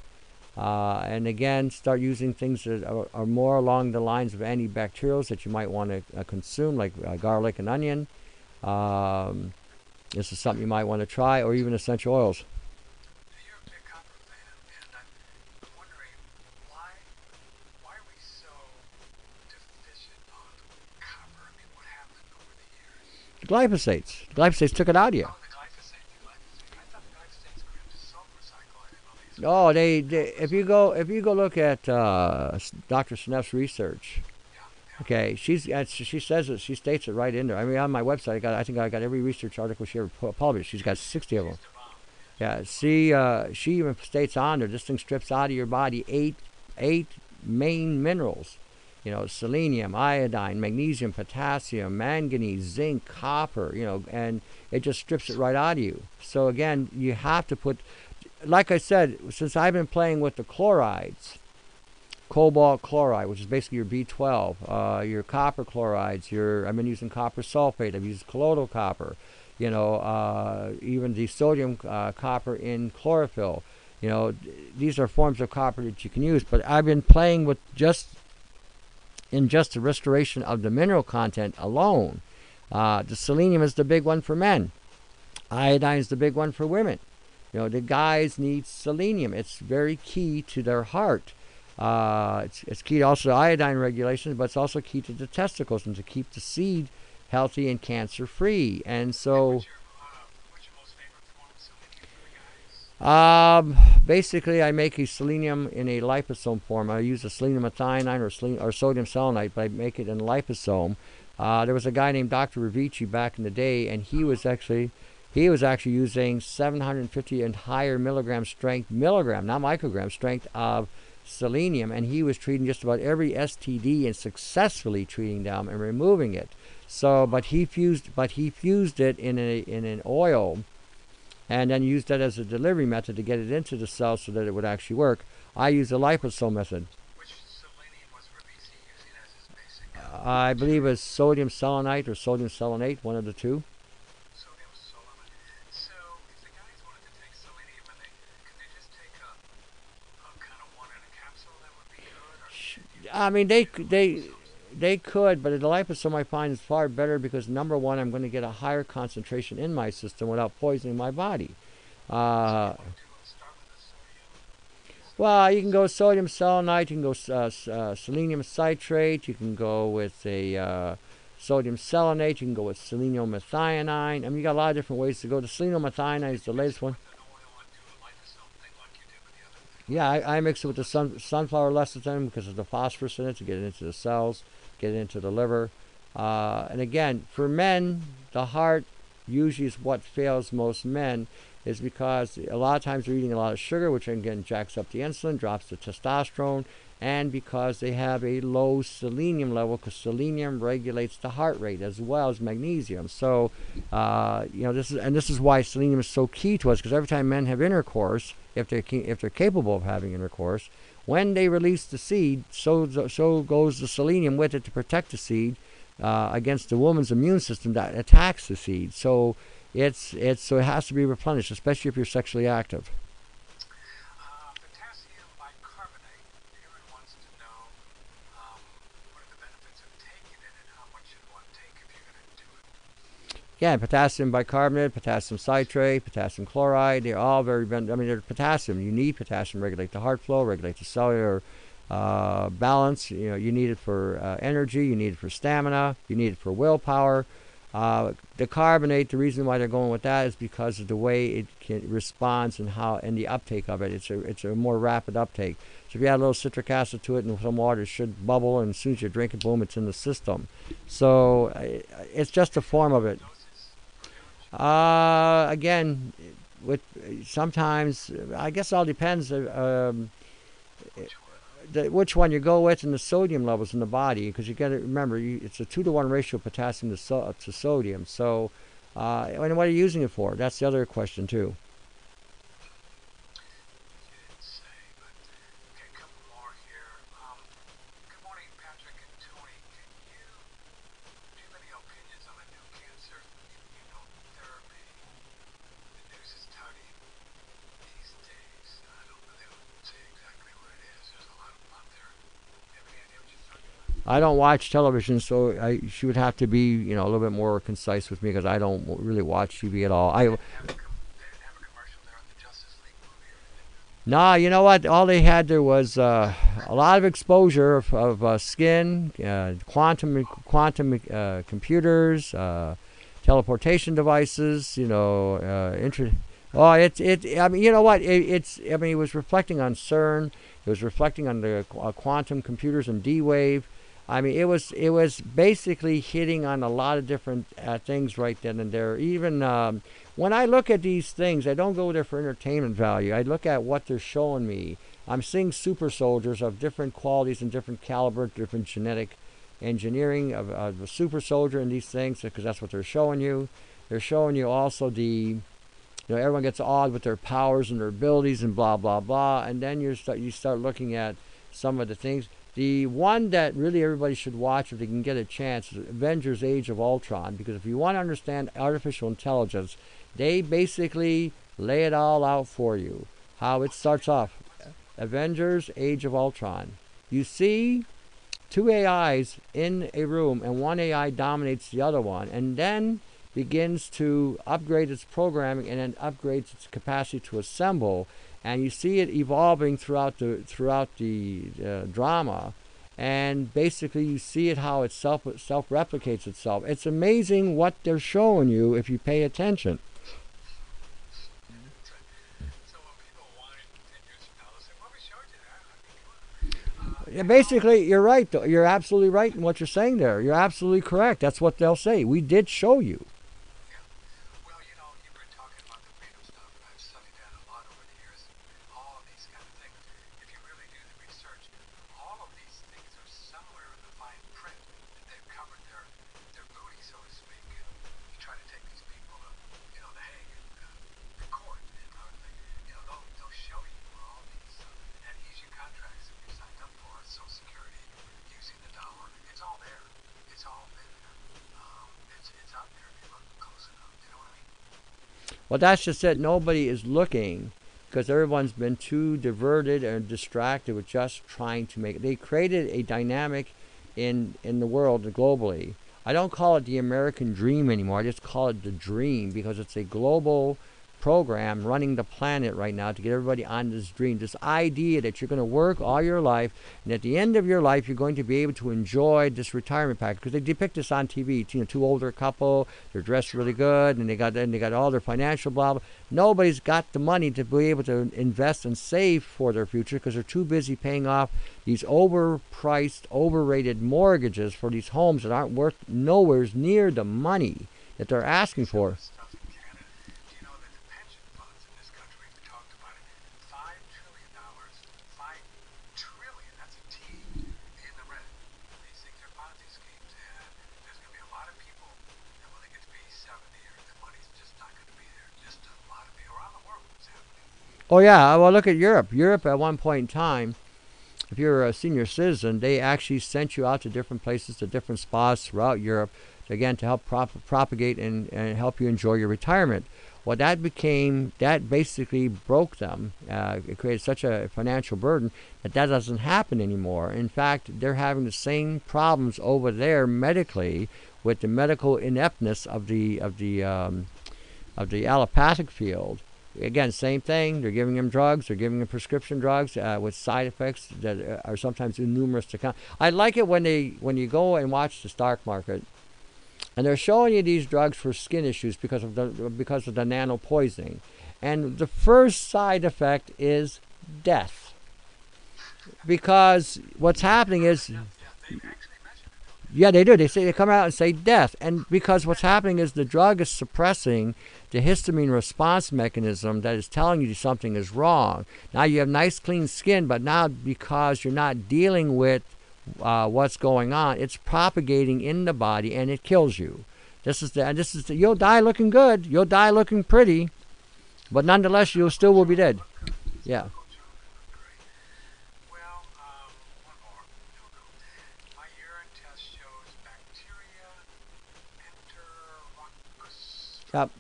And again, start using things that are more along the lines of antibacterials that you might want to consume, like garlic and onion. This is something you might want to try, or even essential oils. You're a big copper fan, and I'm wondering why are we so deficient on copper? I mean, what happened over the years? Glyphosates. Glyphosates took it out of you. Oh, the glyphosate. I thought the glyphosates were into salt recycle. I didn't know these. Oh, they if you go look at Dr. Sneff's research, okay, she says it, she states it right in there. I mean, on my website, I think I got every research article she ever published. She's got 60 of them. Yeah, she even states on there, this thing strips out of your body eight main minerals. Selenium, iodine, magnesium, potassium, manganese, zinc, copper. And it just strips it right out of you. So again, you have to put, like I said, since I've been playing with the chlorides, cobalt chloride, which is basically your B12, your copper chlorides, I've been using copper sulfate, I've used colloidal copper, even the sodium copper in chlorophyll. These are forms of copper that you can use, but I've been playing with just the restoration of the mineral content alone. The selenium is the big one for men. Iodine is the big one for women. The guys need selenium. It's very key to their heart. It's key also to iodine regulation, but it's also key to the testicles and to keep the seed healthy and cancer free. And so, What's your most favorite form of selenium for the guys? basically, I make a selenium in a liposome form. I use a selenium methionine or sodium selenite, but I make it in liposome. There was a guy named Dr. Ravici back in the day, and he was actually using 750 and higher milligram, not microgram strength of selenium, and he was treating just about every STD and successfully treating them and removing it. So, but he fused it in an oil, and then used that as a delivery method to get it into the cell so that it would actually work. I use the liposome method. Which selenium was Ravici using as his basic? I believe it's sodium selenite or sodium selenate, one of the two. Sodium selenite. So, if the guys wanted to take selenium, could they just take a kind of one in a capsule that would be good? Or I mean, they could, but the liposome I find is far better because number one, I'm going to get a higher concentration in my system without poisoning my body. start with the sodium Well, you can go sodium selenite, you can go selenium citrate, you can go with a sodium selenate, you can go with selenium methionine. I mean, you got a lot of different ways to go. The selenium methionine is the latest one. Yeah, I mix it with the sunflower lecithin because of the phosphorus in it to get it into the cells, get it into the liver. And again, for men, the heart usually is what fails most men, is because a lot of times they're eating a lot of sugar, which again jacks up the insulin, drops the testosterone, and because they have a low selenium level, because selenium regulates the heart rate as well as magnesium. So, this is why selenium is so key to us, because every time men have intercourse, if they're capable of having intercourse, when they release the seed, so goes the selenium with it to protect the seed against the woman's immune system that attacks the seed. So it has to be replenished, especially if you're sexually active. Potassium bicarbonate. Everyone wants to know what are the benefits of taking it and how much should one take if you're going to do it. Yeah, potassium bicarbonate, potassium citrate, potassium chloride, they're all they're potassium. You need potassium to regulate the heart flow, regulate the cellular balance. You need it for energy, you need it for stamina, you need it for willpower. The carbonate, the reason why they're going with that is because of the way it responds and the uptake of it. It's a more rapid uptake. So if you add a little citric acid to it and some water, it should bubble, and as soon as you drink it, boom, it's in the system. So it's just a form of it. Again, with sometimes I guess it all depends. Which one you go with and the sodium levels in the body, because you got to remember it's a 2-to-1 ratio of potassium to sodium. So, and what are you using it for? That's the other question too. You didn't say, but okay, a couple more here. Good morning, Patrick and Tony. Do you have any opinions on a new cancer immunotherapy? The news is touting these days. I don't know. They don't say exactly what it is. There's a lot of them out there. Do you have any idea what you're talking about? I don't watch television, so she would have to be a little bit more concise with me, because I don't really watch TV at all. They didn't have a commercial there on the Justice League movie or anything. Nah, you know what? All they had there was a lot of exposure of skin, quantum computers, teleportation devices. I mean, you know what? It was reflecting on CERN. It was reflecting on the quantum computers and D-Wave. I mean, it was basically hitting on a lot of different things right then and there. Even when I look at these things, I don't go there for entertainment value. I look at what they're showing me. I'm seeing super soldiers of different qualities and different caliber, different genetic engineering of a super soldier in these things, because that's what they're showing you. They're showing you also everyone gets awed with their powers and their abilities and blah blah blah, and then you start looking at some of the things. The one that really everybody should watch if they can get a chance is Avengers: Age of Ultron, because if you want to understand artificial intelligence, they basically lay it all out for you. How it starts off. Avengers: Age of Ultron. You see 2 AIs in a room, and one AI dominates the other one, and then begins to upgrade its programming and then upgrades its capacity to assemble. And you see it evolving throughout the drama, and basically you see it how it self replicates itself. It's amazing what they're showing you if you pay attention. So when people want it 10 years from now, they'll say, "Well, we showed you that." I mean, Yeah, basically, you're right. You're absolutely right in what you're saying there. You're absolutely correct. That's what they'll say. We did show you. well, you've been talking about the freedom stuff, and I've studied that a lot over the years. All of these kind of things. If you really do the research, all of these things are somewhere in the fine print. They've covered their booty, so to speak. And you try to take these people to, the Hague, the court, and they'll show you where all these adhesion contracts that we signed up for, Social Security, using the dollar. It's all there. It's all been there. It's out there if you look close enough. You know what I mean? Well, that's just it. Nobody is looking, because everyone's been too diverted and distracted with just trying to make it. They created a dynamic in the world globally. I don't call it the American dream anymore. I just call it the dream, because it's a global program running the planet right now to get everybody on this dream, this idea that you're going to work all your life, and at the end of your life, you're going to be able to enjoy this retirement package. Because they depict this on TV, two older couple, they're dressed really good, and they got all their financial blah blah. Nobody's got the money to be able to invest and save for their future because they're too busy paying off these overpriced, overrated mortgages for these homes that aren't worth nowhere near the money that they're asking for. Stuff in Canada. Do you know that the pension funds in this country, we talked about it, $5 trillion, $5 trillion, that's a T in the red. These things are Ponzi schemes, and there's going to be a lot of people that when they get to be 70, or the money's just not going to be there. Just a lot of people around the world it's happening. Oh yeah, well look at Europe. Europe at one point in time, if you're a senior citizen, they actually sent you out to different places, to different spots throughout Europe, again, to help propagate and help you enjoy your retirement. Well, that basically broke them. It created such a financial burden that doesn't happen anymore. In fact, they're having the same problems over there medically with the medical ineptness of the allopathic field. Again, same thing. They're giving them drugs. They're giving them prescription drugs with side effects that are sometimes numerous to count. I like it when you go and watch the stock market, and they're showing you these drugs for skin issues because of the nano poisoning, and the first side effect is death. Because what's happening is, yeah, they do. They come out and say death, and because what's happening is the drug is suppressing the histamine response mechanism that is telling you something is wrong. Now you have nice clean skin, but now because you're not dealing with what's going on, it's propagating in the body and it kills you. You'll die looking good, you'll die looking pretty, but nonetheless you still will be dead. Yeah. Well, one more. My urine test shows bacteria enterococcus. Yep.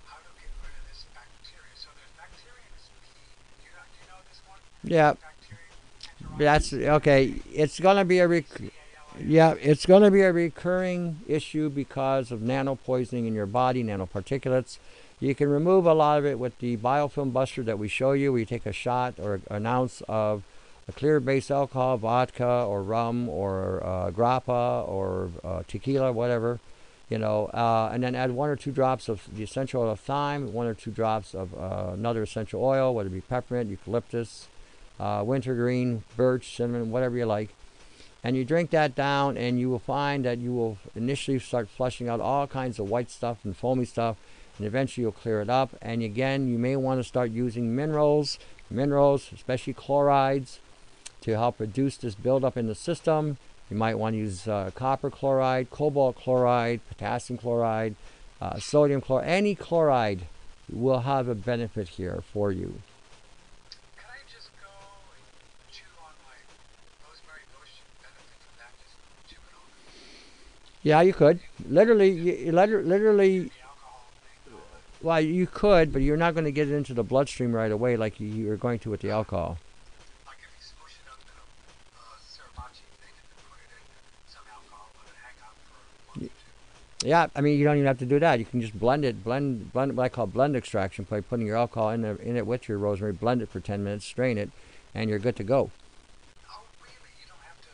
How to get rid of this bacteria? So there's bacteria in this pee. Do you know this one? Yeah. That's okay. It's going to be a recurring issue because of nano poisoning in your body, nanoparticulates. You can remove a lot of it with the biofilm buster that we show you. We take a shot or an ounce of a clear base alcohol, vodka or rum or grappa or tequila, whatever, and then add 1 or 2 drops of the essential oil of thyme, 1 or 2 drops of another essential oil, whether it be peppermint, eucalyptus, wintergreen, birch, cinnamon, whatever you like. And you drink that down, and you will find that you will initially start flushing out all kinds of white stuff and foamy stuff, and eventually you'll clear it up. And again, you may want to start using minerals, especially chlorides, to help reduce this buildup in the system. You might want to use copper chloride, cobalt chloride, potassium chloride, sodium chloride. Any chloride will have a benefit here for you. Can I just go and chew on my rosemary bush and benefit from that? Just chew it on? Yeah, you could. Literally, The alcohol thing. well, you could, but you're not going to get it into the bloodstream right away like you're going to with the alcohol. Like if you smush it up in a sriracha thing and then put it in some alcohol, let it hang out for a month or two. Yeah, I mean, you don't even have to do that. You can just blend what I call blend extraction by putting your alcohol in it with your rosemary, blend it for 10 minutes, strain it, and you're good to go. Oh, really? You don't have to,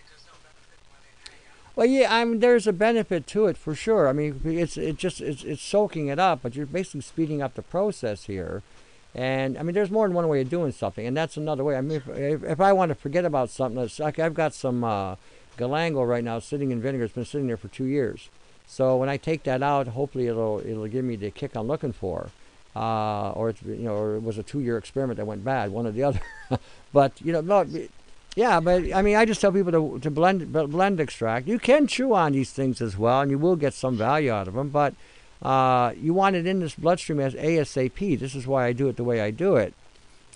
there's no benefit when it hang out? Well, yeah, I mean, there's a benefit to it for sure. I mean, it's soaking it up, but you're basically speeding up the process here. And I mean, there's more than one way of doing something, and that's another way. I mean, if I want to forget about something, it's like I've got some galangal right now sitting in vinegar. It's been sitting there for 2 years. So when I take that out, hopefully it'll give me the kick I'm looking for. Or it's, or it was a 2-year experiment that went bad, one or the other. But no, yeah. But I mean, I just tell people to blend extract. You can chew on these things as well, and you will get some value out of them. But you want it in this bloodstream as ASAP. This is why I do it the way I do it,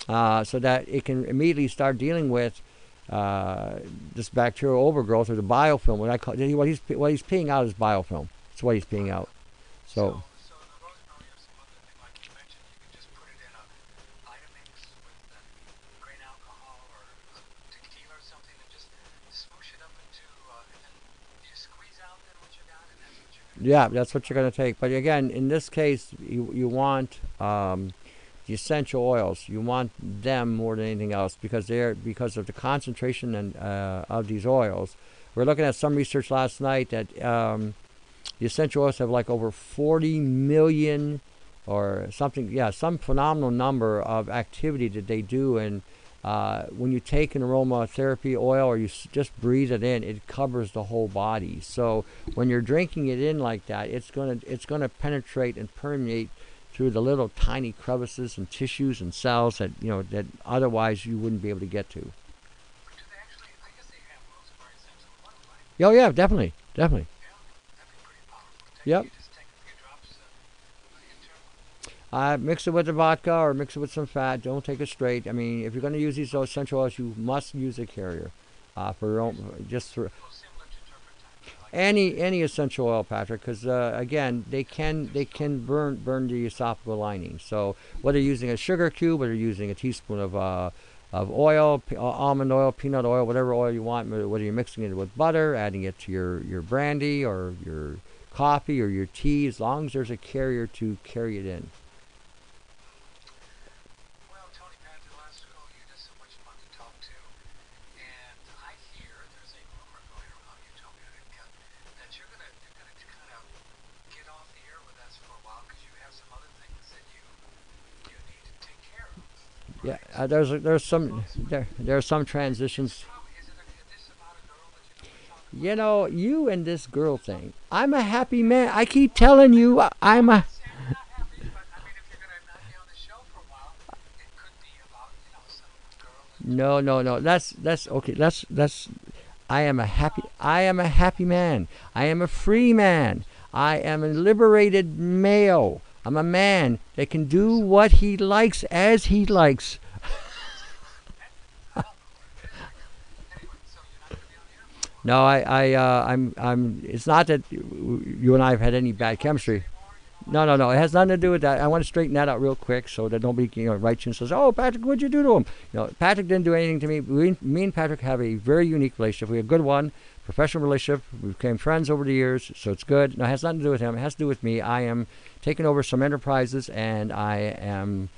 so that it can immediately start dealing with this bacterial overgrowth or the biofilm. What he's peeing out is biofilm. That's what he's peeing out. So So the rosemary or some other thing, like you mentioned, you can just put it in a Vitamix with grain alcohol or tequila or something and just smoosh it up into, and then you squeeze out then what you got, and that's what you're Yeah, that's what you're going to take. But again, in this case, you want the essential oils. You want them more than anything else because of the concentration and of these oils. We're looking at some research last night that the essential oils have like over 40 million or something. Yeah, some phenomenal number of activity that they do. And when you take an aromatherapy oil or you just breathe it in, it covers the whole body. So when you're drinking it in like that, it's gonna penetrate and permeate through the little tiny crevices and tissues and cells that that otherwise you wouldn't be able to get to. But do they actually? I guess they have rules for essential oil, right? Oh yeah, definitely, definitely. Yeah, that'd be pretty powerful. Yep. You just take a few drops internally. Mix it with the vodka or mix it with some fat. Don't take it straight. I mean, if you're going to use these essential oils, you must use a carrier for your own, just for Well, similar to turpentine. Like any essential oil, Patrick, because again, they can burn the esophageal lining. So whether you're using a sugar cube, whether you're using a teaspoon of oil, almond oil, peanut oil, whatever oil you want, whether you're mixing it with butter, adding it to your brandy or your coffee or your tea, as long as there's a carrier to carry it in. Well, Tony Panther, last show you just so much fun to talk to, and I hear there's a rumor going around. You told me that you're gonna kind of get off the air with us for a while because you have some other things that you need to take care of. Yeah, Right? there's some transitions. Is this about a girl that you want to talk about? You know, you and this girl thing. I'm a happy man. I keep telling you, I'm a. Saying you're not happy, but I mean, if you're gonna not be on the show for a while, it could be about some girl. No. That's okay. That's. I am a happy man. I am a free man. I am a liberated male. I'm a man that can do what he likes as he likes. Anyway, so you're not gonna be on the air. No, I'm. It's not that you and I have had any bad chemistry. No. It has nothing to do with that. I want to straighten that out real quick so that nobody writes you and says, "Oh, Patrick, what'd you do to him?" Patrick didn't do anything to me. Me and Patrick have a very unique relationship. We have a good one, professional relationship. We became friends over the years, so it's good. No, it has nothing to do with him. It has to do with me. I am taking over some enterprises, and I am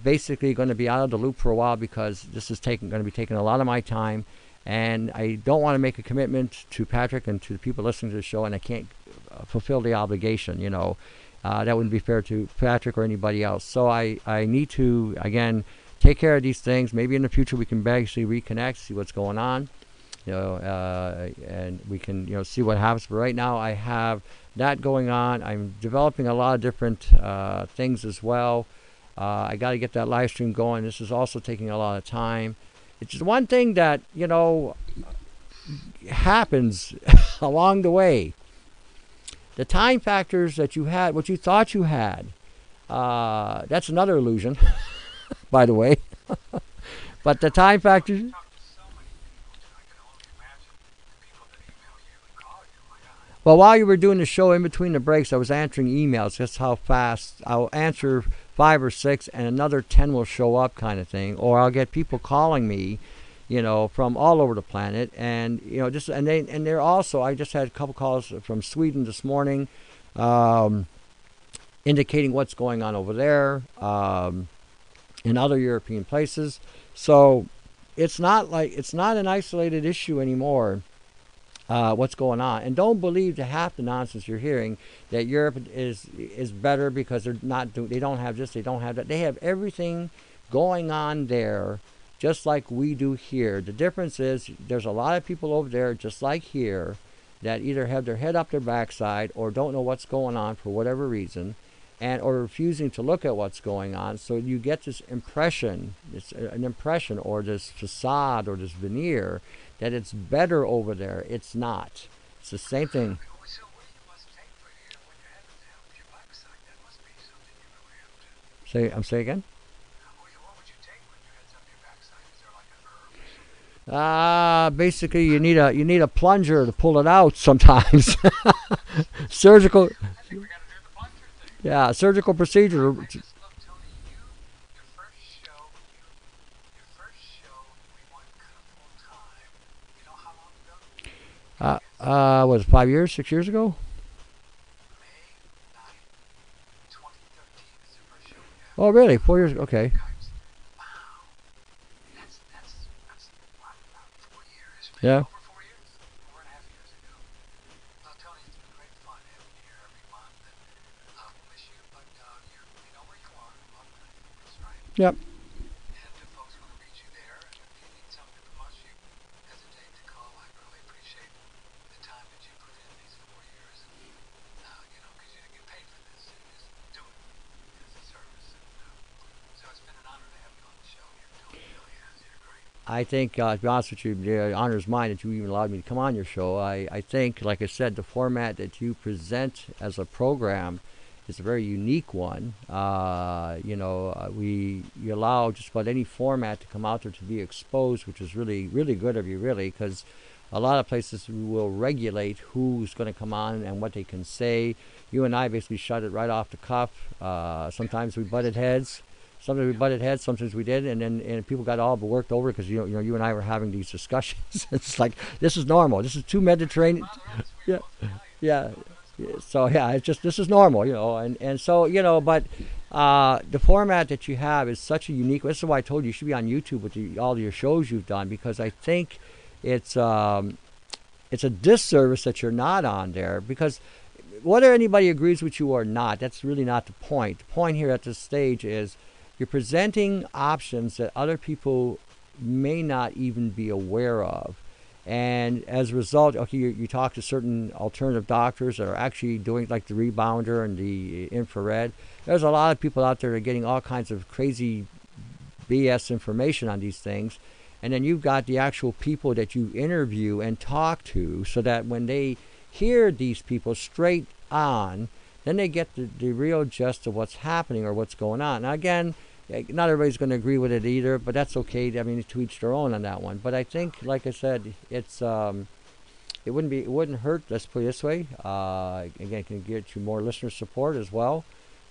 basically going to be out of the loop for a while because this is going to be taking a lot of my time. And I don't want to make a commitment to Patrick and to the people listening to the show, and I can't fulfill the obligation. That wouldn't be fair to Patrick or anybody else. So I need to, again, take care of these things. Maybe in the future we can actually reconnect, see what's going on, and we can, see what happens. But right now I have that going on. I'm developing a lot of different things as well. I got to get that live stream going. This is also taking a lot of time. It's just one thing that, happens along the way. The time factors that you had, what you thought you had, that's another illusion, by the way. But the time factors. Talk to so many people, I can only imagine the people that email you and call you. My God. Well, while you were doing the show in between the breaks, I was answering emails. That's how fast I'll answer 5 or 6, and another 10 will show up, kind of thing. Or I'll get people calling me, from all over the planet, and they're also. I just had a couple calls from Sweden this morning, indicating what's going on over there, in other European places. So it's not an isolated issue anymore. What's going on, and don't believe the half the nonsense you're hearing that Europe is better because they don't have this, they don't have that. They have everything going on there just like we do here. The difference is there's a lot of people over there just like here that either have their head up their backside or don't know what's going on for whatever reason, or refusing to look at what's going on. So you get this impression, an impression or this facade or this veneer that it's better over there. It's not. It's the same thing. So what do you must take for when you're having your backside? That must be something you really have to. Say again? What would you take when your head's up your backside? Is there like an herb? Basically you need a plunger to pull it out sometimes. Surgical. I think we got to do the plunger thing. Yeah, surgical procedure. I just love Tony. Your first show, we went kind of full time. You know how long ago? Was it 5 years, 6 years ago? Oh, really? 4 years? Okay. archives. Wow. That's what, about 4 years, maybe Yeah. over 4 years, 4.5 years ago. Well, Tony, it's been great fun having you here every month, and we'll miss you, but we know where you are. Love Minneapolis, right? Yep. And if folks want to reach you there, and if you need something from us, you hesitate to call. I really appreciate the time that you put in these 4 years, and because you didn't get paid for this, you just do it as a service. And so it's been an honor to have you on the show here, Tony. It really has. You're great. I think, to be honest with you, the honor is mine that you even allowed me to come on your show. I think, like I said, the format that you present as a program is a very unique one. You allow just about any format to come out there to be exposed, which is really, really good of you, really, because a lot of places will regulate who's going to come on and what they can say. You and I basically shut it right off the cuff. Sometimes we butted heads. Sometimes we did, and people got all worked over because you and I were having these discussions. It's like, this is normal. This is two Mediterranean. Yeah, yeah. So yeah, it's just, this is normal, and so but the format that you have is such a unique. This is why I told you should be on YouTube with all your shows you've done, because I think it's a disservice that you're not on there, because whether anybody agrees with you or not, that's really not the point. The point here at this stage is you're presenting options that other people may not even be aware of. And as a result, okay, you talk to certain alternative doctors that are actually doing like the rebounder and the infrared. There's a lot of people out there that are getting all kinds of crazy BS information on these things. And then you've got the actual people that you interview and talk to, so that when they hear these people straight on, then they get the real gist of what's happening or what's going on. Now, again, not everybody's going to agree with it either, but that's okay. I mean, to each their own on that one. But I think, like I said, it's it wouldn't hurt. Let's put it this way. Again, it can get you more listener support as well.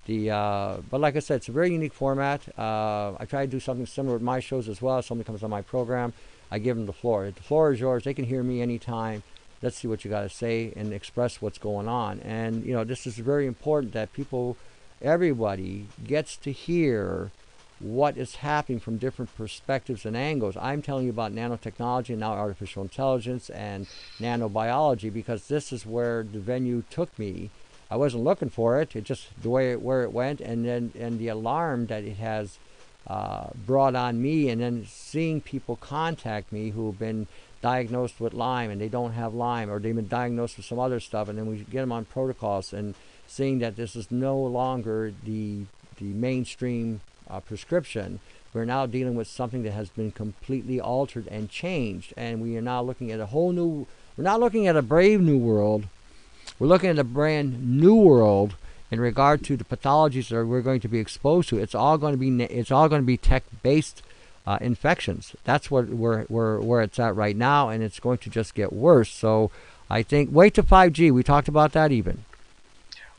But like I said, it's a very unique format. I try to do something similar with my shows as well. If somebody comes on my program, I give them the floor. The floor is yours. They can hear me anytime. Let's see what you got to say and express what's going on. And this is very important that everybody gets to hear what is happening from different perspectives and angles. I'm telling you about nanotechnology and now artificial intelligence and nanobiology, because this is where the venue took me. I wasn't looking for it. It just where it went, and the alarm that it has brought on me, and then seeing people contact me who have been diagnosed with Lyme and they don't have Lyme, or they've been diagnosed with some other stuff, and then we get them on protocols, and seeing that this is no longer the mainstream prescription. We're now dealing with something that has been completely altered and changed, and we are now looking at we're not looking at a brave new world. We're looking at a brand new world in regard to the pathologies that we're going to be exposed to. It's all going to be tech-based infections. That's where it's at right now, and it's going to just get worse. So I think wait to 5G. We talked about that even.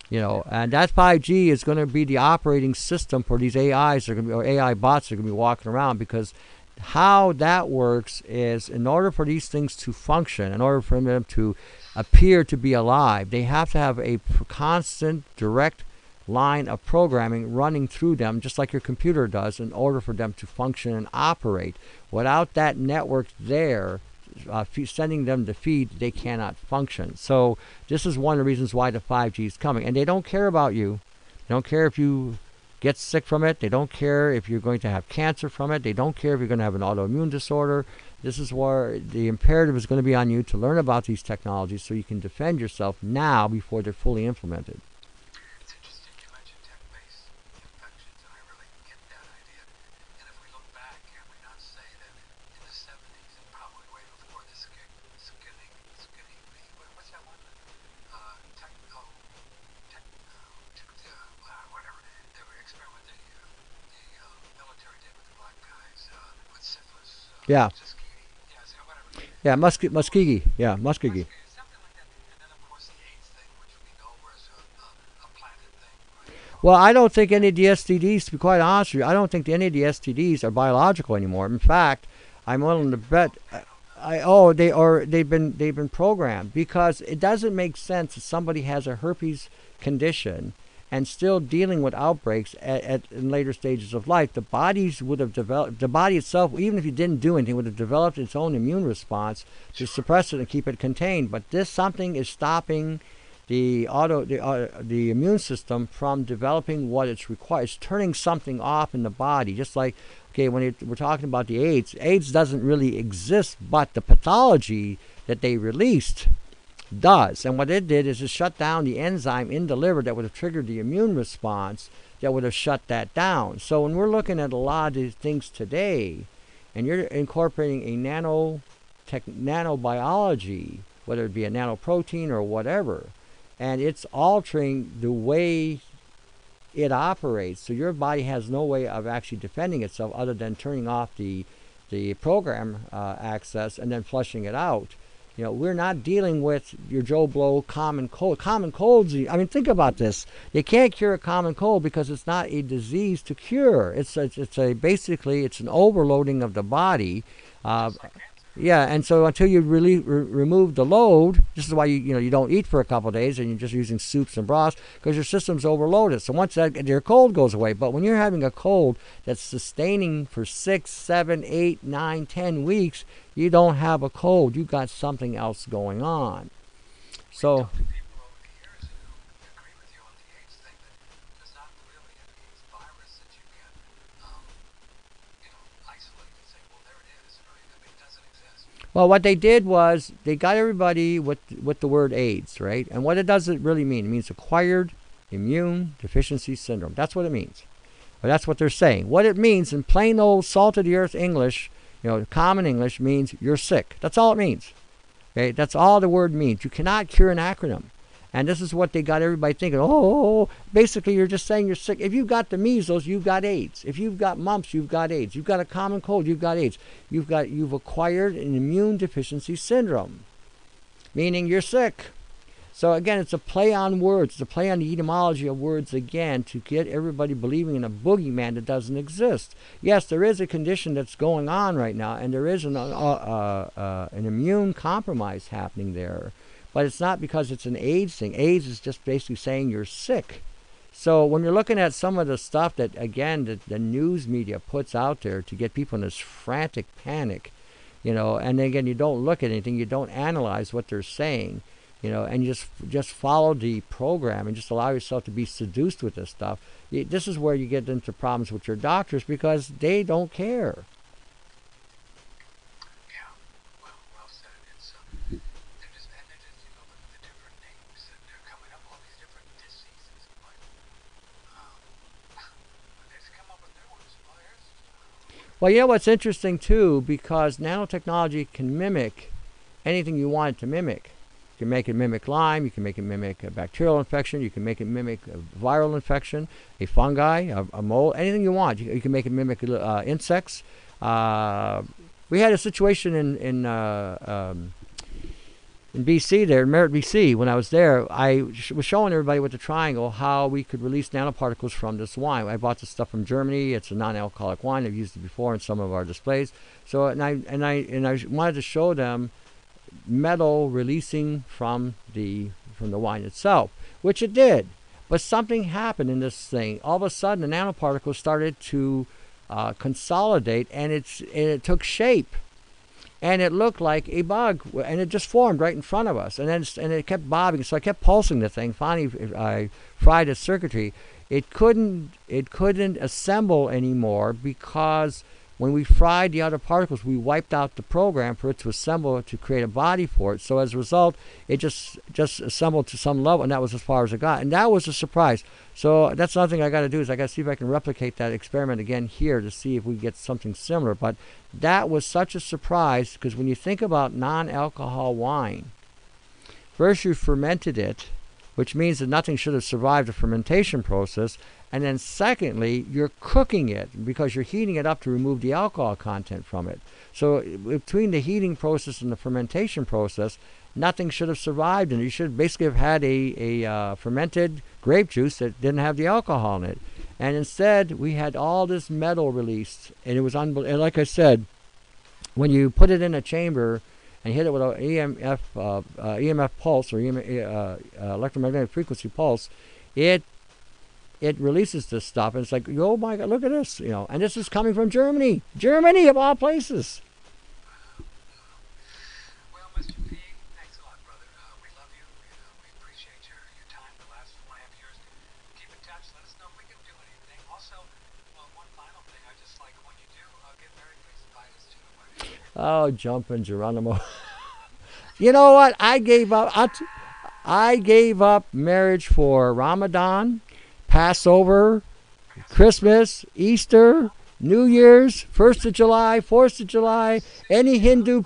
And that 5G is going to be the operating system for these AIs, or AI bots that are going to be walking around, because how that works is, in order for these things to function, in order for them to appear to be alive, they have to have a constant, direct line of programming running through them, just like your computer does, in order for them to function and operate. Without that network there, sending them the feed, they cannot function. So this is one of the reasons why the 5G is coming. And they don't care about you. They don't care if you get sick from it. They don't care if you're going to have cancer from it. They don't care if you're going to have an autoimmune disorder. This is where the imperative is going to be on you to learn about these technologies so you can defend yourself now before they're fully implemented. It's interesting you mentioned tech-based infections, and I really get that idea. And if we look back, can we not say that in the 70s, and probably way before the what's that one? Whatever. They were experimenting the military did with the black guys with syphilis. Yeah. Tuskegee. Yeah, so whatever. Yeah, Muskegee. Yeah, Muskegee. Something like that. And then, of course, the AIDS thing, which we know was a planted thing, right? Well, I don't think any of the STDs, to be quite honest with you, I don't think any of the STDs are biological anymore. In fact, I'm willing to bet they've been programmed, because it doesn't make sense if somebody has a herpes condition and still dealing with outbreaks in later stages of life. The bodies would have developed, the body itself, even if you didn't do anything, would have developed its own immune response to suppress it and keep it contained. But this something is stopping the immune system from developing what it's required. It's turning something off in the body, just like, okay, when we're talking about the AIDS doesn't really exist, but the pathology that they released does. And what it did is it shut down the enzyme in the liver that would have triggered the immune response that would have shut that down. So when we're looking at a lot of these things today, and you're incorporating a nanobiology, whether it be a nanoprotein or whatever, and it's altering the way it operates, so your body has no way of actually defending itself other than turning off the program access and then flushing it out. You know, we're not dealing with your Joe Blow common cold. Common colds, I mean, think about this. You can't cure a common cold because it's not a disease to cure. Basically it's an overloading of the body. Yeah, and so until you really remove the load, this is why you don't eat for a couple of days and you're just using soups and broths because your system's overloaded. So once your cold goes away, but when you're having a cold that's sustaining for 6, 7, 8, 9, 10 weeks, you don't have a cold. You've got something else going on. So. Well, what they did was they got everybody with the word AIDS, right? And what does it really mean? It means acquired immune deficiency syndrome. That's what it means. But that's what they're saying. What it means in plain old salt of the earth English, common English, means you're sick. That's all it means. Okay, that's all the word means. You cannot cure an acronym. And this is what they got everybody thinking. Basically you're just saying you're sick. If you've got the measles, you've got AIDS. If you've got mumps, you've got AIDS. You've got a common cold, you've got AIDS. You've acquired an immune deficiency syndrome, meaning you're sick. So again, it's a play on words. It's a play on the etymology of words again to get everybody believing in a boogeyman that doesn't exist. Yes, there is a condition that's going on right now, and there is an immune compromise happening there. But it's not because it's an AIDS thing. AIDS is just basically saying you're sick. So when you're looking at some of the stuff that, again, the news media puts out there to get people in this frantic panic, and again, you don't look at anything, you don't analyze what they're saying, and you just follow the program and just allow yourself to be seduced with this stuff. This is where you get into problems with your doctors because they don't care. Well, what's interesting too, because nanotechnology can mimic anything you want it to mimic. You can make it mimic Lyme, you can make it mimic a bacterial infection, you can make it mimic a viral infection, a fungi, a mold, anything you want. You can make it mimic insects. We had a situation in BC there, in Merritt, BC, when I was there. I was showing everybody with the triangle how we could release nanoparticles from this wine. I bought this stuff from Germany. It's a non-alcoholic wine. I've used it before in some of our displays. So and I wanted to show them metal releasing from the wine itself, which it did. But something happened in this thing. All of a sudden, the nanoparticles started to consolidate, and it took shape. And it looked like a bug, and it just formed right in front of us. And it kept bobbing, so I kept pulsing the thing. Finally, I fried its circuitry. It couldn't assemble anymore because when we fried the other particles, we wiped out the program for it to assemble to create a body for it. So as a result, it just assembled to some level, and that was as far as it got. And that was a surprise. So that's another thing I got to do is I got to see if I can replicate that experiment again here to see if we get something similar. But that was such a surprise because when you think about non-alcohol wine, first you fermented it, which means that nothing should have survived the fermentation process. And then secondly, you're cooking it because you're heating it up to remove the alcohol content from it. So between the heating process and the fermentation process, nothing should have survived. And you should basically have had a fermented grape juice that didn't have the alcohol in it. And instead, we had all this metal released. And it was unbelievable. And like I said, when you put it in a chamber and hit it with an EMF pulse or electromagnetic frequency pulse, it it releases this stuff, and it's like, oh my God, look at this, and this is coming from Germany. Germany, of all places. Well, Mr. P, thanks a lot, brother. We love you. We appreciate your time the last 4.5 years. Keep in touch. Let us know if we can do anything. Also, one final thing. I just like when you do get married, please invite us to the wedding. Oh, jumping Geronimo. You know what? I gave up. I gave up marriage for Ramadan, Passover, Christmas, Easter, New Year's, 1st of July, 4th of July, any Hindu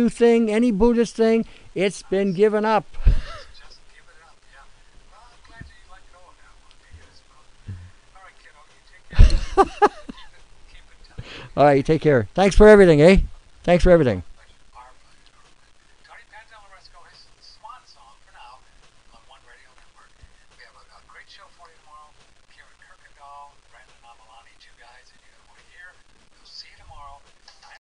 thing, any Buddhist thing. It's been given up. Just give it up, yeah. Well, I'm glad you let go of that one because, all right, kiddo, you take care. Keep in touch. All right, you take care. Thanks for everything, eh? Thanks for everything. Our pleasure. Tony Pantaleresco is the swan song for now on One Radio Network. We have a great show for you tomorrow. Karen Kirkendall, Brandon Amalani, two guys that you don't want to hear. We'll see you tomorrow.